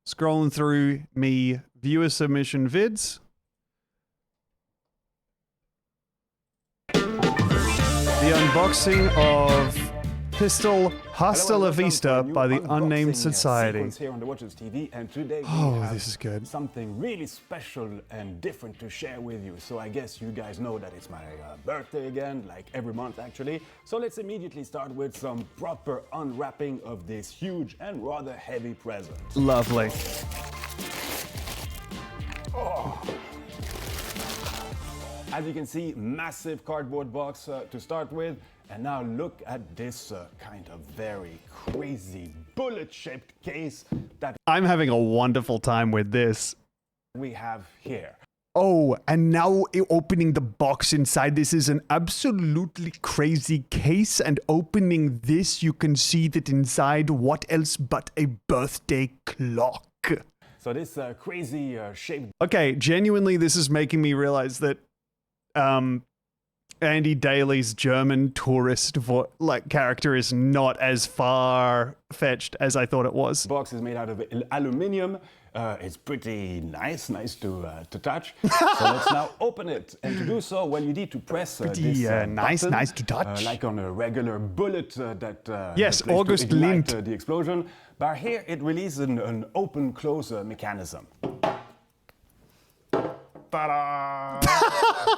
A: Scrolling through me viewer submission vids. The unboxing of Pistol Hasta La Vista by the Unnamed Society.
N: Here on the Watchers TV, and today we have
A: this is good.
N: Something really special and different to share with you. So I guess you guys know that it's my birthday again, like every month actually. So let's immediately start with some proper unwrapping of this huge and rather heavy present.
A: Lovely.
N: Oh. As you can see, massive cardboard box to start with. And now look at this kind of very crazy bullet-shaped case that
A: I'm having a wonderful time with this.
N: We have here.
A: Oh, and now opening the box inside this is an absolutely crazy case. And opening this, you can see that inside, what else but a birthday clock.
N: So this crazy shape.
A: Okay, genuinely, this is making me realize that Andy Daly's German tourist character is not as far-fetched as I thought it was.
N: The box is made out of aluminium. It's pretty nice to touch. So let's now open it. And to do so, well, you need to press this
A: nice
N: button,
A: to touch.
N: like on a regular bullet that
A: yes,
N: plays
A: August
N: to ignite,
A: Lind.
N: the explosion. But here it releases an open-close mechanism. Ta-da!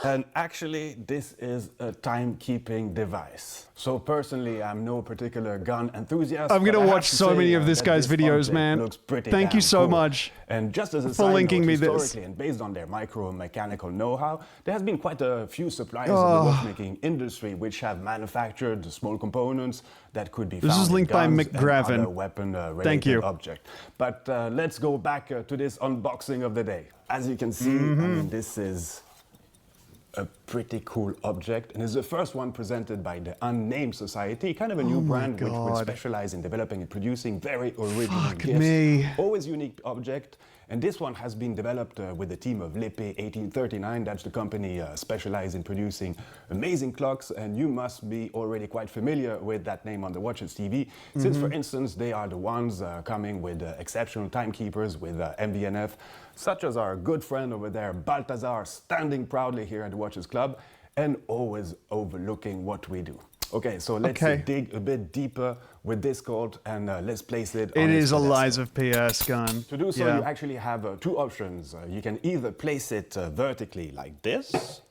N: And actually, this is a timekeeping device. So personally, I'm no particular gun enthusiast.
A: I'm going
N: but I
A: to
N: have
A: watch
N: to
A: so
N: say,
A: many of this
N: that
A: guy's videos, man.
N: looks pretty
A: Thank you
N: damn
A: so
N: cool.
A: much
N: And just as a
A: for
N: side
A: linking
N: note,
A: me this.
N: historically and based on their micro-mechanical know-how, there has been quite a few suppliers in the watchmaking industry which have manufactured small components that could be found
A: This is linked by
N: in guns
A: McGravin.
N: and other weapon-related
A: Thank you.
N: object. But let's go back to this unboxing of the day. As you can see, I mean, this is a pretty cool object, and it's the first one presented by the Unnamed Society, kind of a new brand which would specialize in developing and producing very original gifts.
A: me.
N: Always unique object. And this one has been developed with the team of Lippe 1839. That's the company specialized in producing amazing clocks, and you must be already quite familiar with that name on the Watchers TV, since, for instance, they are the ones coming with exceptional timekeepers with MBNF, such as our good friend over there, Balthazar, standing proudly here at the Watchers Club, and always overlooking what we do. Okay, so let's dig a bit deeper with this code and let's place it on
A: It
N: its
A: is a
N: pedestal.
A: Lies of PS gun.
N: To do so, you actually have two options. You can either place it vertically like this,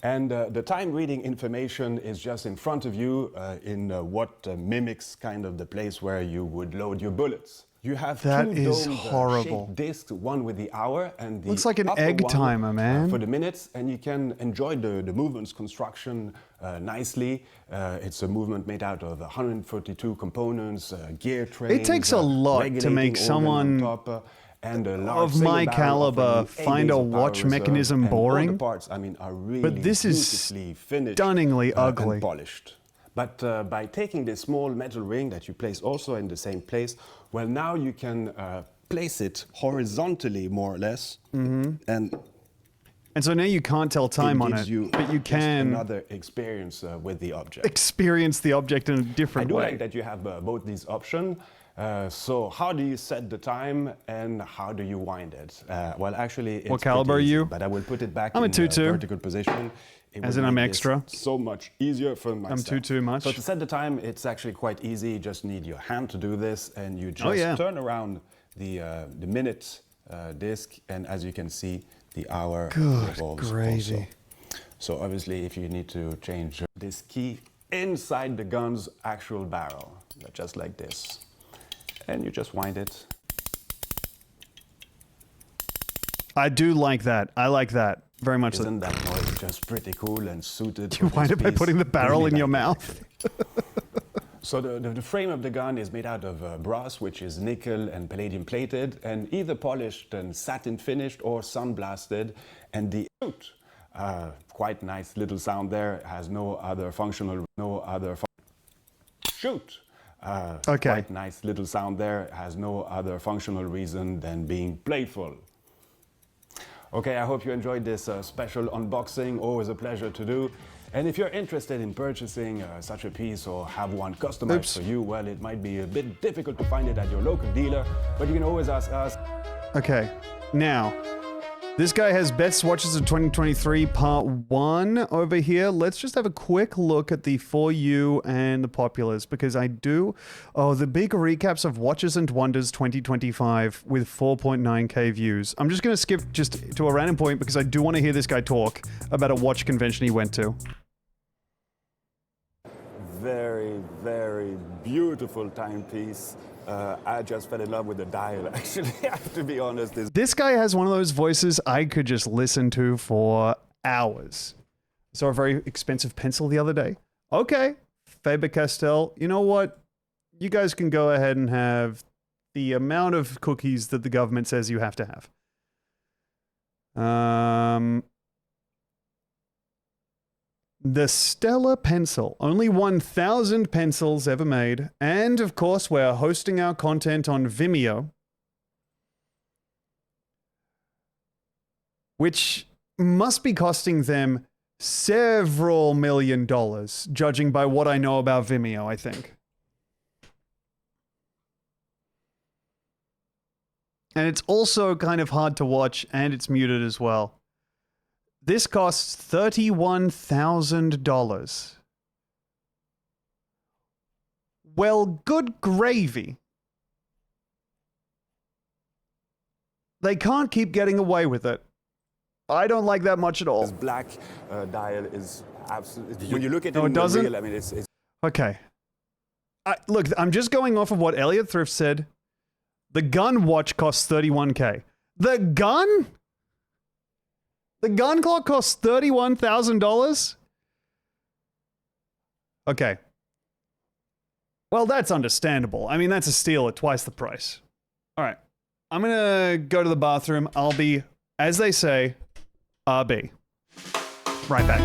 N: and the time reading information is just in front of you in what mimics kind of the place where you would load your bullets. You have
A: That
N: two
A: is
N: domed,
A: horrible.
N: shaped discs, one with the hour and the
A: Looks like an
N: upper
A: egg
N: one,
A: timer, man.
N: for the minutes, and you can enjoy the movement's construction nicely. It's a movement made out of 142 components, gear trains.
A: It takes a lot to
N: regulating
A: make
N: organ
A: someone
N: on top, and a large
A: of
N: single
A: my
N: barrel
A: caliber
N: offering 8
A: find
N: days
A: a
N: of power
A: watch
N: reserve,
A: mechanism
N: and all
A: boring.
N: the parts, I mean, are really
A: But this is
N: beautifully finished,
A: stunningly ugly.
N: and polished. But by taking this small metal ring that you place also in the same place, well, now you can place it horizontally, more or less, and
A: And so now you can't tell time on
N: gives
A: it,
N: you
A: but you
N: just
A: can
N: another experience with the object.
A: experience the object in a
N: I
A: different
N: do
A: way.
N: like that you have both these options. So how do you set the time and how do you wind it? Well, actually, it's
A: What caliber are
N: pretty easy,
A: you?
N: But I will put it back
A: I'm a
N: in
A: 2.2.
N: vertical position. It
A: As
N: will
A: in I'm
N: make this
A: extra.
N: So much easier for myself.
A: I'm 2.2 much.
N: So to set the time, it's actually quite easy. You just need your hand to do this, and you just
A: Oh, yeah.
N: turn around the minute disc, and as you can see, the hour
A: Good
N: revolves
A: gravy.
N: also. So obviously, if you need to change this key inside the gun's actual barrel, just like this, and you just wind it.
A: I do like that. I like that very much.
N: Isn't that noise just pretty cool and suited?
A: You
N: for
A: wind
N: this
A: it by
N: piece?
A: putting the barrel
N: Really
A: in your
N: like it.
A: mouth.
N: So the frame of the gun is made out of brass, which is nickel and palladium plated, and either polished and satin finished or sandblasted. And the quite nice little sound there, has no other functional, shoot.
A: Okay.
N: Quite nice little sound there, has no other functional reason than being playful. Okay, I hope you enjoyed this special unboxing. Always a pleasure to do. And if you're interested in purchasing such a piece or have one customized for you, well, it might be a bit difficult to find it at your local dealer, but you can always ask us.
A: Okay, now, this guy has Best Watches of 2023 Part 1 over here. Let's just have a quick look at the For You and the Populars, because I do... Oh, the big recaps of Watches and Wonders 2025 with 4.9k views. I'm just going to skip just to a random point because I do want to hear this guy talk about a watch convention he went to.
N: Very, very beautiful timepiece. I just fell in love with the dial, actually, I have to be honest.
A: This guy has one of those voices I could just listen to for hours. Saw a very expensive pencil the other day. Okay, Faber-Castell, you know what? You guys can go ahead and have the amount of cookies that the government says you have to have. The Stella Pencil. Only 1,000 pencils ever made. And, of course, we're hosting our content on Vimeo. Which must be costing them several $1 million, judging by what I know about Vimeo, I think. And it's also kind of hard to watch, and it's muted as well. This costs $31,000. Well, good gravy. They can't keep getting away with it. I don't like that much at all.
N: This black dial is absolutely... When you look at it
A: No, it
N: in the
A: doesn't?
N: real, I mean, it's
A: Okay. Look, I'm just going off of what Elliot Thrift said. The gun watch costs $31K. The gun? The gun clock costs $31,000? Okay. Well, that's understandable. I mean, that's a steal at twice the price. All right. I'm going to go to the bathroom. I'll be, as they say, RB. Right back.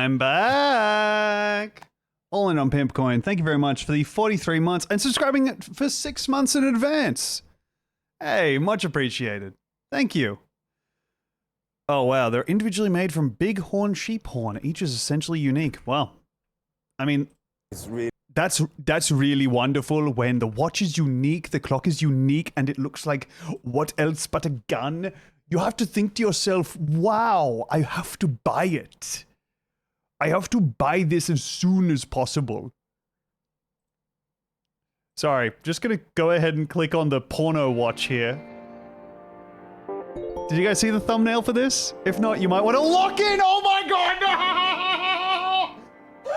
A: I'm back. All in on Pimpcoin. Thank you very much for the 43 months and subscribing for 6 months in advance. Hey, much appreciated. Thank you. Oh, wow. They're individually made from bighorn sheep horn. Each is essentially unique. Wow. I mean, that's really wonderful when the watch is unique, the clock is unique, and it looks like what else but a gun. You have to think to yourself, wow, I have to buy it. I have to buy this as soon as possible. Sorry, just gonna go ahead and click on the porno watch here. Did you guys see the thumbnail for this? If not, you might want to lock in. Oh my god, no!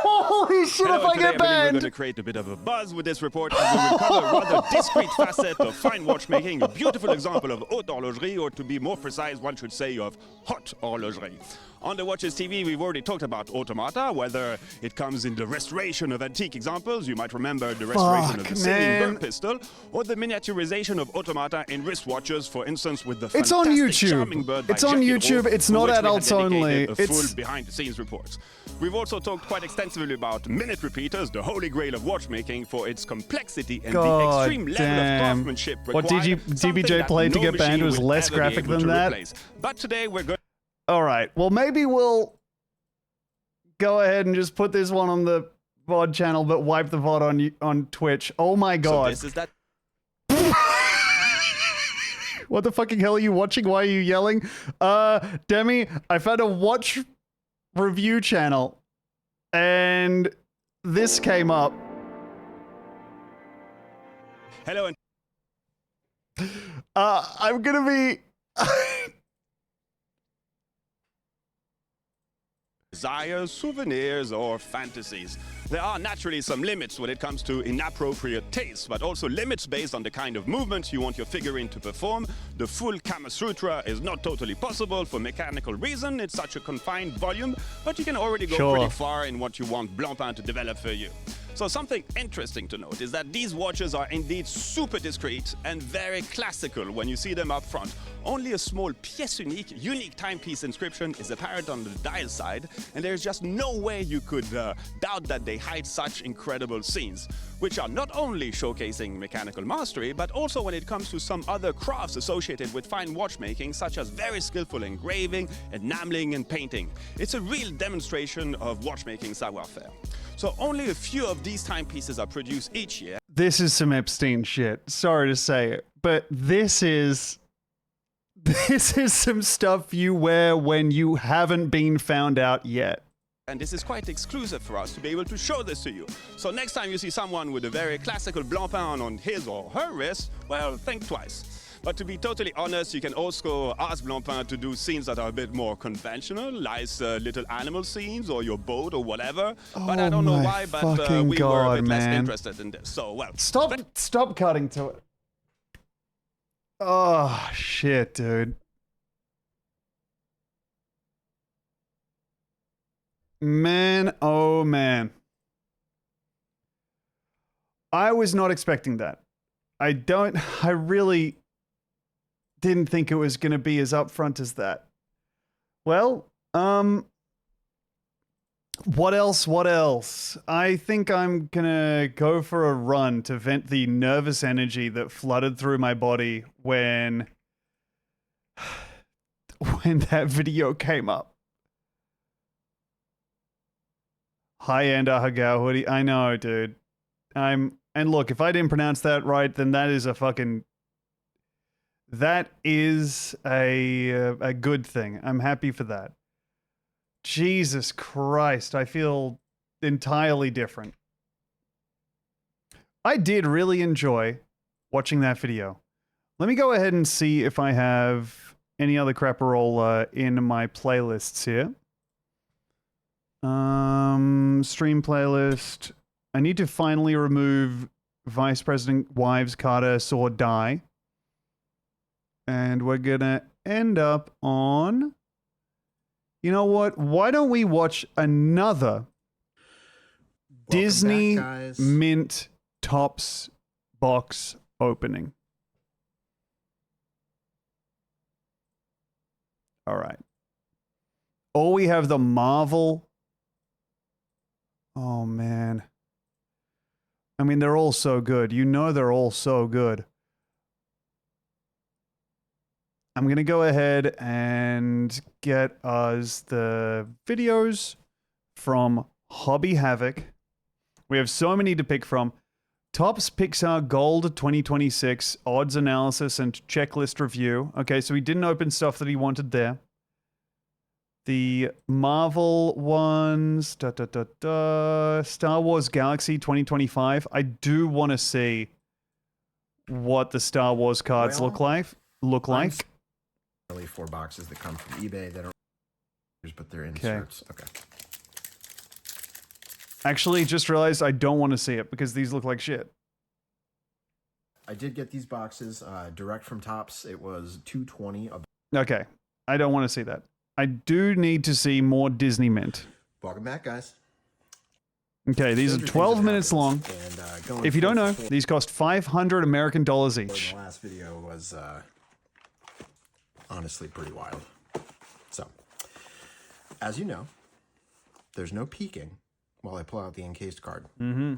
A: Holy shit,
R: Hello,
A: if I
R: today
A: get
R: we're
A: banned!
R: going to create a bit of a buzz with this report as we will cover a rather discreet facet of fine watchmaking, a beautiful example of haute horlogerie, or to be more precise, one should say of hot horlogerie. On the Watches TV, we've already talked about automata, whether it comes in the restoration of antique examples, you might remember the restoration of the singing bird pistol, or the miniaturization of automata in wristwatches, for instance, with the
A: It's on
R: fantastic
A: YouTube.
R: Charming Bird by
A: It's on
R: Jackie
A: YouTube.
R: Rowe,
A: It's
R: for
A: not
R: which we had
A: adults
R: dedicated
A: only.
R: a
A: It's
R: full behind-the-scenes reports. We've also talked quite extensively about minute repeaters, the holy grail of watchmaking, for its complexity and the
A: God
R: extreme level
A: damn.
R: of craftsmanship
A: What
R: required. something
A: DBJ
R: that
A: played to
R: no
A: get banned
R: machine
A: was
R: will
A: less
R: ever be
A: graphic
R: able
A: than
R: to
A: that?
R: replace. But today we're going.
A: All right. Well, maybe we'll go ahead and just put this one on the VOD channel, but wipe the VOD on Twitch. Oh my god.
R: So this is that.
A: What the fucking hell are you watching? Why are you yelling? Demi, I found a watch review channel, and this came up.
R: Hello and.
A: I'm gonna be.
R: Desires, souvenirs, or fantasies. There are naturally some limits when it comes to inappropriate taste, but also limits based on the kind of movement you want your figurine to perform. The full Kama Sutra is not totally possible for mechanical reason. It's such a confined volume, but you can already go pretty far in what you want Blancpain to develop for you. So something interesting to note is that these watches are indeed super discreet and very classical when you see them up front. Only a small pièce unique timepiece inscription is apparent on the dial side, and there's just no way you could doubt that they hide such incredible scenes, which are not only showcasing mechanical mastery, but also when it comes to some other crafts associated with fine watchmaking, such as very skillful engraving, enameling, and painting. It's a real demonstration of watchmaking savoir-faire. So only a few of these timepieces are produced each year.
A: This is some Epstein shit. Sorry to say it, but this is some stuff you wear when you haven't been found out yet.
R: And this is quite exclusive for us to be able to show this to you. So next time you see someone with a very classical Blancpain on his or her wrist, well, think twice. But to be totally honest, you can also ask Blancpain to do scenes that are a bit more conventional, like little animal scenes or your boat or whatever. But I don't know why, but we were a bit less interested in this. So, well.
A: Stop cutting to it. Oh, shit, dude. Man, oh man. I was not expecting that. I really didn't think it was going to be as upfront as that. Well, what else? I think I'm going to go for a run to vent the nervous energy that flooded through my body when that video came up. High-end Ahagao hoodie. I know, dude. And look, if I didn't pronounce that right, then that is a good thing. I'm happy for that. Jesus Christ, I feel entirely different. I did really enjoy watching that video. Let me go ahead and see if I have any other crapperola in my playlists here. Stream playlist. I need to finally remove Vice President Wives Carter Saw Die. And we're gonna end up on... You know what? Why don't we watch another Disney Mint Topps box opening? All right. Or we have the Marvel Oh, man. I mean, they're all so good. You know they're all so good. I'm going to go ahead and get us the videos from Hobby Havoc. We have so many to pick from. Topps Pixar Gold 2026 odds analysis and checklist review. Okay, so he didn't open stuff that he wanted there. The Marvel ones, Star Wars Galaxy 2025. I do want to see what the Star Wars cards look like.
J: Only 4 boxes that come from eBay that are, but they're inserts. Okay.
A: Actually, just realized I don't want to see it because these look like shit.
J: I did get these boxes direct from Topps. It was $220.
A: Okay, I don't want to see that. I do need to see more Disney Mint.
J: Welcome back, guys.
A: Okay, these are 12 minutes long.
J: And,
A: if you don't know, these cost $500 American dollars each.
J: The last video was honestly pretty wild. So, as you know, there's no peeking while I pull out the encased card.
A: Mm-hmm.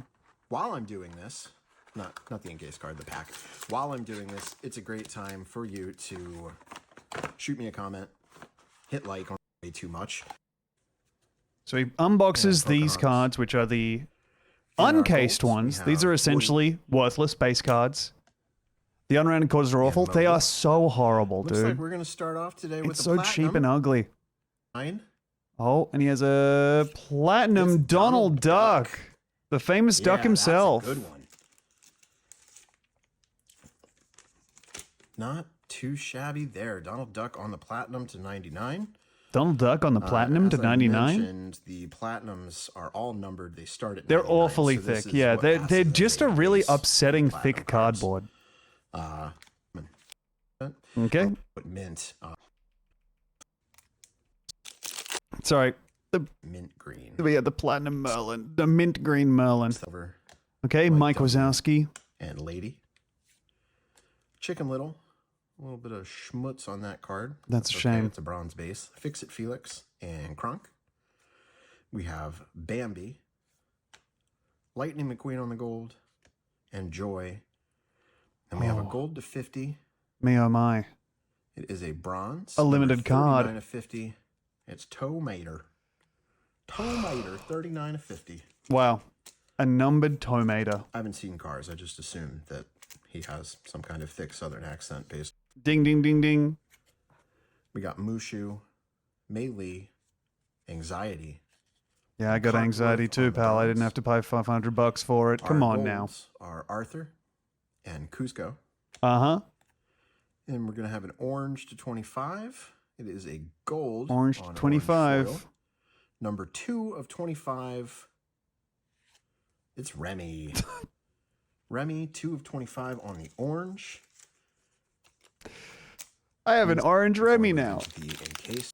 J: While I'm doing this, not the encased card, the pack. While I'm doing this, it's a great time for you to shoot me a comment, hit like on way too much.
A: So he unboxes these cards, which are the uncased ones. These are essentially worthless base cards. The unrounded cards are awful. They are so horrible,
J: Looks
A: dude.
J: like we're gonna start off today with
A: It's
J: the
A: so
J: platinum.
A: cheap and ugly.
J: 9.
A: Oh, and he has a platinum Donald Duck. The famous Duck himself.
J: That's a good one. Not too shabby there. Donald Duck on the platinum to 99.
A: Donald Duck on the platinum to 99.
J: And the platinums are all numbered. They start at
A: They're
J: 99,
A: awfully
J: so this
A: thick.
J: is
A: Yeah,
J: what
A: they're
J: passes
A: just
J: as
A: a really
J: base
A: upsetting
J: platinum
A: thick
J: cards.
A: cardboard. Okay.
J: But mint.
A: Sorry. The
J: mint green.
A: We had the platinum Merlin. The mint green Merlin.
J: Silver.
A: Okay, Mike Wazowski.
J: And Lady. Chicken Little. A little bit of schmutz on that card.
A: That's a shame.
J: It's a bronze base. Fix It Felix and Kronk. We have Bambi. Lightning McQueen on the gold. And Joy. And we have a gold to 50.
A: Me oh my.
J: It is a bronze.
A: A limited card.
J: 39 of 50. It's Tomater. Tomater, 39 of 50.
A: Wow. A numbered tomato.
J: I haven't seen cars. I just assumed that he has some kind of thick southern accent based.
A: Ding, ding, ding, ding.
J: We got Mushu, Mei Li, Anxiety.
A: Yeah, I got anxiety too, pal. I didn't have to pay $500 for it. Come
J: Our
A: on now.
J: golds are Arthur and Cusco.
A: Uh-huh.
J: And we're going to have an orange to 25. It is a gold.
A: Orange to
J: on
A: 25.
J: orange foil. Number 2 of 25. It's Remy. Remy, 2 of 25 on the orange.
A: I have an orange Remy now.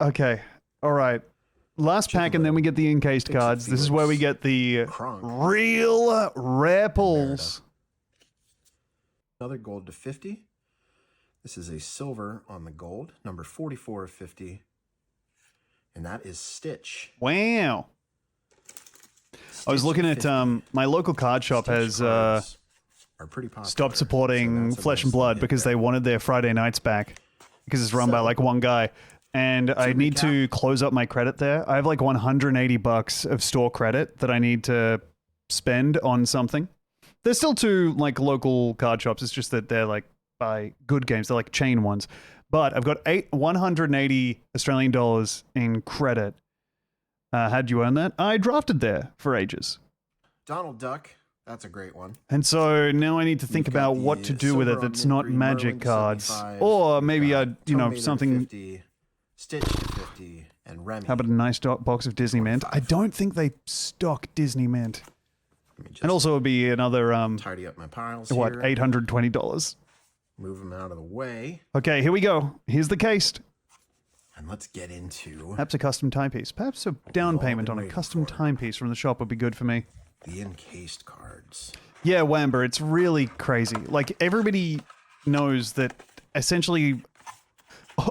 A: Okay. All right. Last pack, and then we get the encased cards. This is where we get the real rare pulls.
J: Another gold to 50. This is a silver on the gold, number 44 of 50. And that is Stitch.
A: Wow. I was looking at my local card shop has
J: are pretty popular.
A: stopped supporting Flesh and Blood because they wanted their Friday nights back because it's run by like one guy. And I need to close up my credit there. I have like $180 of store credit that I need to spend on something. There's still 2 like local card shops. It's just that they're like by good games. They're like chain ones. But I've got 180 Australian dollars in credit. How'd you earn that? I drafted there for ages.
J: Donald Duck. That's a great one.
A: And so now I need to think about what to do with it that's not magic cards. Or maybe something...
J: 50, Stitch to 50, and Remy.
A: How about a nice box of Disney Mint? I don't think they stock Disney Mint. And also it would be another...
J: tidy up my piles
A: what,
J: here.
A: $820?
J: Move them out of the way.
A: Okay, here we go. Here's the case.
J: And let's get into...
A: Perhaps a custom timepiece. Perhaps a down payment on a custom timepiece from the shop would be good for me.
J: The encased cards.
A: Yeah, Wamber, it's really crazy. Like, everybody knows that essentially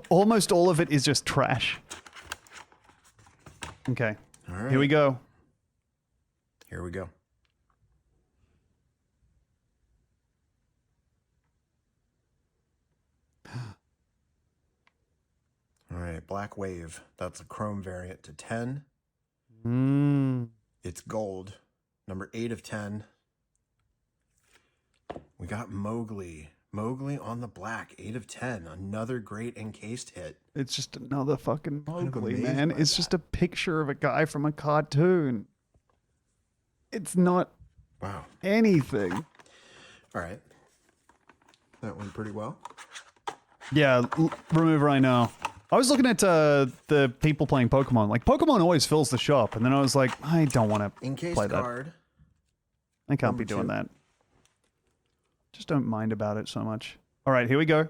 A: almost all of it is just trash. Okay,
J: All right.
A: here we go.
J: Here we go. All right, Black Wave. That's a chrome variant to 10. It's gold. Number 8 of 10. We got Mowgli. Mowgli on the black, 8 of 10. Another great encased hit.
A: It's just another fucking Mowgli,
J: amazed
A: man.
J: by
A: It's just a picture of a guy from a cartoon. It's not anything.
J: All right. That went pretty well.
A: Yeah, Remover, I know. I was looking at the people playing Pokemon. Like, Pokemon always fills the shop. And then I was like, I don't want to
J: Encased
A: play that.
J: card.
A: I can't be doing that. Just don't mind about it so much. All right, here we go.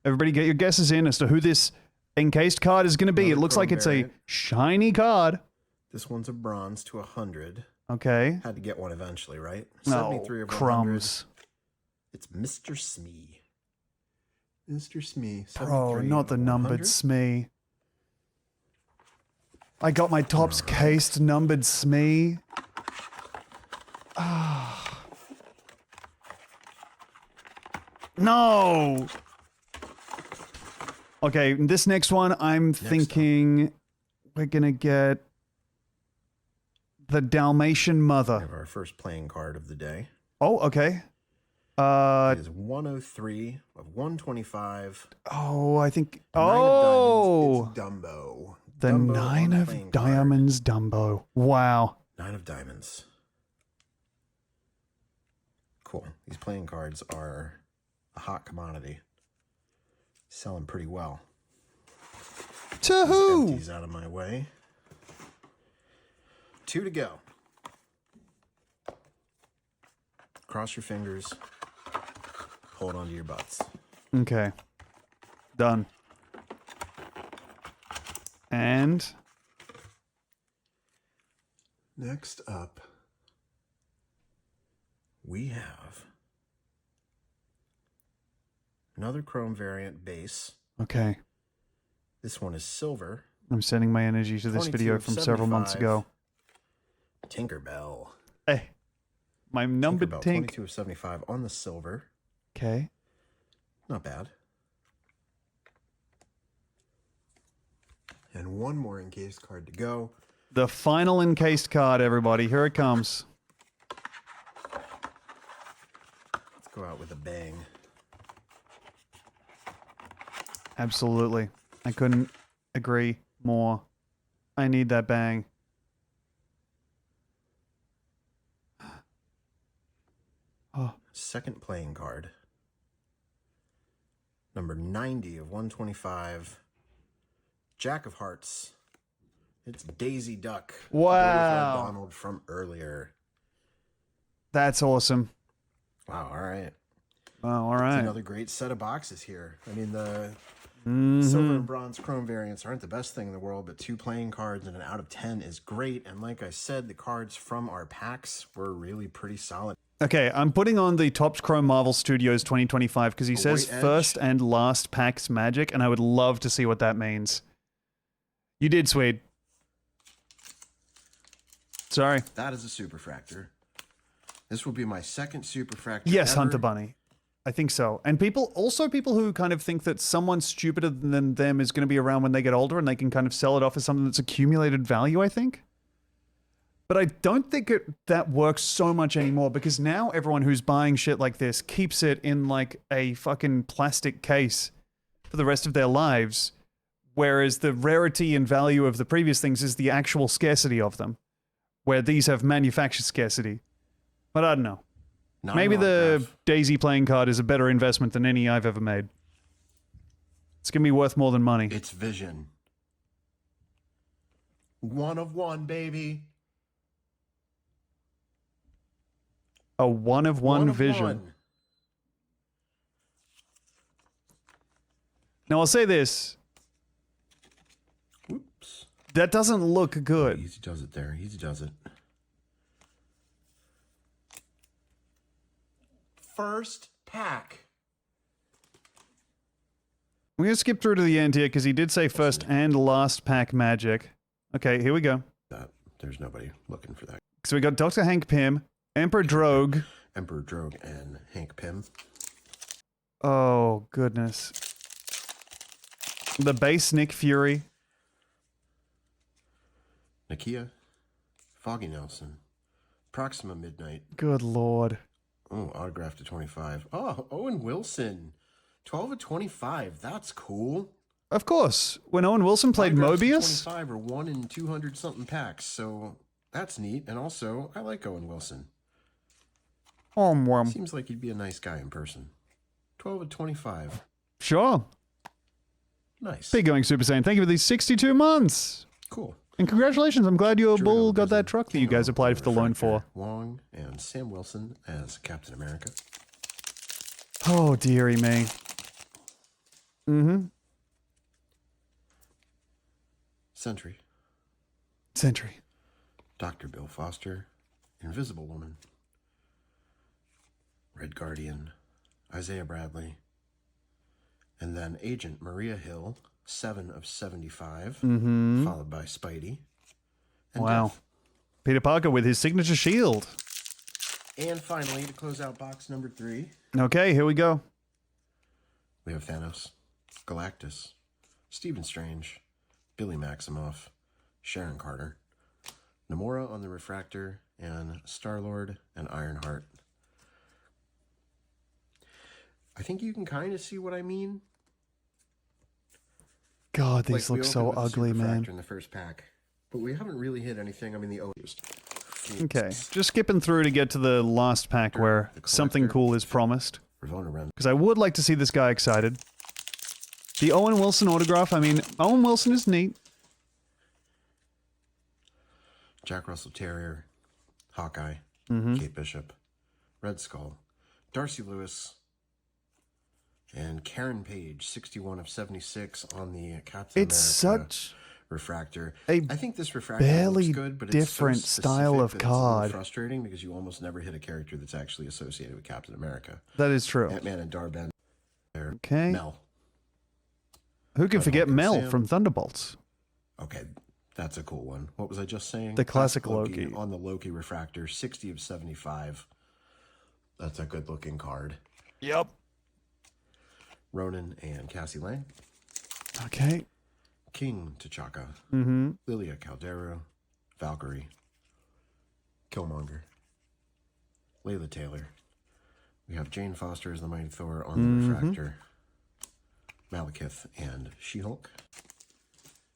A: Everybody get your guesses in as to who this encased card is going to be. It looks like it's a shiny card.
J: This one's a bronze to 100.
A: Okay.
J: Had to get one eventually, right?
A: No,
J: 73 of 100.
A: crumbs.
J: It's Mr. Smee. Mr. Smee.
A: Bro, not the
J: 100.
A: numbered Smee. I got my tops cased numbered Smee. Ah. No! Okay, this next one, I'm thinking we're gonna get the Dalmatian Mother.
J: We have our first playing card of the day.
A: Oh, okay.
J: It is 103 of 125.
A: Oh, I think.
J: Nine
A: Oh!
J: of diamonds. It's Dumbo.
A: The
J: Dumbo
A: 9
J: on the
A: of
J: playing
A: Diamonds Dumbo. Wow.
J: 9 of diamonds. Cool. These playing cards are a hot commodity. Selling pretty well.
A: To who?
J: Empties out of my way. 2 to go. Cross your fingers. Hold on to your butts.
A: Okay. Done. And
J: Next up, we have another chrome variant base.
A: okay.
J: This one is silver.
A: I'm sending my energy to this
J: 22
A: video
J: of
A: from several months
J: 75.
A: ago.
J: Tinkerbell.
A: Hey. My numbered
J: Tinkerbell,
A: Tink.
J: 22 of 75 on the silver.
A: Okay.
J: Not bad. And one more encased card to go.
A: The final encased card, everybody. Here it comes.
J: Let's go out with a bang.
A: Absolutely. I couldn't agree more. I need that bang. Oh.
J: Second playing card. Number 90 of 125. Jack of Hearts. It's Daisy Duck.
A: Wow.
J: Donald from earlier.
A: That's awesome.
J: Wow, all right.
A: Wow, all
J: It's
A: right.
J: another great set of boxes here. I mean, the
A: Mhm.
J: silver and bronze chrome variants aren't the best thing in the world, but 2 playing cards and an out of 10 is great. And like I said, the cards from our packs were really pretty solid.
A: Okay, I'm putting on the Topps Chrome Marvel Studios 2025 because he says
J: White Edge.
A: first and last packs magic, and I would love to see what that means. You did, Swede. Sorry.
J: That is a superfractor. This will be my second superfractor.
A: Yes,
J: ever.
A: Hunter Bunny. I think so. And people who kind of think that someone stupider than them is going to be around when they get older and they can kind of sell it off as something that's accumulated value, I think. But I don't think that works so much anymore because now everyone who's buying shit like this keeps it in like a fucking plastic case for the rest of their lives. Whereas the rarity and value of the previous things is the actual scarcity of them. Where these have manufactured scarcity. But I don't know.
J: Not
A: Maybe
J: an
A: the
J: autograph.
A: Daisy playing card is a better investment than any I've ever made. It's going to be worth more than money.
J: It's Vision. 1 of 1, baby.
A: A 1 of 1
J: of
A: vision.
J: 1.
A: Now I'll say this.
J: Whoops.
A: That doesn't look good.
J: Easy does it there. Easy does it. First pack.
A: I'm going to skip through to the end here because he did say first and last pack magic. Okay, here we go.
J: There's nobody looking for that.
A: So we got Dr. Hank Pym, Emperor Drogue.
J: Emperor Drogue and Hank Pym.
A: Oh, goodness. The base Nick Fury.
J: Nakia, Foggy Nelson, Proxima Midnight.
A: Good lord.
J: Oh, autograph to 25. Oh, Owen Wilson. 12 of 25. That's cool.
A: Of course. When Owen Wilson played
J: Autographs to
A: Mobius.
J: 25 are 1 in 200 something packs, so that's neat. And also, I like Owen Wilson. Seems like he'd be a nice guy in person. 12 of 25.
A: Sure.
J: Nice.
A: Big going Super Saiyan. Thank you for these 62 months.
J: Cool.
A: And congratulations. I'm glad your bull got that truck that you guys applied for the loan for.
J: Wong and Sam Wilson as Captain America.
A: Oh, dearie me. Mm-hmm.
J: Sentry.
A: Sentry.
J: Dr. Bill Foster. Invisible Woman. Red Guardian. Isaiah Bradley. And then Agent Maria Hill, 7 of 75, followed by Spidey. And
A: Wow.
J: Death.
A: Peter Parker with his signature shield.
J: And finally, to close out box number 3,
A: Okay, here we go.
J: we have Thanos, Galactus, Stephen Strange, Billy Maximoff, Sharon Carter, Namora on the Refractor, and Star-Lord and Ironheart. I think you can kind of see what I mean.
A: God, these
J: Like, we
A: look so
J: opened with the
A: ugly,
J: Super
A: man.
J: Fractor in the first pack, but we haven't really hit anything. I mean, the
A: Okay, just skipping through to get to the last pack where something cool is promised. Because I would like to see this guy excited. The Owen Wilson autograph, I mean, Owen Wilson is neat.
J: Jack Russell Terrier, Hawkeye,
A: Mhm.
J: Kate Bishop, Red Skull, Darcy Lewis, and Karen Page, 61 of 76 on the Captain
A: It's
J: America
A: such
J: refractor.
A: a
J: I think this refractor
A: barely
J: looks good, but
A: different
J: it's so
A: style of
J: specific that it's a little
A: card.
J: frustrating because you almost never hit a character that's actually associated with Captain America.
A: That is true.
J: Ant-Man and Darben.
A: Okay.
J: Mel.
A: Who can forget
J: Uncle
A: Mel
J: Sam.
A: from Thunderbolts?
J: Okay, that's a cool one. What was I just saying?
A: The classic Loki.
J: On the Loki refractor, 60 of 75. That's a good looking card.
A: Yep.
J: Ronan and Cassie Lang.
A: Okay.
J: King T'Chaka.
A: Mm-hmm.
J: Lilia Caldera. Valkyrie. Killmonger. Layla Taylor. We have Jane Foster as the Mighty Thor on the
A: Mhm.
J: refractor. Malekith and She-Hulk.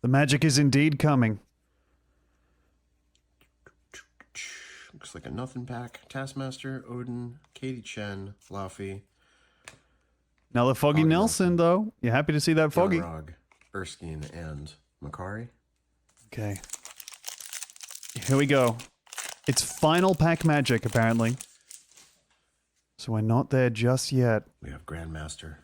A: The magic is indeed coming.
J: Looks like a nothing pack. Taskmaster, Odin, Katie Chen, Laufey,
A: Now the Foggy Nelson, though. You happy to see that Foggy?
J: Balrog, Erskine, and Makari.
A: Okay. Here we go. It's final pack magic, apparently. So we're not there just yet.
J: We have Grandmaster.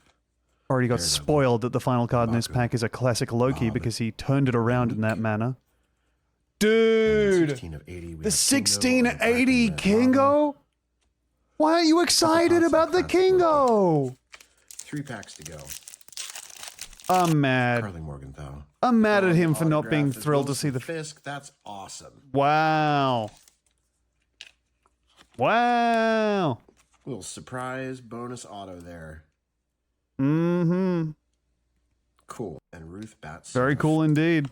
A: Already got spoiled that the final card in this pack is a classic Loki because he turned it around in that manner. Dude!
J: 16 of 80. We
A: The
J: have
A: 1680 Kingo? Why aren't you excited about the Kingo?
J: 3 packs to go.
A: I'm mad.
J: Carly Morgenthau.
A: I'm mad at him for not
J: Autograph
A: being
J: is
A: thrilled to
J: Wilson
A: see the...
J: Fisk. That's awesome.
A: Wow. Wow.
J: Little surprise bonus auto there.
A: Mm-hmm.
J: Cool. And Ruth Batson.
A: Very cool indeed.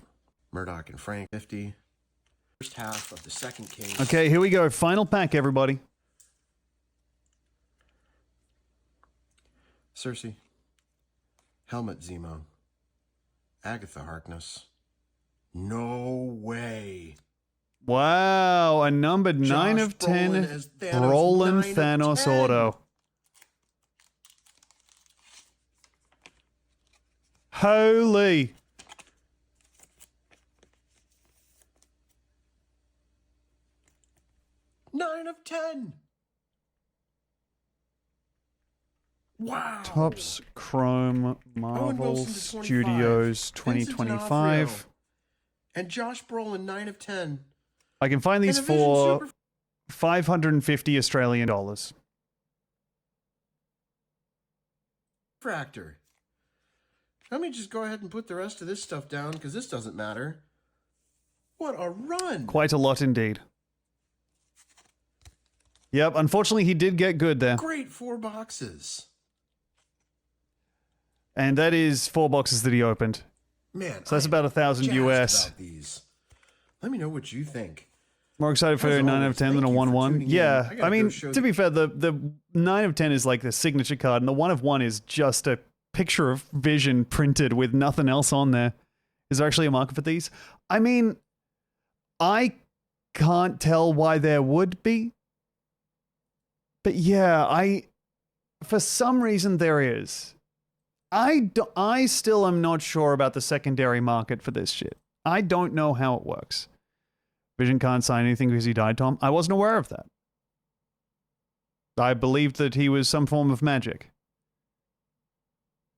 J: Murdoch and Frank 50. First half of the second case.
A: Okay, here we go. Final pack, everybody.
J: Cersei. Helmut Zemo. Agatha Harkness. No way.
A: Wow, a numbered 9
J: Josh
A: of 10
J: Brolin as Thanos,
A: Brolin
J: 9 of
A: Thanos
J: 10.
A: auto. Holy.
J: Nine of 10. Wow.
A: Topps Chrome Marvel
J: Wilson to 25.
A: Studios
J: Vincent
A: 2025.
J: D'Onofrio. And Josh Brolin, 9 of 10.
A: I can find these
J: And a Vision
A: for
J: Super-
A: 550 Australian dollars.
J: Fractor. Let me just go ahead and put the rest of this stuff down because this doesn't matter. What a run.
A: Quite a lot indeed. Yep, unfortunately he did get good there.
J: Great 4 boxes.
A: And that is 4 boxes that he opened.
J: Man,
A: so that's about 1,000
J: jazzed
A: US.
J: about these. Let me know what you think.
A: More excited for
J: As
A: a 9 out of
J: always,
A: 10 than a
J: thank you for
A: 1-1.
J: tuning in.
A: Yeah,
J: I gotta
A: I mean,
J: go show
A: to be fair, the 9 of 10 is like the signature card, and the 1 of 1 is just a picture of Vision printed with nothing else on there. Is there actually a market for these? I mean, I can't tell why there would be. But yeah, for some reason there is. I still am not sure about the secondary market for this shit. I don't know how it works. Vision can't sign anything because he died, Tom. I wasn't aware of that. I believed that he was some form of magic.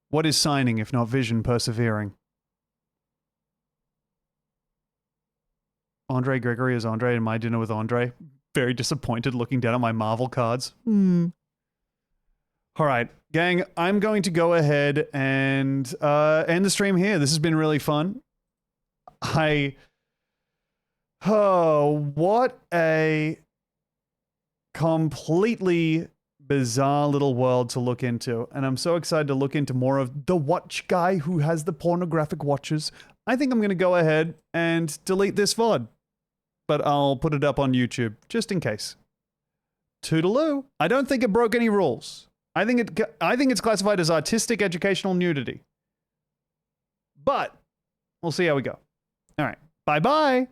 A: What is signing if not Vision persevering? Andre Gregory is Andre in My Dinner with Andre. Very disappointed looking down at my Marvel cards. All right, gang, I'm going to go ahead and end the stream here. This has been really fun. Oh, what a completely bizarre little world to look into. And I'm so excited to look into more of the watch guy who has the pornographic watches. I think I'm going to go ahead and delete this VOD. But I'll put it up on YouTube, just in case. Toodaloo. I don't think it broke any rules. I think it's classified as artistic educational nudity. But we'll see how we go. All right. Bye-bye.